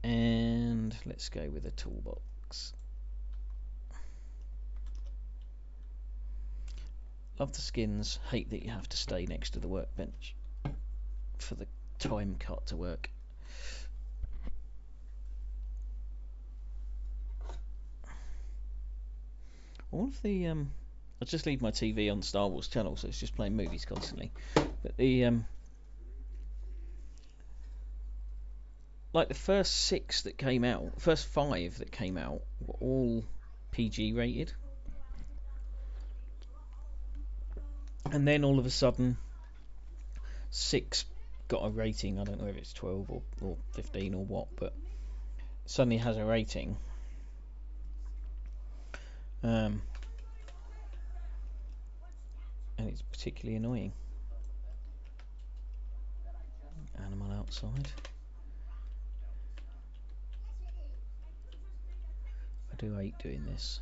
A: and let's go with a toolbox. Love the skins, hate that you have to stay next to the workbench for the time cut to work. All of the I just leave my TV on the Star Wars channel, so it's just playing movies constantly. But the like the first 6 that came out, first 5 that came out were all PG rated, and then all of a sudden 6 got a rating. I don't know if it's 12 or 15 or what, but suddenly has a rating. And it's particularly annoying. Animal outside. I do hate doing this.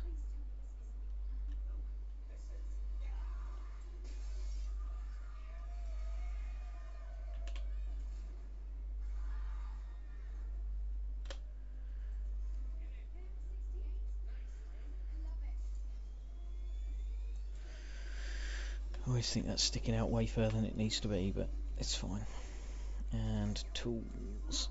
A: I always think that's sticking out way further than it needs to be, but it's fine. And tools.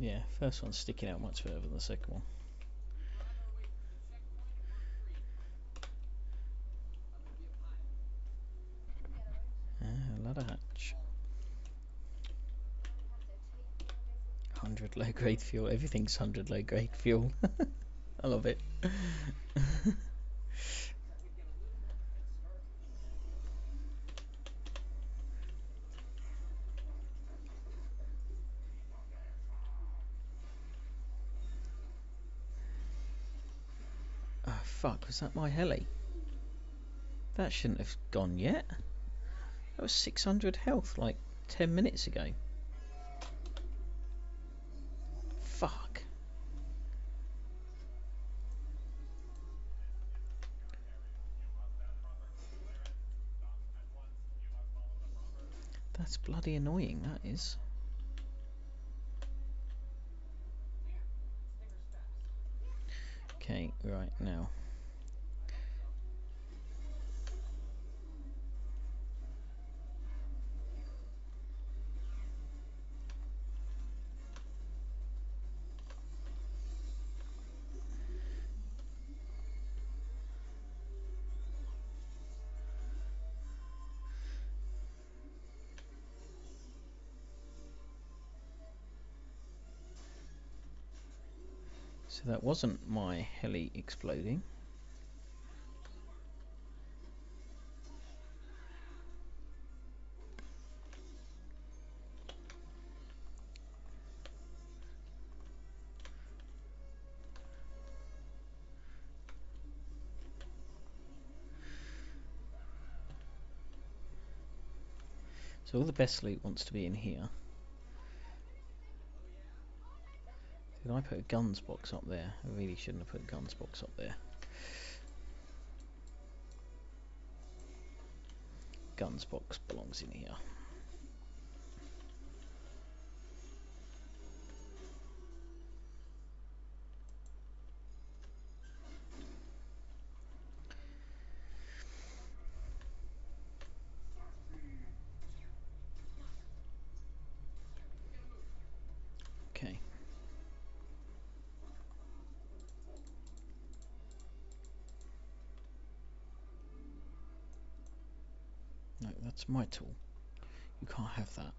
A: Yeah, first one's sticking out much further than the second one. Ladder hatch. 100 low grade fuel. Everything's 100 low grade fuel. I love it. Oh fuck, was that my heli? That shouldn't have gone yet. That was 600 health like 10 minutes ago. Fuck. That's bloody annoying, that is. Okay, right now. So that wasn't my heli exploding. So all the best loot wants to be in here. Did I put a guns box up there? I really shouldn't have put a guns box up there. Guns box belongs in here. Okay. No, that's my tool. You can't have that.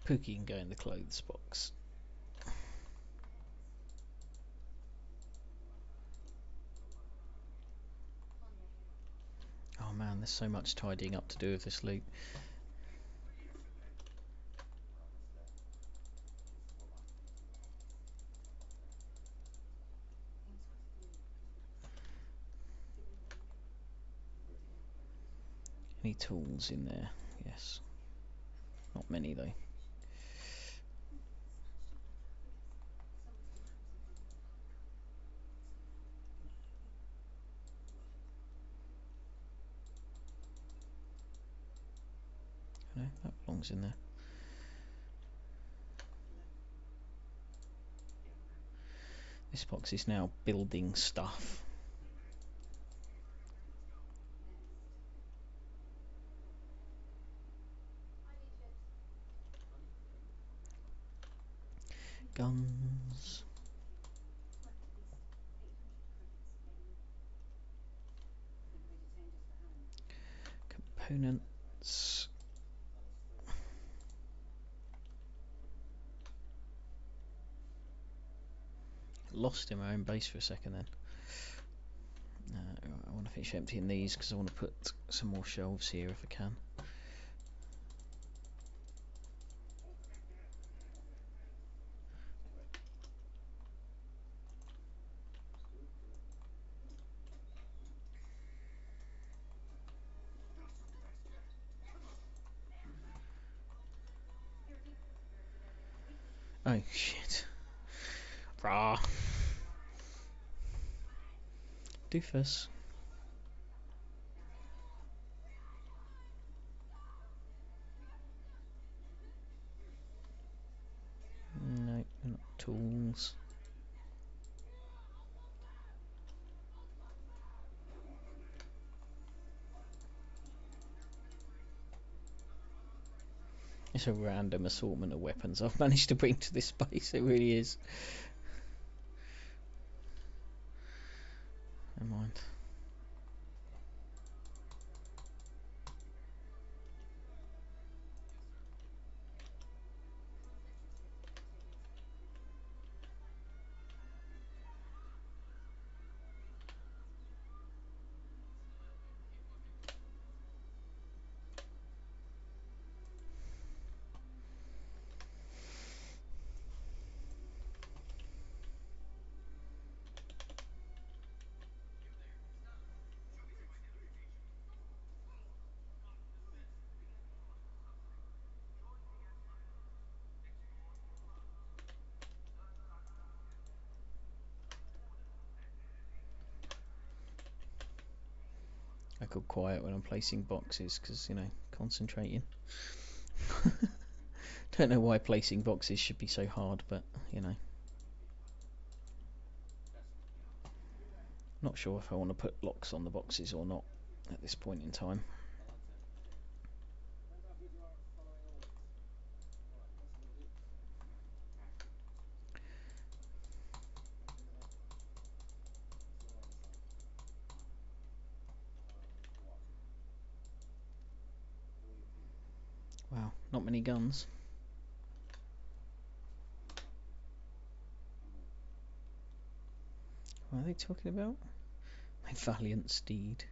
A: Pookie can go in the clothes box. Oh man, there's so much tidying up to do with this loot. Any tools in there? Yes. many though. No, that belongs in there. This box is now building stuff. Guns. Components. Lost in my own base for a second then. I want to finish emptying these because I want to put some more shelves here if I can. Oh shit. Rah. Doofus. No, not tools. It's a random assortment of weapons I've managed to bring to this base, it really is. Never mind. I go quiet when I'm placing boxes because, you know, concentrating. Don't know why placing boxes should be so hard, but, you know. Not sure if I want to put locks on the boxes or not at this point in time. Wow, not many guns. What are they talking about? My valiant steed.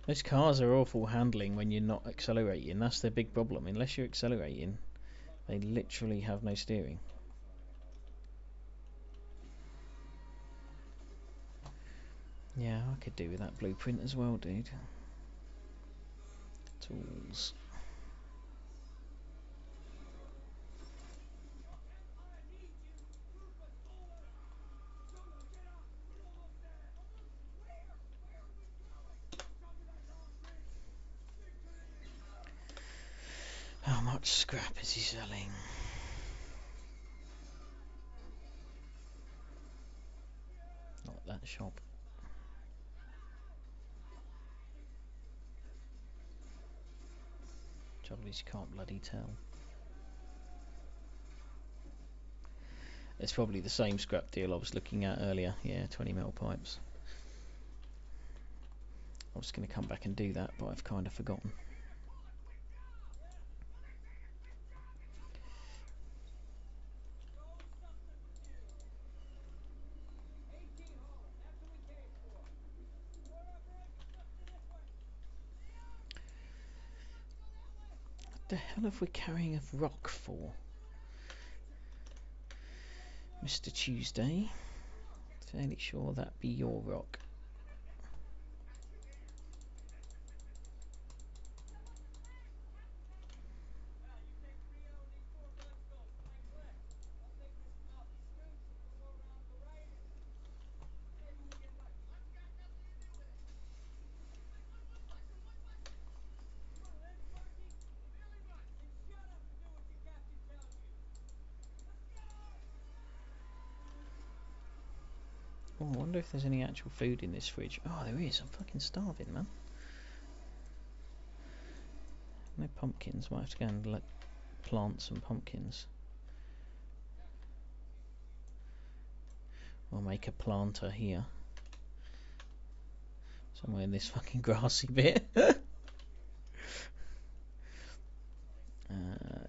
A: Those cars are awful handling when you're not accelerating. That's their big problem. Unless you're accelerating, they literally have no steering. Yeah, I could do with that blueprint as well, dude. Tools. How much scrap is he selling? Not that shop. Trouble is you can't bloody tell. It's probably the same scrap deal I was looking at earlier. Yeah, 20 metal pipes. I was going to come back and do that, but I've kind of forgotten. What the hell have we carrying a rock for? Mr. Tuesday. Fairly sure that be your rock. Oh, I wonder if there's any actual food in this fridge. Oh, there is. I'm fucking starving, man. No pumpkins. Might have to go and plant some pumpkins. I'll make a planter here. Somewhere in this fucking grassy bit.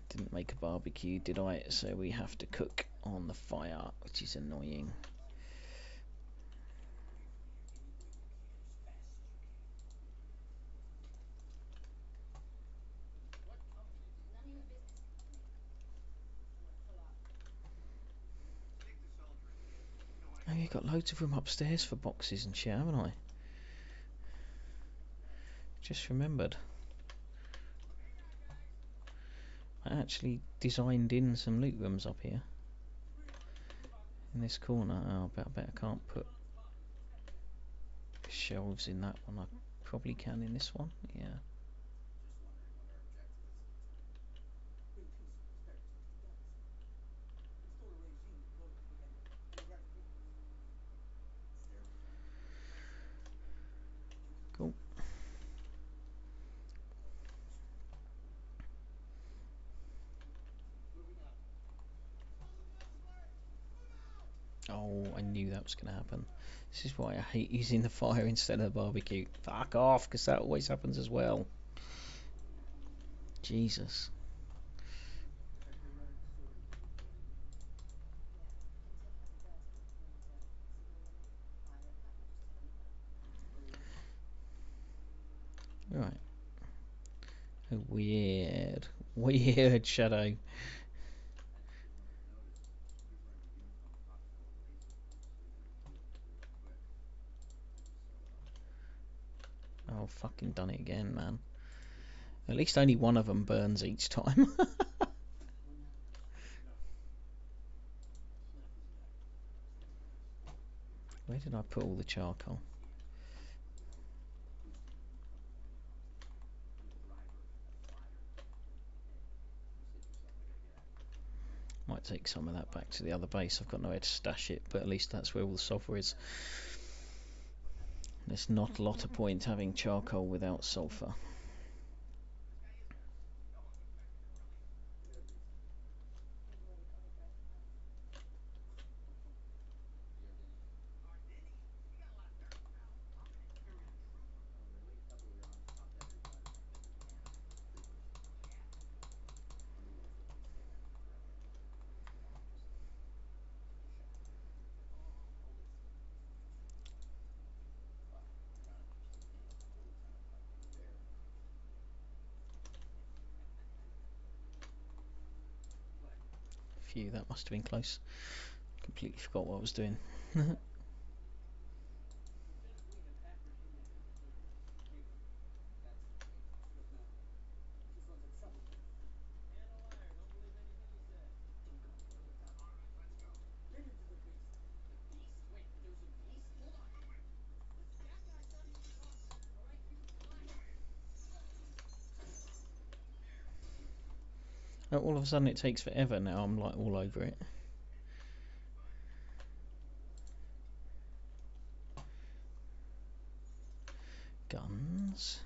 A: Didn't make a barbecue, did I? So we have to cook on the fire, which is annoying. Oh, you've got loads of room upstairs for boxes and shit, haven't I? Just remembered. I actually designed in some loot rooms up here. In this corner. Oh, I bet I can't put shelves in that one. I probably can in this one. Yeah. Cool. Oh, I knew that was going to happen. This is why I hate using the fire instead of the barbecue. Fuck off, because that always happens as well. Jesus. Right. A weird shadow. Oh, fucking done it again, man. At least only one of them burns each time. Where did I put all the charcoal? Might take some of that back to the other base. I've got nowhere to stash it, but at least that's where all the sulfur is. There's not a lot of point having charcoal without sulfur. Phew, that must have been close. Completely forgot what I was doing. All of a sudden it takes forever now. I'm like all over it. Guns.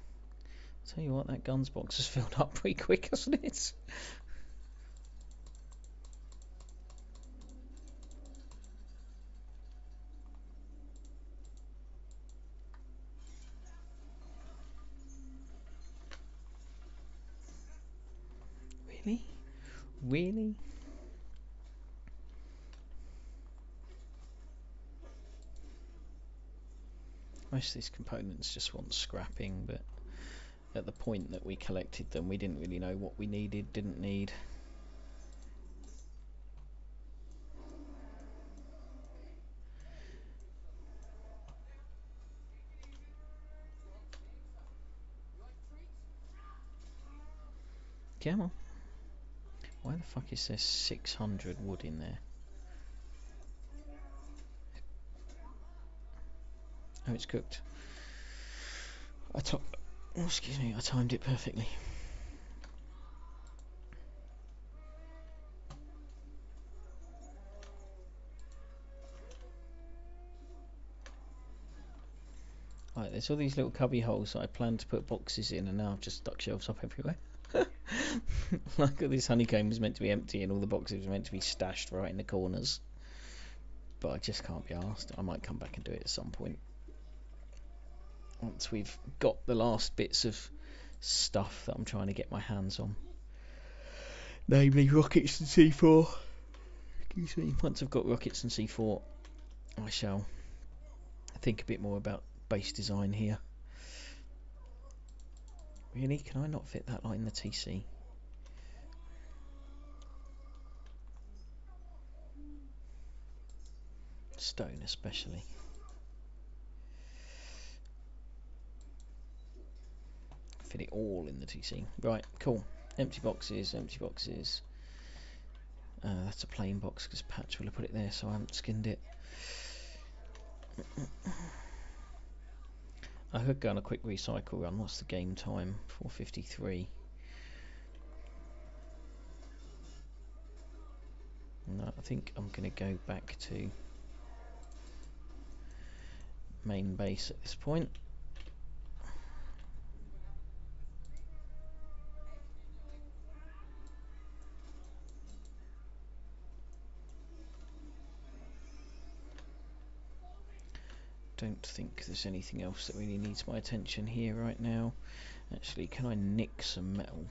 A: Tell you what, that guns box has filled up pretty quick, hasn't it? Really? Really? Most of these components just want scrapping, but at the point that we collected them, we didn't really know what we needed, didn't need. Come on. Why the fuck is there 600 wood in there? Oh, it's cooked. Oh, excuse me, I timed it perfectly. there's all these little cubby holes that I planned to put boxes in, and now I've just stuck shelves up everywhere. Like this honeycomb was meant to be empty, and all the boxes were meant to be stashed right in the corners. But I just can't be asked. I might come back and do it at some point. Once we've got the last bits of stuff that I'm trying to get my hands on. Namely rockets and C4. Excuse me. Once I've got rockets and C4, I shall think a bit more about base design here. Really? Can I not fit that light in the TC? Stone especially. Fit it all in the TC. Right, cool. Empty boxes, empty boxes. That's a plain box because Patch will have put it there, so I haven't skinned it. I could go on a quick recycle run. What's the game time? 4:53. No, I think I'm going to go back to main base at this point. Don't think there's anything else that really needs my attention here right now. Actually, can I nick some metal?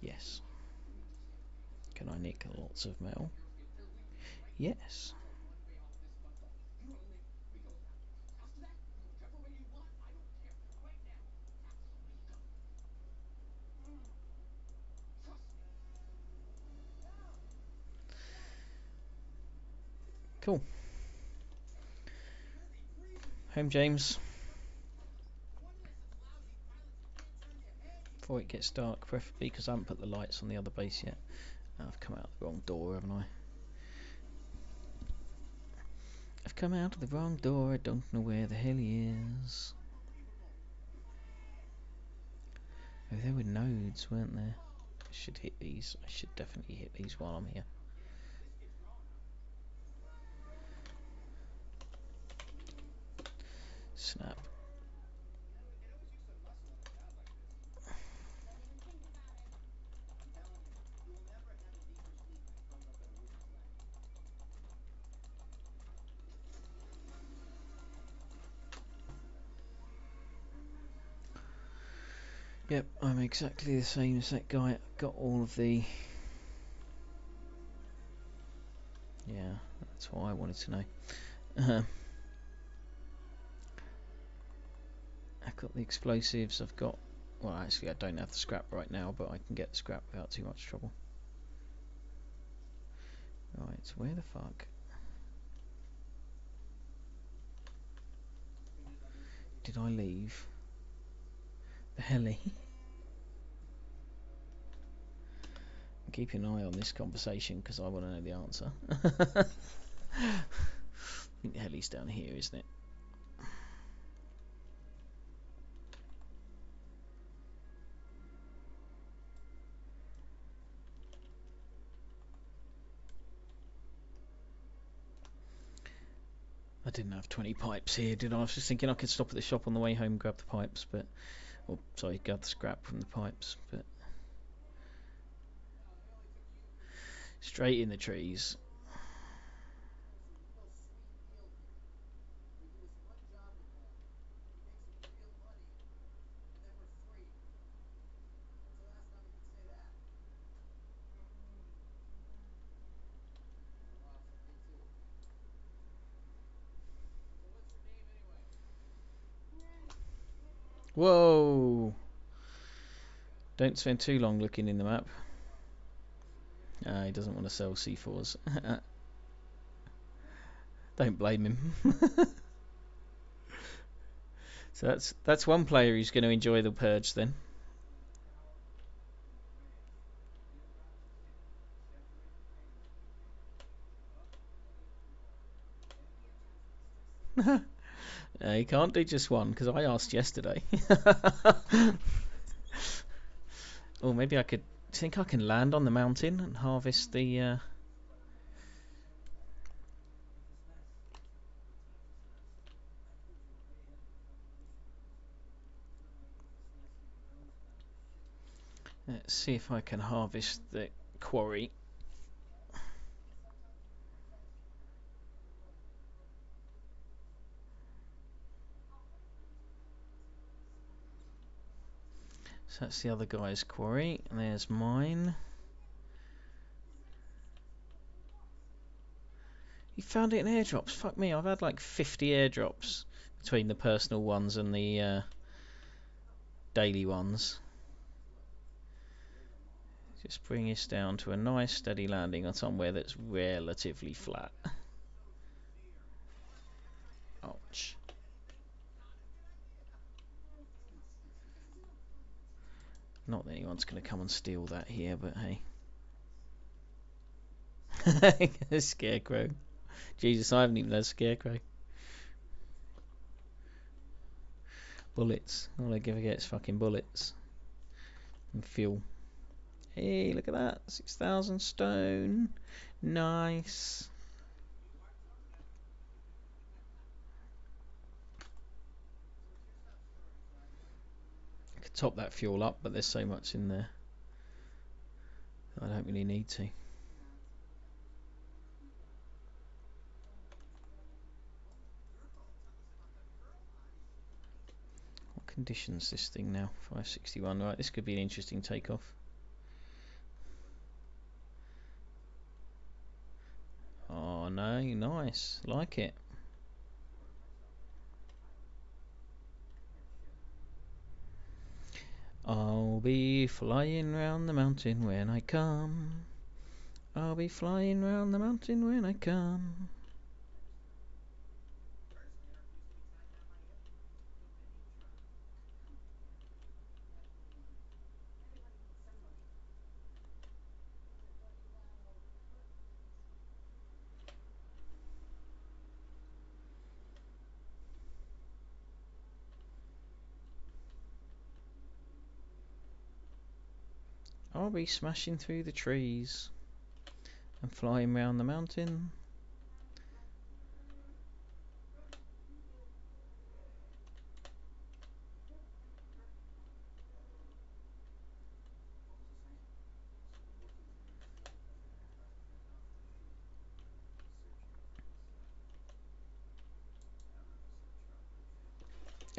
A: Yes. Can I nick lots of metal? Yes. Cool. Home, James. Before it gets dark, preferably, because I haven't put the lights on the other base yet. I've come out the wrong door, haven't I? I've come out of the wrong door, I don't know where the hell he is. Oh, there were nodes, weren't there? I should hit these. I should definitely hit these while I'm here. Snap. Yep, I'm exactly the same as that guy. I've got all of the... Yeah, that's what I wanted to know. I've got the explosives, I've got... Well, actually I don't have the scrap right now, but I can get the scrap without too much trouble. Right, where the fuck? Did I leave? The heli? I'm keeping an eye on this conversation because I want to know the answer. I think the heli's down here, isn't it? I didn't have 20 pipes here, did I? I was just thinking I could stop at the shop on the way home, grab the pipes, but... Or, sorry, grab the scrap from the pipes, but... Straight in the trees. Whoa! Don't spend too long looking in the map. He doesn't want to sell C4s. Don't blame him. So that's one player who's going to enjoy the purge then. You can't do just one because I asked yesterday. Or maybe I could think I can land on the mountain and harvest the Let's see if I can harvest the quarry. So that's the other guy's quarry, and there's mine. You found it in airdrops? Fuck me, I've had like 50 airdrops between the personal ones and the daily ones. Just bring us down to a nice steady landing on somewhere that's relatively flat. Ouch. Not that anyone's going to come and steal that here, but hey. A scarecrow. Jesus, I haven't even had a scarecrow. Bullets. All I ever get is fucking bullets. And fuel. Hey, look at that. 6,000 stone. Nice. I could top that fuel up, but there's so much in there I don't really need to. What conditions this thing now? 561. Right, this could be an interesting takeoff. Oh no, nice. Like it. I'll be flying round the mountain when I come. I'll be flying round the mountain when I come. I'll be smashing through the trees and flying round the mountain.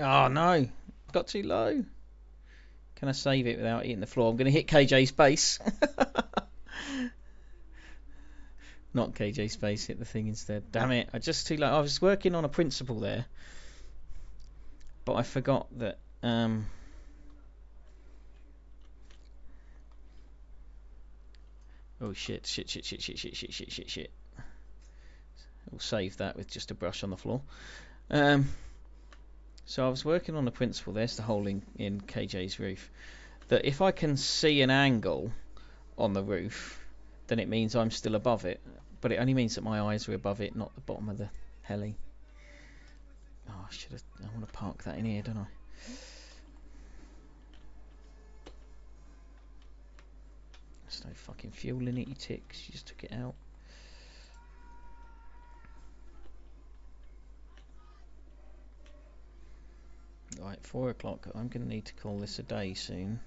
A: Oh no, got too low. Can I save it without hitting the floor? I'm going to hit KJ's base. Not KJ's base, hit the thing instead. Damn it, I just too low. I was working on a principle there, but I forgot that. Oh shit, shit. We'll save that with just a brush on the floor. So I was working on the principle, there's the hole in KJ's roof, that if I can see an angle on the roof, then it means I'm still above it. But it only means that my eyes are above it, not the bottom of the heli. Oh, I want to park that in here, don't I? There's no fucking fuel in it, you ticks. You just took it out. Right, 4 o'clock. I'm going to need to call this a day soon.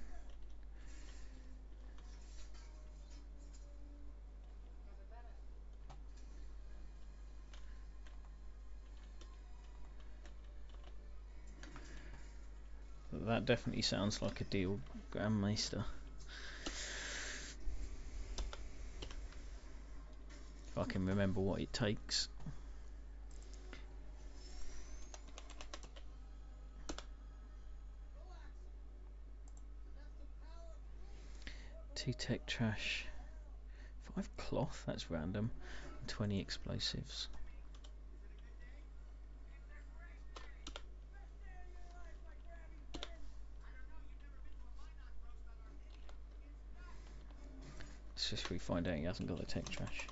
A: That definitely sounds like a deal, Grandmaster. If I can remember what it takes. Two tech trash. 5 cloth, that's random. And 20 explosives. Let's just find out he hasn't got the tech trash.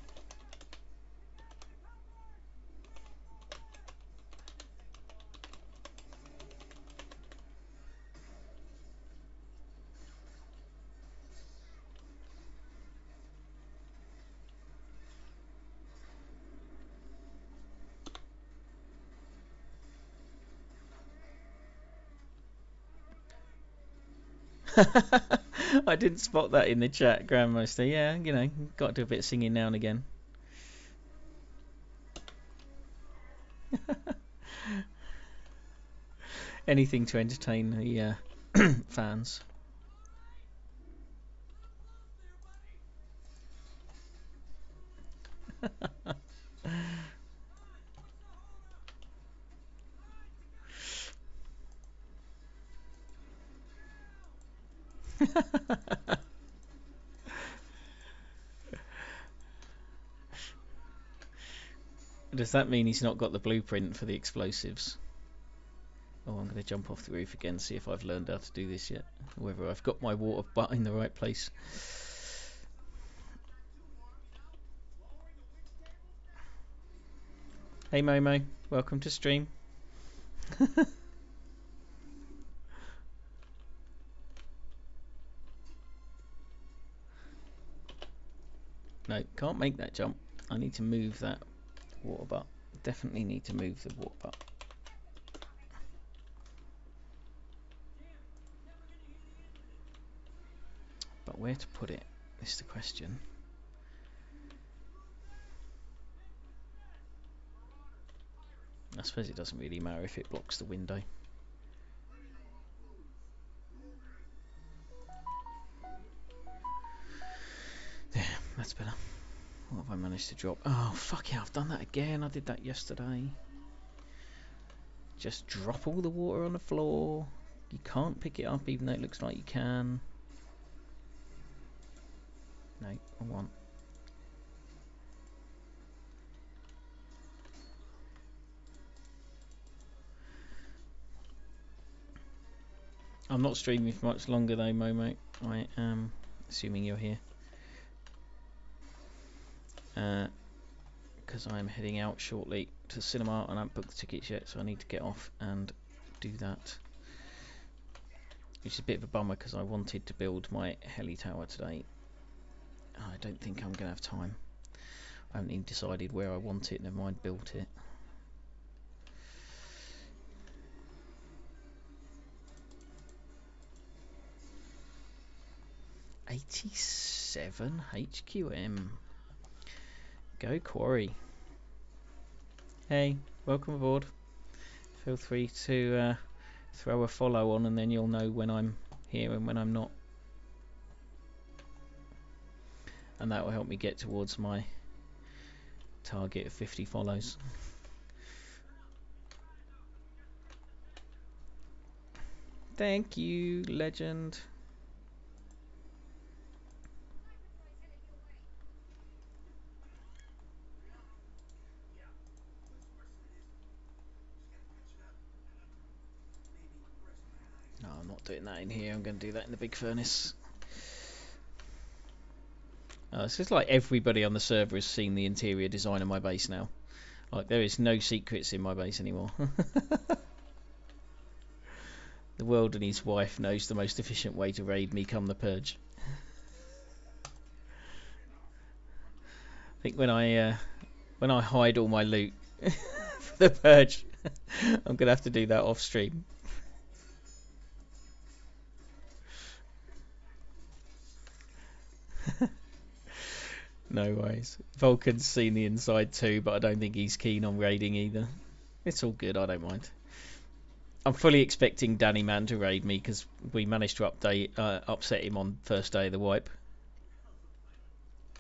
A: I didn't spot that in the chat, Grandmaster. Yeah, you know, got to do a bit of singing now and again. Anything to entertain the fans. Does that mean he's not got the blueprint for the explosives? Oh, I'm going to jump off the roof again, see if I've learned how to do this yet. Or whether I've got my water butt in the right place. Hey Momo, welcome to stream. No, can't make that jump. I need to move that water butt. Definitely need to move the water butt. But where to put it is the question. I suppose it doesn't really matter if it blocks the window. There, that's better. What have I managed to drop? Oh, fuck yeah, I've done that again. I did that yesterday. Just drop all the water on the floor. You can't pick it up even though it looks like you can. No, I want. I'm not streaming for much longer though, Momo. I am assuming you're here. Because I'm heading out shortly to the cinema and I haven't booked the tickets yet, so I need to get off and do that. Which is a bit of a bummer because I wanted to build my heli tower today. I don't think I'm going to have time. I haven't even decided where I want it, never mind built it. $87 HQM. Go Quarry. Hey, welcome aboard. Feel free to throw a follow on and then you'll know when I'm here and when I'm not. And that will help me get towards my target of 50 follows. Thank you, legend. No, I'm not doing that in here. I'm going to do that in the big furnace. It's just like everybody on the server has seen the interior design of my base now. Like there is no secrets in my base anymore. The world and his wife knows the most efficient way to raid me come the purge. I think when I hide all my loot for the purge, I'm gonna have to do that off stream. No worries. Vulcan's seen the inside too, but I don't think he's keen on raiding either. It's all good, I don't mind. I'm fully expecting Danny Man to raid me because we managed to upset him on first day of the wipe.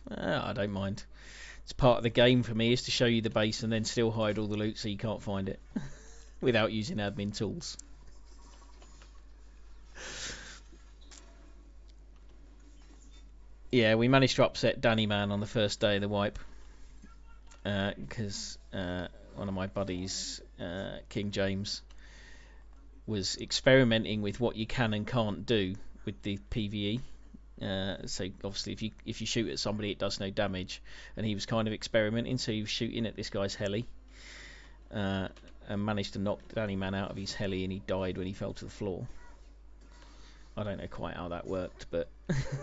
A: I don't mind. It's part of the game for me is to show you the base and then still hide all the loot so you can't find it without using admin tools. Yeah, we managed to upset Danny Man on the first day of the wipe because one of my buddies, King James, was experimenting with what you can and can't do with the PvE. So obviously if you shoot at somebody it does no damage, and he was kind of experimenting, so he was shooting at this guy's heli and managed to knock Danny Man out of his heli, and he died when he fell to the floor. I don't know quite how that worked, but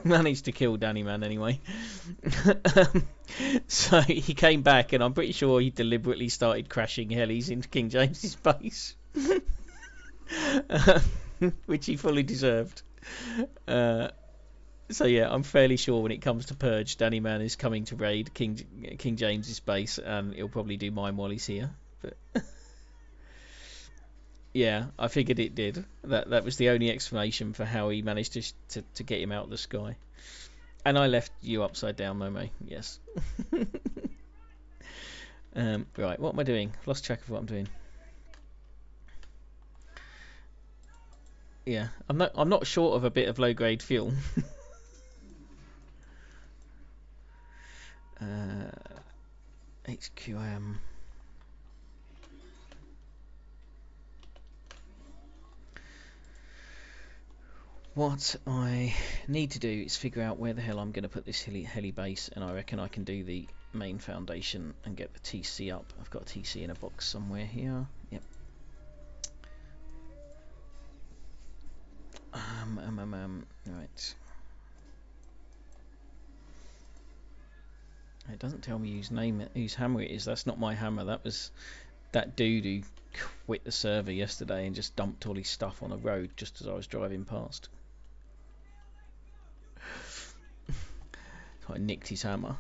A: managed to kill Danny Man anyway. So he came back, and I'm pretty sure he deliberately started crashing helis into King James's base. Which he fully deserved. So yeah, I'm fairly sure when it comes to Purge, Danny Man is coming to raid King James's base, and he'll probably do mine while he's here. But yeah, I figured it did. That was the only explanation for how he managed to get him out of the sky. And I left you upside down, Momo. Yes. Right, what am I doing? I've lost track of what I'm doing. Yeah, I'm not short of a bit of low grade fuel. HQM. What I need to do is figure out where the hell I'm going to put this heli base, and I reckon I can do the main foundation and get the TC up. I've got a TC in a box somewhere here. Yep. Right. It doesn't tell me whose hammer it is. That's not my hammer. That was that dude who quit the server yesterday and just dumped all his stuff on a road just as I was driving past. So I nicked his hammer.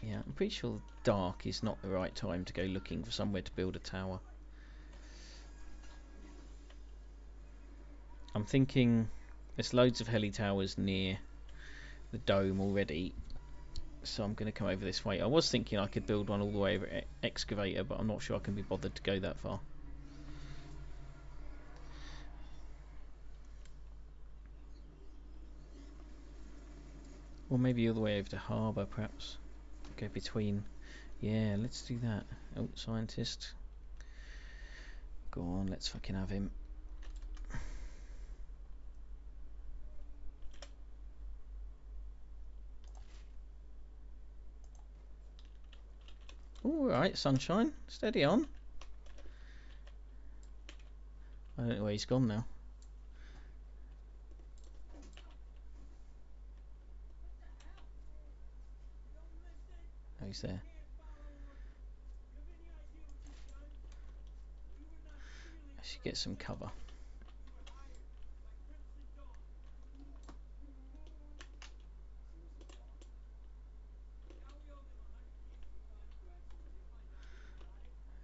A: Yeah, I'm pretty sure dark is not the right time to go looking for somewhere to build a tower. I'm thinking there's loads of heli towers near the dome already, so I'm going to come over this way. I was thinking I could build one all the way over Excavator, but I'm not sure I can be bothered to go that far. Or maybe all the way over to Harbour, perhaps. Go between. Yeah, let's do that. Oh, scientist. Go on, let's fucking have him. Alright, sunshine. Steady on. I don't know where he's gone now. Oh, he's there. I should get some cover.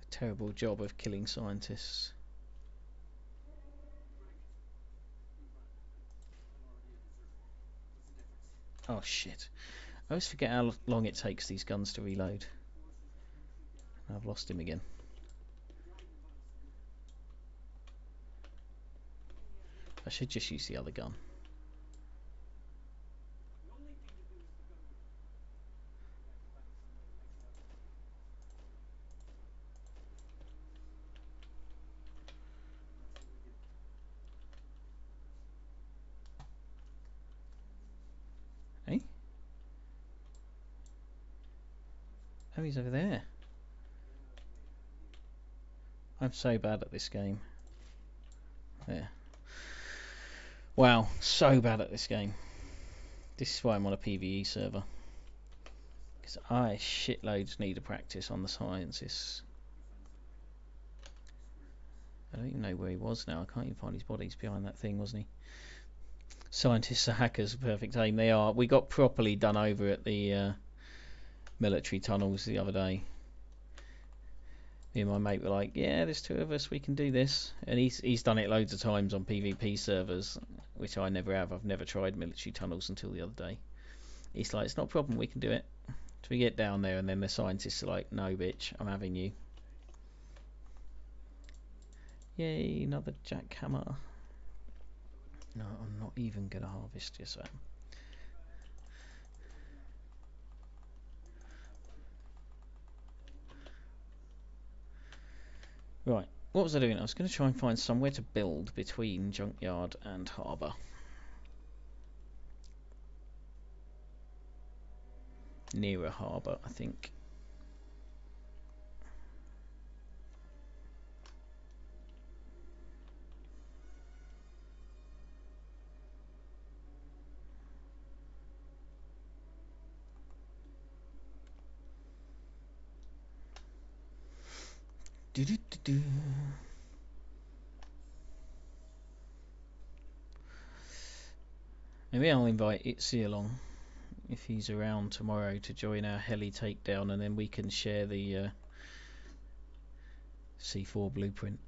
A: A terrible job of killing scientists. Oh shit. I always forget how long it takes these guns to reload. I've lost him again. I should just use the other gun. Hey? Oh, he's over there. I'm so bad at this game. There. Wow, so bad at this game. This is why I'm on a PvE server. Because I shitloads need to practice on the sciences. I don't even know where he was now. I can't even find his body. He's behind that thing, wasn't he? Scientists are hackers, perfect aim. They are. We got properly done over at the military tunnels the other day. Me and my mate were like, yeah, there's two of us, we can do this. And he's done it loads of times on PvP servers, which I never have. I've never tried military tunnels until the other day. He's like, it's not a problem, we can do it. So we get down there and then the scientists are like, no bitch, I'm having you. Yay, another jackhammer. No, I'm not even going to harvest, yes I am. Right, what was I doing? I was going to try and find somewhere to build between Junkyard and Harbour. Near a harbour, I think. Do-do-do-do. Maybe I'll invite Itzy along if he's around tomorrow to join our heli takedown, and then we can share the C4 blueprint.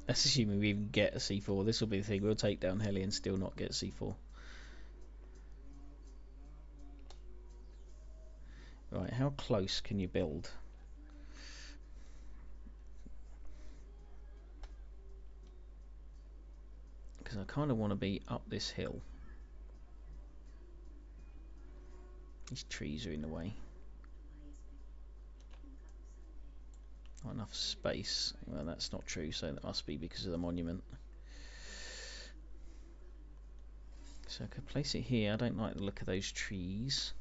A: That's assuming we even get a C4. This will be the thing. We'll take down heli and still not get C4. Right, how close can you build? Because I kind of want to be up this hill. These trees are in the way. Not enough space. Well, that's not true, so that must be because of the monument. So I could place it here. I don't like the look of those trees.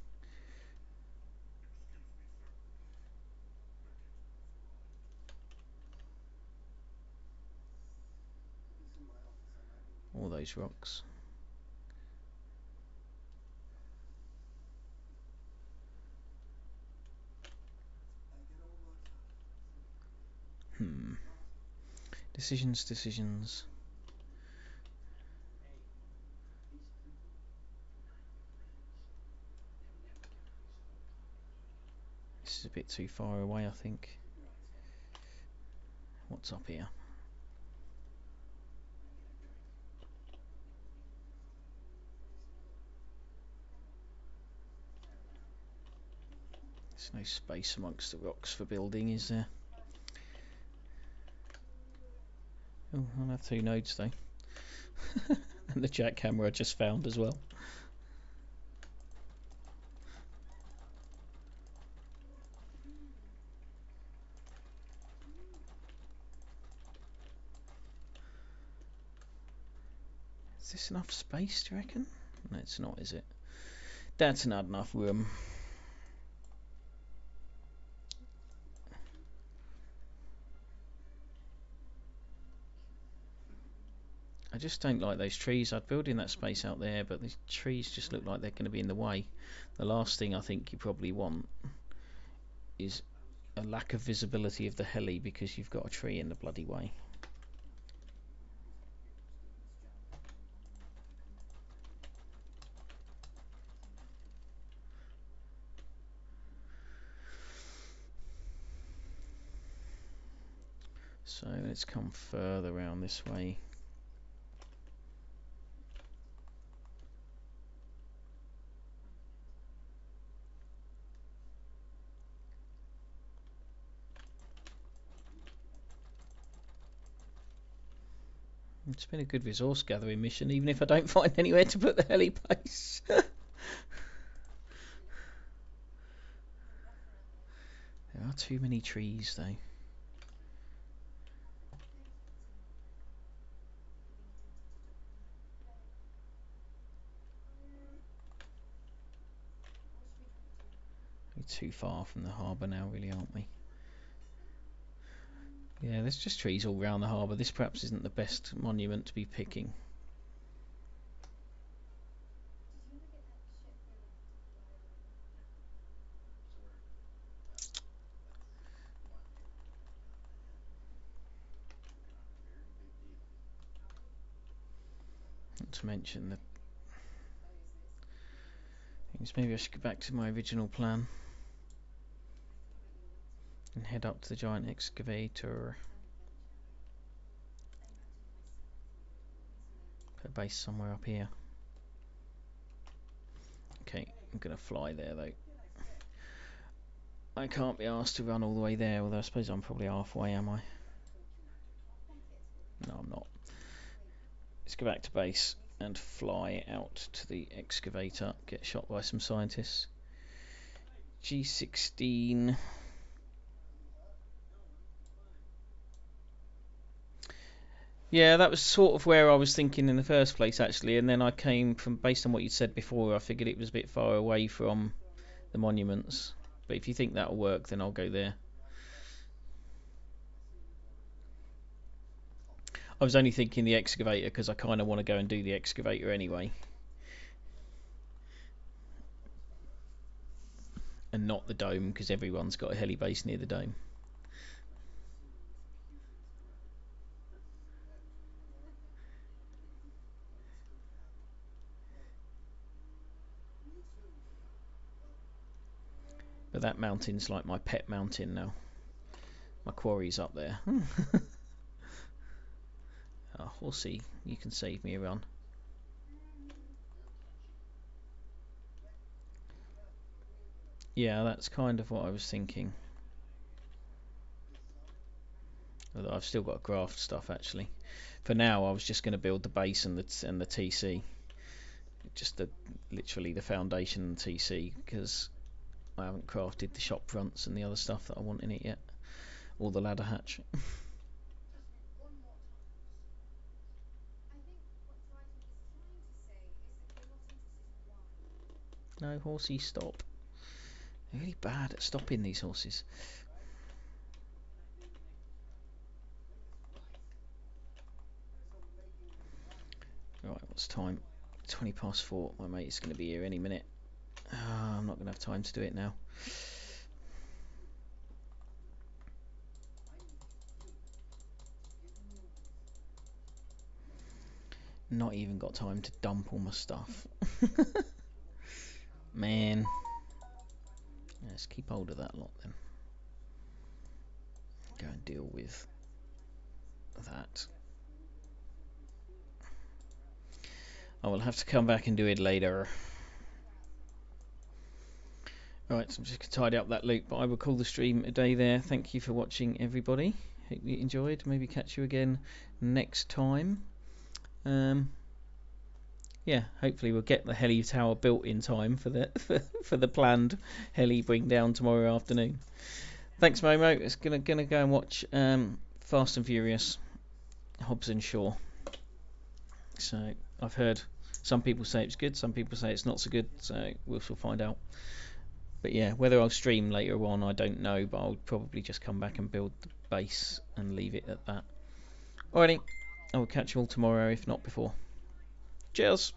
A: All those rocks. Decisions. This is a bit too far away, I think. What's up here? There's no space amongst the rocks for building, is there? Oh, I'll have 2 nodes though. And the jackhammer I just found as well. Is this enough space, do you reckon? No, it's not, is it? That's not enough room. I just don't like those trees. I'd build in that space out there, but the trees just look like they're going to be in the way. The last thing I think you probably want is a lack of visibility of the heli because you've got a tree in the bloody way. So let's come further around this way. It's been a good resource gathering mission, even if I don't find anywhere to put the heli base. There are too many trees though. We're too far from the harbour now, really, aren't we? Yeah, there's just trees all round the harbour. This perhaps isn't the best monument to be picking. Not to mention the things. Maybe I should go back to my original plan and head up to the giant excavator. Put a base somewhere up here. Okay, I'm gonna fly there though. I can't be asked to run all the way there, although I suppose I'm probably halfway, am I? No, I'm not. Let's go back to base and fly out to the excavator, get shot by some scientists. G16. Yeah, that was sort of where I was thinking in the first place, actually, and then I came from, based on what you said before, I figured it was a bit far away from the monuments. But if you think that'll work, then I'll go there. I was only thinking the excavator because I kind of want to go and do the excavator anyway. And not the dome, because everyone's got a heli base near the dome. But that mountain's like my pet mountain now. My quarry's up there. Oh, horsey, you can save me a run. Yeah, that's kind of what I was thinking. Although I've still got to graft stuff actually. For now, I was just going to build the base and the TC, just literally the foundation and TC, because I haven't crafted the shop fronts and the other stuff that I want in it yet, or the ladder hatch. No, horsey, stop. They're really bad at stopping, these horses. Right, what's time? 20 past 4. My mate is going to be here any minute. I'm not going to have time to do it now. Not even got time to dump all my stuff. Man. Let's keep hold of that lot then. Go and deal with that. I will have to come back and do it later. Alright, so I'm just going to tidy up that loop, but I will call the stream a day there. Thank you for watching, everybody. Hope you enjoyed. Maybe catch you again next time. Yeah, hopefully we'll get the heli tower built in time for the for the planned heli bring down tomorrow afternoon. Thanks, Momo. It's gonna go and watch Fast and Furious, Hobbs and Shaw. So I've heard some people say it's good, some people say it's not so good. So we'll find out. But yeah, whether I'll stream later on, I don't know. But I'll probably just come back and build the base and leave it at that. Alrighty, I will catch you all tomorrow, if not before. Cheers.